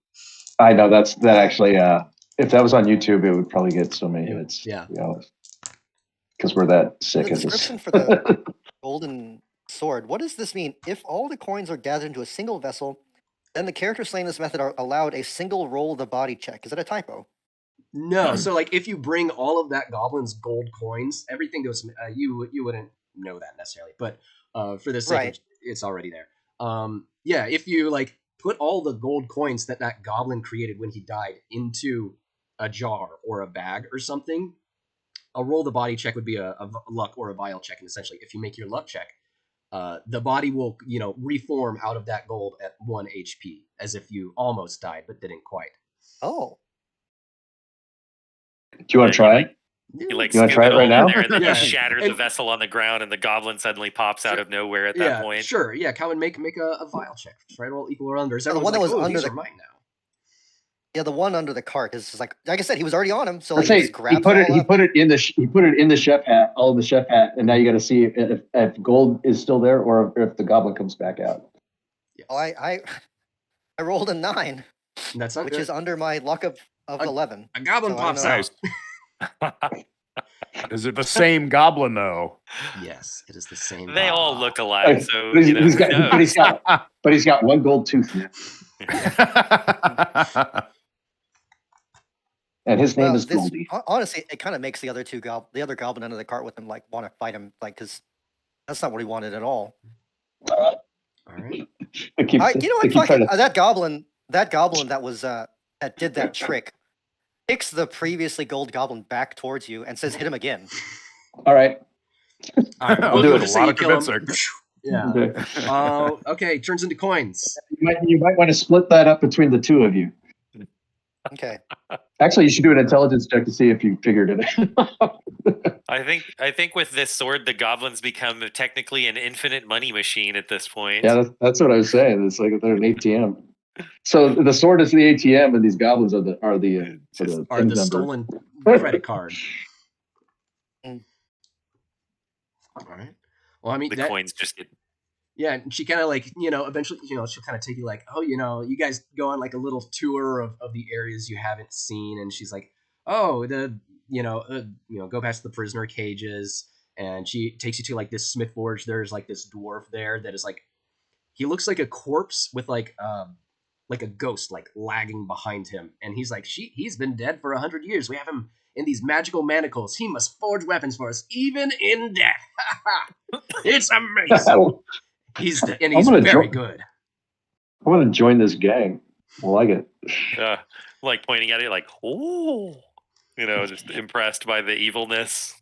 I know that actually, if that was on YouTube, it would probably get so many hits. Yeah. Because we're that sick. The description for the golden sword. What does this mean? If all the coins are gathered into a single vessel, then the characters slaying this method are allowed a single roll of the body check. Is that a typo? No, so like if you bring all of that goblin's gold coins, everything goes. You wouldn't know that necessarily, but for this sake, it's already there. If you like put all the gold coins that goblin created when he died into a jar or a bag or something, a roll the body check would be a luck or a vile check, and essentially, if you make your luck check, the body will reform out of that gold at 1 HP, as if you almost died but didn't quite. Oh. Do you want to try it? You want to try it right now? And then you shatter the vessel on the ground, and the goblin suddenly pops out of nowhere at that point. Sure. Yeah, Calvin, make a vile check. Try to roll equal or under. The one that was under these are mine now. Yeah, the one under the cart is like I said, he was already on him. So he put it in the chef hat, all in the chef hat, and now you got to see if gold is still there or if the goblin comes back out. Yes. Oh, I rolled a 9. That's not which good. is under my luck of 11. A goblin pops out. Is it the same goblin though? Yes, it is the same. They all look alike, so but he's got one gold tooth now. And his name is Goldie. Honestly, it kind of makes the other goblin under the cart with him like want to fight him, like because that's not what he wanted at all. All right. That goblin that was that did that trick kicks the previously gold goblin back towards you and says, "Hit him again." All right. I'll do it. A lot of convincing. Yeah. Okay. Turns into coins. You might want to split that up between the two of you. Okay. Actually, you should do an intelligence check to see if you figured it out. I think with this sword, the goblins become technically an infinite money machine at this point. Yeah, that's what I was saying. It's like they're an ATM. So the sword is the ATM, and these goblins are the stolen credit card. All right. Well, I mean, the coins just get. Yeah, and she kind of like, eventually, she'll kind of take you like, oh, you guys go on like a little tour of the areas you haven't seen, and she's like, oh, go past the prisoner cages, and she takes you to like this smith forge. There's like this dwarf there that is like, he looks like a corpse with like a ghost like lagging behind him, and he's like, he's been dead for 100 years. We have him in these magical manacles. He must forge weapons for us, even in death. It's amazing. He's very good. I want to join this gang. I like it. Like pointing at it, like, oh, just impressed by the evilness.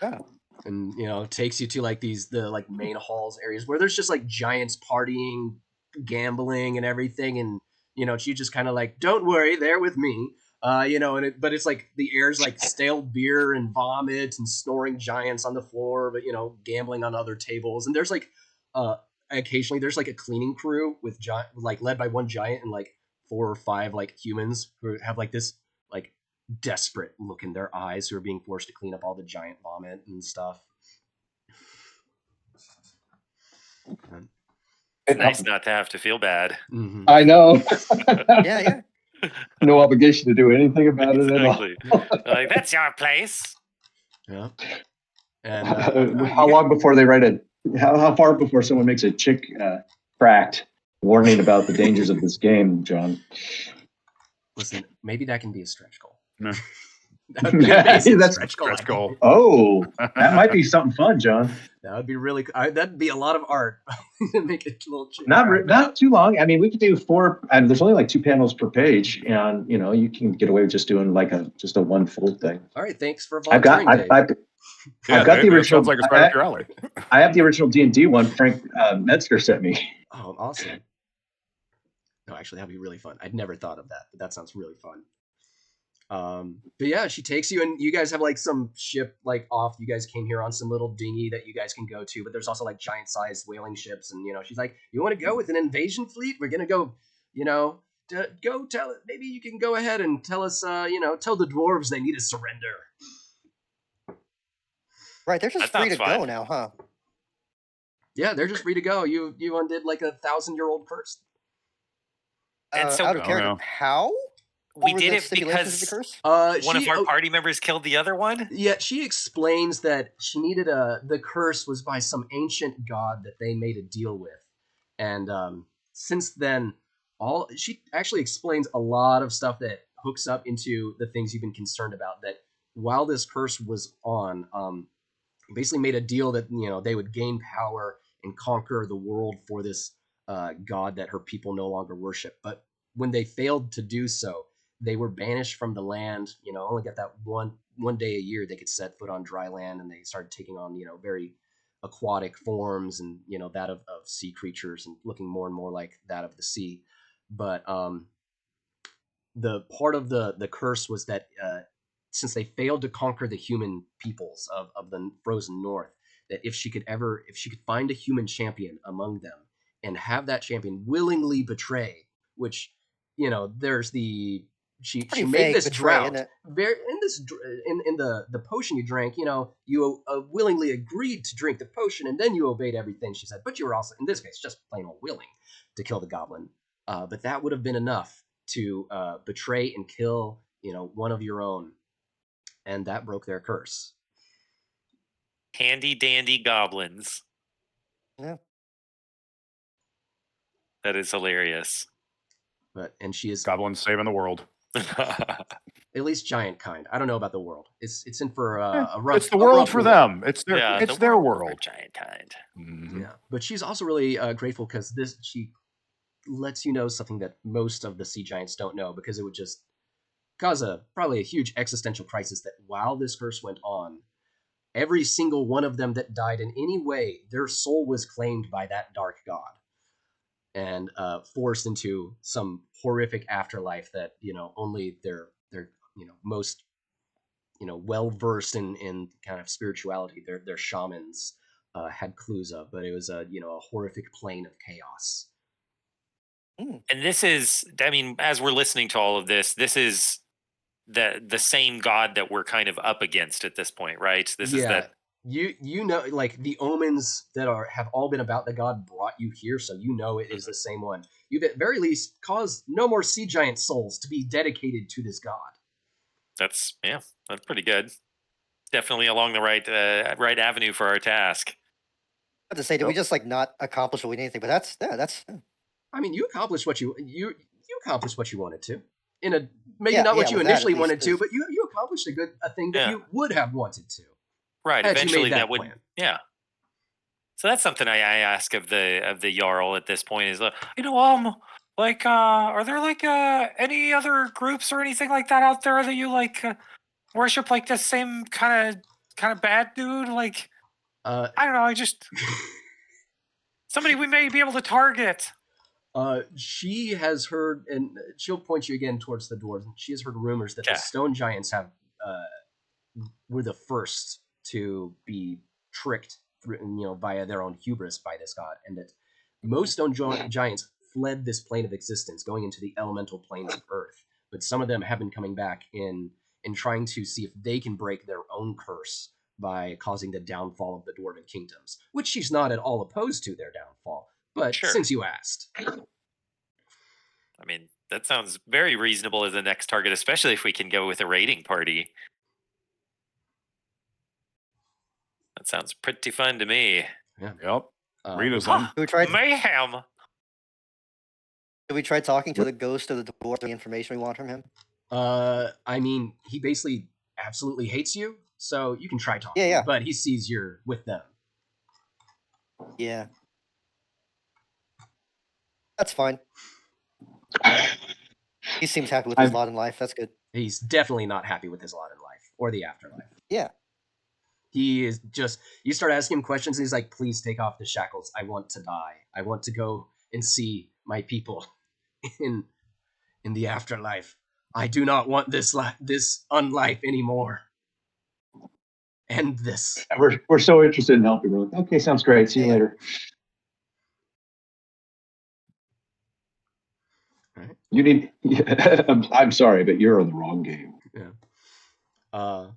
Yeah. And takes you to like the main halls areas where there's just like giants partying, gambling, and everything. And she just kind of like, don't worry, they're with me. But it's like the air's like stale beer and vomit and snoring giants on the floor, but gambling on other tables. And there's like occasionally there's like a cleaning crew with led by one giant and like 4 or 5 like humans who have like this like desperate look in their eyes, who are being forced to clean up all the giant vomit and stuff. It's nice not to have to feel bad. Mm-hmm. I know. Yeah. No obligation to do anything about it at all. Like, that's your place. Yeah. And how long before they write how far before someone makes a chick cracked warning about the dangers of this game, John? Listen, maybe that can be a stretch goal. No. That's stretch goal. Oh, that might be something fun, John. That would be really. That'd be a lot of art to make it a little. Not too long. I mean, we could do 4, and there's only like 2 panels per page, and you can get away with just doing like just a one full thing. All right, thanks for volunteering. I've got the original. Sounds like it's right up your alley. I have the original D&D one Frank Metzger sent me. Oh, awesome! No, actually, that'd be really fun. I'd never thought of that, but that sounds really fun. But yeah, she takes you, and you guys have like some ship like off. You guys came here on some little dinghy that you guys can go to, but there's also like giant sized whaling ships, and she's like, you want to go with an invasion fleet? We're gonna go, go tell it. Maybe you can go ahead and tell us, tell the dwarves they need to surrender. Right, they're just free to go now, huh? Yeah, they're just free to go. You undid like a 1,000-year-old curse. And so out of character, how? We did it because one of our party members killed the other one? Yeah, she explains that she needed the curse was by some ancient god that they made a deal with. And since then, she actually explains a lot of stuff that hooks up into the things you've been concerned about, that while this curse was on, basically made a deal that, they would gain power and conquer the world for this god that her people no longer worship. But when they failed to do so, they were banished from the land, only got that one day a year they could set foot on dry land, and they started taking on, very aquatic forms and, that of sea creatures, and looking more and more like that of the sea. But the part of the curse was that since they failed to conquer the human peoples of the frozen north, that if she could find a human champion among them and have that champion willingly betray, which, there's the... She made this drought. In the potion you drank, you willingly agreed to drink the potion, and then you obeyed everything she said. But you were also, in this case, just plain old willing to kill the goblin. But that would have been enough to betray and kill, one of your own, and that broke their curse. Handy dandy goblins. Yeah, that is hilarious. And she is goblins saving the world. At least giant kind. I don't know about the world. It's in for a rough. It's the world for them. It's their world. Giant kind. Mm-hmm. Yeah, but she's also really grateful because she lets you know something that most of the sea giants don't know, because it would just cause probably a huge existential crisis. That while this curse went on, every single one of them that died in any way, their soul was claimed by that dark god and forced into some horrific afterlife that, only their most, well versed in kind of spirituality, their shamans had clues of. But it was a horrific plane of chaos. And this is, as we're listening to all of this, this is the same god that we're kind of up against at this point, right? This is that. Like the omens that have all been about the god brought you here, so it is the same one. You've at very least caused no more sea giant souls to be dedicated to this god. That's pretty good. Definitely along the right avenue for our task. I have to say, did we just not accomplish what we needed? But that's. I mean, you accomplished what you accomplished what you wanted to. In a maybe not what you initially wanted to, but you accomplished a thing that Yeah. you would have wanted to. Right. Had you Eventually, made that that would. plan. Yeah. So that's something I ask of the Jarl at this point is, like, are there like any other groups or anything like that out there that you like worship like the same kind of bad dude? Like, I don't know. I just somebody we may be able to target. She has heard, and she'll point you again towards the dwarves. She has heard rumors that the stone giants were the first to be tricked through, via their own hubris by this god, and that most stone giants fled this plane of existence, going into the elemental planes of Earth. But some of them have been coming back in trying to see if they can break their own curse by causing the downfall of the dwarven kingdoms, which she's not at all opposed to their downfall. But since you asked, I mean, that sounds very reasonable as the next target, especially if we can go with a raiding party. That sounds pretty fun to me. Yeah. Yep. Rita's on. Mayhem. Did we try talking to the ghost of the dwarf? The information we want from him? I mean, he basically absolutely hates you, so you can try talking. Yeah. But he sees you're with them. Yeah. That's fine. He seems happy with his lot in life. That's good. He's definitely not happy with his lot in life or the afterlife. Yeah. He is just, you start asking him questions, and he's like, please take off the shackles. I want to die. I want to go and see my people in the afterlife. I do not want this unlife anymore. End this. We're so interested in helping. We're like, okay, sounds great. See you later. Right. You need. I'm sorry, but you're on the wrong game. Yeah.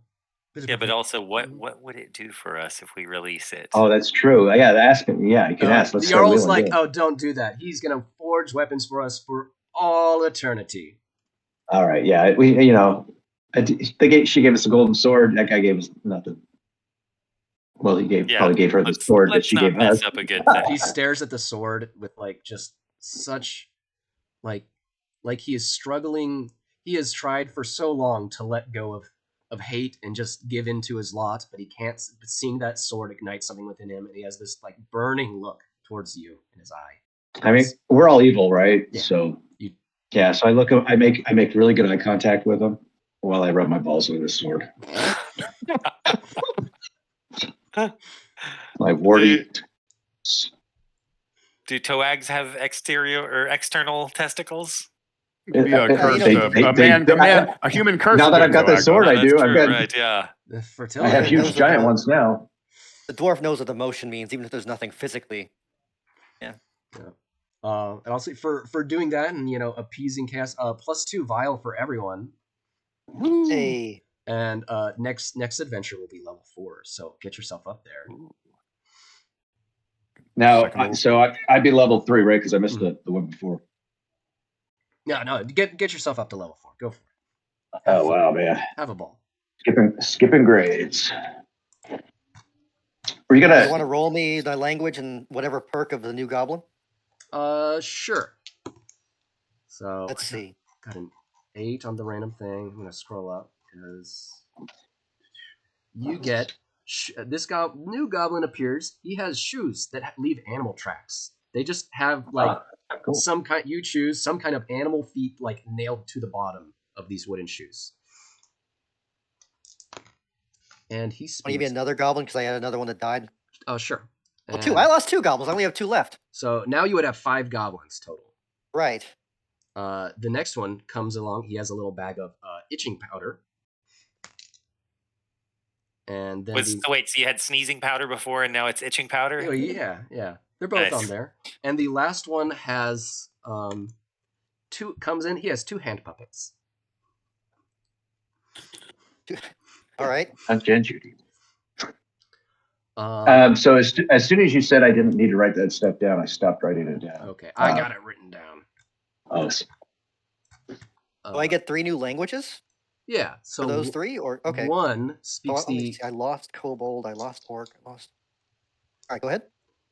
But also, what would it do for us if we release it? Oh, that's true. Yeah, ask him. Yeah, you can ask. The Jarl's like, oh, don't do that. He's gonna forge weapons for us for all eternity. All right. Yeah, she gave us a golden sword. That guy gave us nothing. Well, he probably gave her the sword that she gave us. Up a good thing. He stares at the sword with just such like he is struggling. He has tried for so long to let go of hate and just give in to his lot, but he can't. Seeing that sword ignite something within him, and he has this burning look towards you in his eye. I mean, we're all evil, right? Yeah. So so I look. I make really good eye contact with him while I rub my balls with his sword. My warty. Do toags have exterior or external testicles? A human curse. Now that I've got the sword, I do. Right, yeah. I have huge giant ones now. The dwarf knows what the motion means, even if there's nothing physically. Yeah. And also for doing that and appeasing chaos, +2 vial for everyone. Hey. And next adventure will be level 4, so get yourself up there. Now, I'd be level 3, right? Because I missed the one before. No, get yourself up to level 4. Go for it. Oh wow, man! Have a ball. Skipping grades. Are you gonna? You want to roll me the language and whatever perk of the new goblin? Sure. So let's see. Got an 8 on the random thing. I'm gonna scroll up because you get this new goblin appears. He has shoes that leave animal tracks. They just have cool. some kind. You choose some kind of animal feet nailed to the bottom of these wooden shoes. And he speaks. Want to give me another goblin because I had another one that died? Oh, sure. Well, 2. I lost 2 goblins. I only have 2 left. So now you would have 5 goblins total. Right. The next one comes along. He has a little bag of itching powder. And then so you had sneezing powder before, and now it's itching powder? Oh, yeah. They're both on there. And the last one has 2 comes in. He has 2 hand puppets. All right. On Gen Judy. So as soon as you said I didn't need to write that stuff down, I stopped writing it down. Okay, I got it written down. Awesome. Do I get 3 new languages? Yeah. So for those 3, or okay. One speaks I lost kobold. I lost orc. All right, go ahead.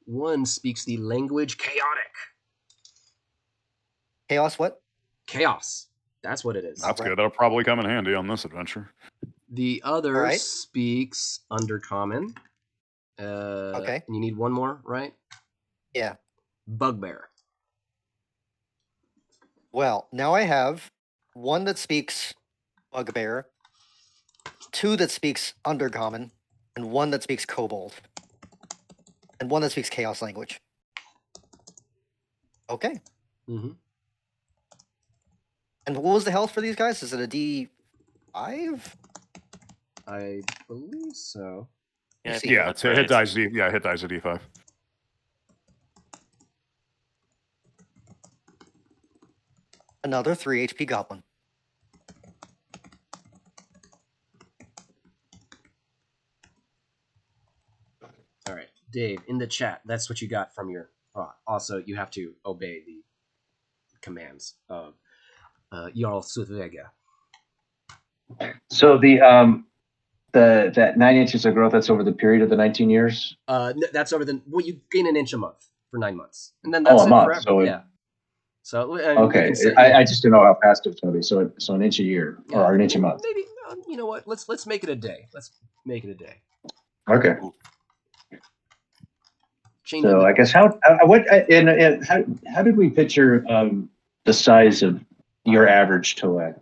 One speaks the language chaotic. Chaos what? Chaos. That's what it is. That's good. That'll probably come in handy on this adventure. The other Alright. speaks Undercommon. Okay. And you need one more, right? Yeah. Bugbear. Well, now I have one that speaks Bugbear, two that speaks Undercommon, and one that speaks Kobold, and one that speaks Chaos Language. Okay. Mm-hmm. And what was the health for these guys? Is it a D5? I believe so. Yeah, I see. think Yeah, that's it's a right. hit dice. Hit dice a D5. Another 3 HP goblin. All right, Dave, in the chat, that's what you got from your. Also, you have to obey the commands of Jarl Suthvega. So that 9 inches of growth, that's over the period of the 19 years. That's over the. Well, you gain an inch a month for 9 months, and then that's a it month. forever. So yeah. So we okay, can say, I just don't know how fast it's going to be. So an inch a year or an inch a month. Maybe you know what? Let's make it a day. Let's make it a day. Okay. Change So the, I guess how did we picture the size of your average Toad?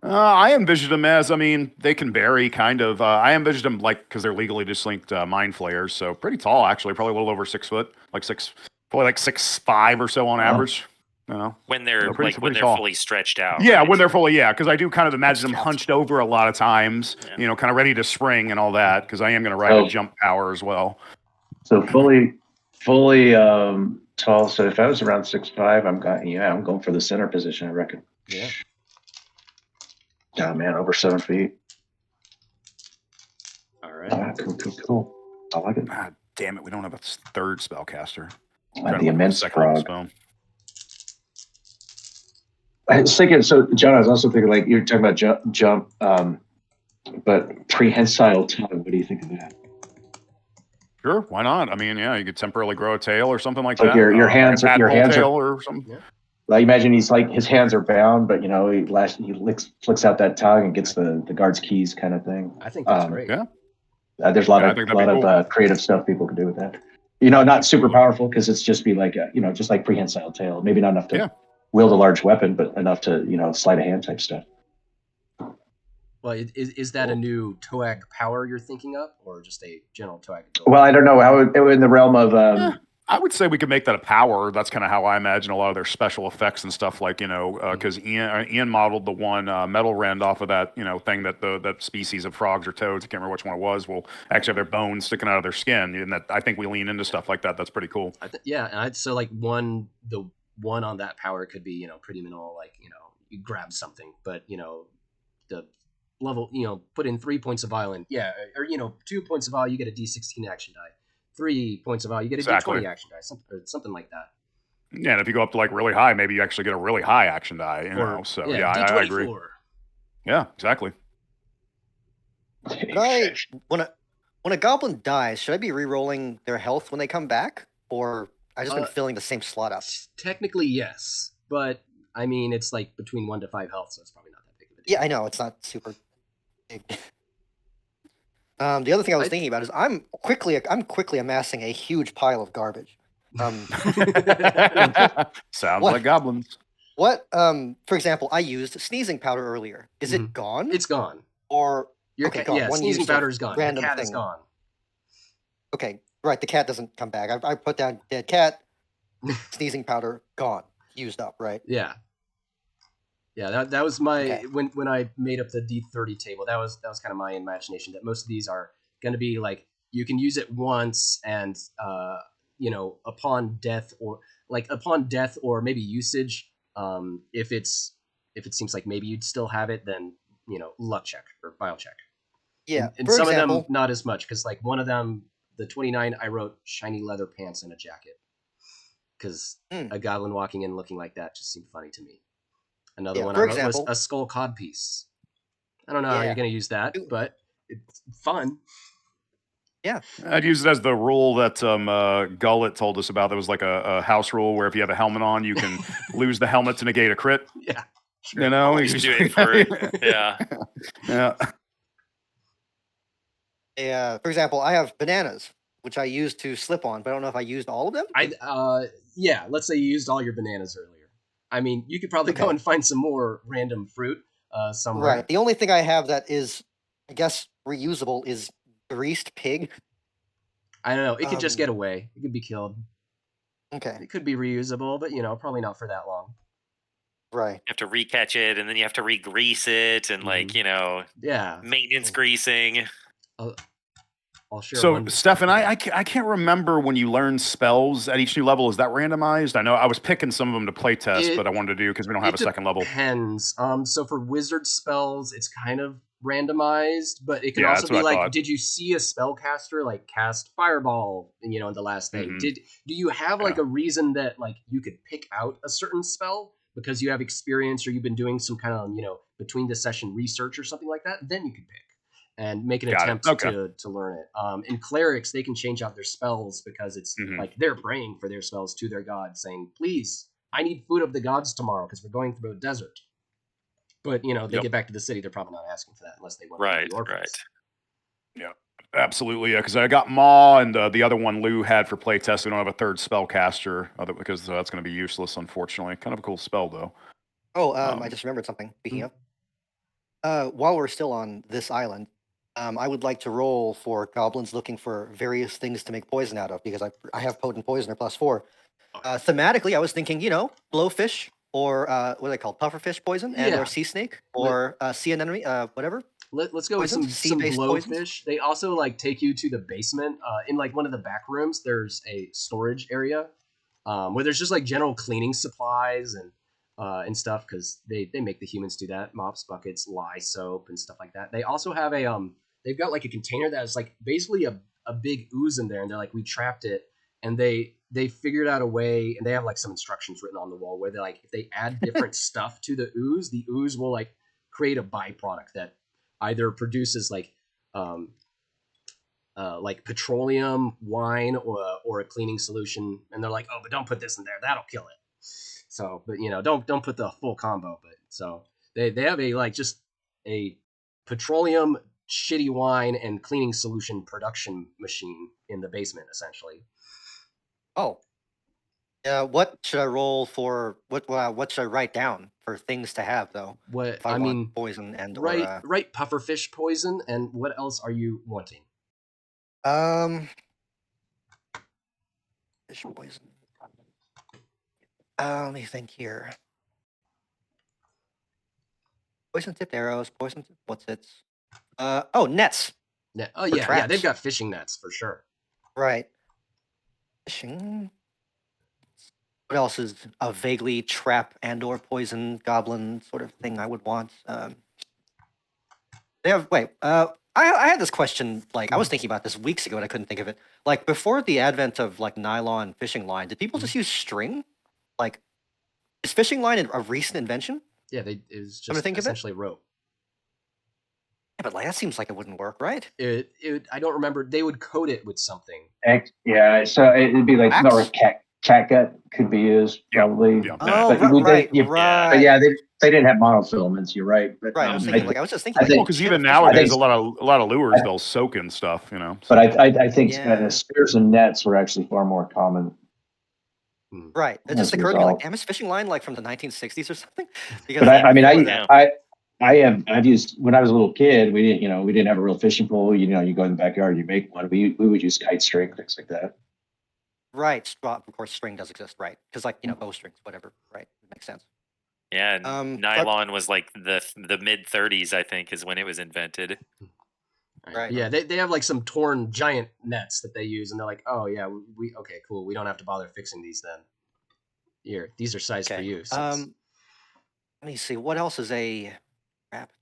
I envisioned them as, I mean, they can vary kind of. I envisioned them because they're legally dislinked mind flayers, so pretty tall actually, probably a little over 6 foot, probably like 6'5" or so on average. You know, When they're pretty when they're tall. fully stretched out. Yeah, right? when they're fully, because I do kind of imagine them Scouts. hunched over a lot of times, Yeah. kind of ready to spring and all that, because I am going to ride a jump power as well. So fully tall. So if I was around 6'5", I'm going for the center position, I reckon. yeah. Oh man, over 7 feet. All right. Cool. I like it. Ah, damn it, we don't have a third spellcaster. The immense Second frog. spell. I was thinking. So John, I was also thinking like you're talking about jump, but prehensile tongue. What do you think of that? Sure, why not? I mean, yeah, you could temporarily grow a tail or something like Like that. your hands, like a your tadpole hands tail are. or something. Yeah. Like imagine he's like his hands are bound, but he flicks out that tongue and gets the guard's keys kind of thing. I think that's great. Yeah. There's a lot I think that'd be of cool. creative stuff people can do with that. Not super powerful because it's just be like just like prehensile tail. Maybe not enough to wield a large weapon, but enough to sleight of hand type stuff. Well, is that a new Toag power you're thinking of, or just a general Toag ability? Well, I don't know how in the realm of. I would say we could make that a power. That's kind of how I imagine a lot of their special effects and stuff. Like because Ian modeled the one metal rend off of that thing that that species of frogs or toads, I can't remember which one it was, will actually have their bones sticking out of their skin, and that I think we lean into stuff like that. That's pretty cool. So like the one on that power could be pretty minimal, like you grab something, but the level put in 3 points of violence, or 2 points of violence, you get a D16 action die. 3 points of value, you get a D20 action die, something like that. Yeah, and if you go up to like really high, maybe you actually get a really high action die. So I agree. Yeah, exactly. When a goblin dies, should I be re-rolling their health when they come back, or I just been filling the same slot up? Technically, yes, but I mean it's like between 1 to 5 health, so it's probably not that big of a deal. Yeah, I know it's not super big. The other thing I was thinking about is I'm quickly amassing a huge pile of garbage. Sounds like goblins. What? For example, I used sneezing powder earlier. Is it gone? It's gone. Or gone. Yeah, sneezing powder is gone. Random the cat thing. is gone. Okay, right. The cat doesn't come back. I put down dead cat. Sneezing powder gone. Used up. Right. Yeah. Yeah, that was my when I made up the D30 table. That was kind of my imagination that most of these are going to be like you can use it once, and upon death or maybe usage, if it seems like maybe you'd still have it, then luck check or bile check. Yeah, and some of them not as much, because like one of them, the 29, I wrote shiny leather pants and a jacket, because a goblin walking in looking like that just seemed funny to me. Another one I wrote was a skull codpiece. I don't know how you're going to use that, but it's fun. Yeah. I'd use it as the rule that Gullet told us about. There was like a house rule where if you have a helmet on, you can lose the helmet to negate a crit. Yeah. Sure. You know, Always do it for yeah. Yeah. For example, I have bananas, which I used to slip on, but I don't know if I used all of them. Yeah, let's say you used all your bananas earlier. I mean, you could probably go and find some more random fruit somewhere. Right. The only thing I have that is, I guess, reusable is greased pig. I don't know. It could just get away. It could be killed. Okay. It could be reusable, but probably not for that long. Right. You have to recatch it, and then you have to re-grease it, and yeah, maintenance greasing. I'll share So, one. Stefan, I can't remember when you learn spells at each new level. Is that randomized? I know I was picking some of them to play test, but I wanted to do because we don't have a second level. It depends. So for wizard spells, it's kind of randomized, but it can also be like, did you see a spellcaster like cast Fireball, in the last thing? Do you have like a reason that like you could pick out a certain spell because you have experience or you've been doing some kind of, between the session research or something like that? Then you can pick and make an attempt to learn it. In clerics, they can change out their spells because it's like they're praying for their spells to their god, saying, please, I need food of the gods tomorrow because we're going through a desert. But, they get back to the city, they're probably not asking for that unless they want to be orphans. Right. Yeah, absolutely. Yeah, because I got Maw and the other one Lou had for playtest. We don't have a third spellcaster because that's going to be useless, unfortunately. Kind of a cool spell, though. Oh, I just remembered something. Speaking of, while we're still on this island, I would like to roll for goblins looking for various things to make poison out of because I have potent poisoner +4. Thematically, I was thinking, blowfish or what are they called? Pufferfish poison or sea snake or sea anemone, whatever. Let's go with some blowfish. They also like take you to the basement. In like one of the back rooms, there's a storage area where there's just like general cleaning supplies and stuff because they make the humans do that. Mops, buckets, lye soap, and stuff like that. They also have they've got like a container that is like basically a big ooze in there, and they're like, we trapped it, and they figured out a way, and they have like some instructions written on the wall where they're like, if they add different stuff to the ooze will like create a byproduct that either produces like petroleum, wine, or a cleaning solution, and they're like, oh, but don't put this in there, that'll kill it. So, but don't put the full combo. But so they have a petroleum, shitty wine, and cleaning solution production machine in the basement, essentially. Oh, what should I roll for? What should I write down for things to have though? What if I want poison and right pufferfish poison, and what else are you wanting? Fish poison. Let me think here. Poison tipped arrows. Poison. What's it? Nets. Oh yeah, they've got fishing nets for sure. Right. Fishing. What else is a vaguely trap and/or poison goblin sort of thing I would want? They have. Wait. I had this question. Like I was thinking about this weeks ago, and I couldn't think of it. Like before the advent of like nylon fishing line, did people just use string? Like, is fishing line a recent invention? Yeah, it was just essentially rope. Yeah, but like that seems like it wouldn't work, right? I don't remember. They would coat it with something. Yeah, so it'd be like or catgut could be used probably. Yeah. Oh, right. But yeah, they didn't have monofilaments. You're right. But, right. I was just thinking. Because even nowadays, a lot of lures they'll soak in stuff, But I think spears and nets were actually far more common. Right. It just occurred to me like, damn, is fishing line like from the 1960s or something? Because I've used when I was a little kid. We didn't have a real fishing pole. You go in the backyard, you make one. We would use kite string, things like that. Right. Of course, string does exist, right? Because bowstrings, whatever. Right. It makes sense. Yeah. Nylon was like the mid 30s, I think, is when it was invented. Right. Yeah, they have like some torn giant nets that they use, and they're like, oh yeah, okay, cool. We don't have to bother fixing these then. Here, these are sized for you. Let me see. What else is a wrap?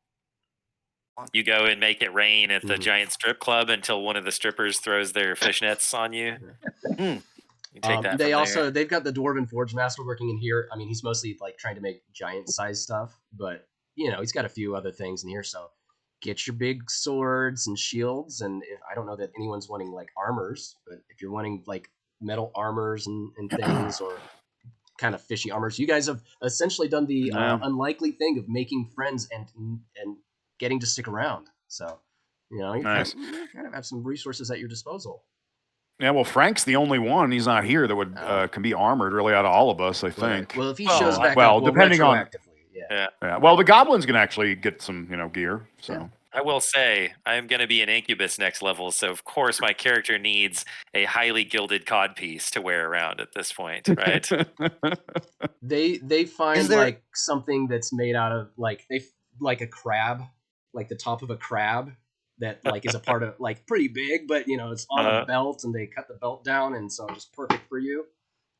You go and make it rain at the giant strip club until one of the strippers throws their fishnets on you. You take that. They've got the Dwarven Forge Master working in here. I mean, he's mostly like trying to make giant size stuff, but he's got a few other things in here. So get your big swords and shields. And if I don't know that anyone's wanting like armors, but if you're wanting like metal armors and things, or kind of fishy armors, you guys have essentially done the unlikely thing of making friends and getting to stick around. So, you know, you Nice. kind of have some resources at your disposal. Yeah, well, Frank's the only one. He's not here that would can be armored really out of all of us, I think. Right. Well, if he shows back well, up, well, depending on yeah. Well, the goblins can actually get some, gear. So. Yeah. I will say I'm going to be an incubus next level, so of course my character needs a highly gilded codpiece to wear around at this point, right? They find like something that's made out of like a crab, like the top of a crab that like is a part of like pretty big, but it's on a belt, and they cut the belt down, and so just perfect for you.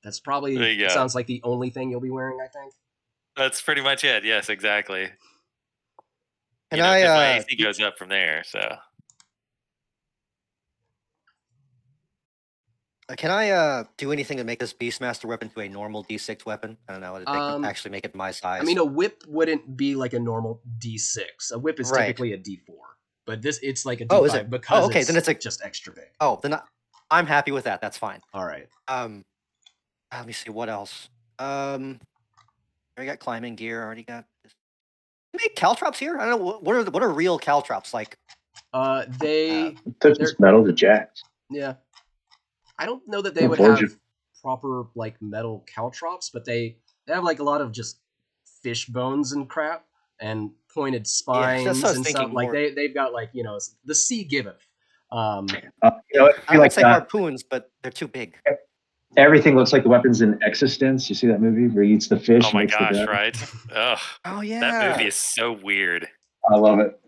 That's probably sounds like the only thing you'll be wearing, I think. That's pretty much it. Yes, exactly. And my AC goes up from there, so. Can I do anything to make this Beastmaster weapon to a normal D6 weapon? I don't know. To actually make it my size. I mean, a whip wouldn't be like a normal D6. A whip is typically a D4, but it's like a D5 is it? because okay, then it's like just extra big. Oh, then I'm happy with that. That's fine. All right. Let me see what else. I got climbing gear. I already got. Do they make caltrops here? I don't know. What are real caltrops like? They're just metal to jacks. Yeah. I don't know that they would have proper like metal caltrops, but they have like a lot of just fish bones and crap and pointed spines and stuff. Like they've got like the sea giveth. I would say harpoons, but they're too big. Everything looks like the weapons in Existence. You see that movie where he eats the fish? Oh my gosh! Right? Ugh. Oh yeah. That movie is so weird. I love it.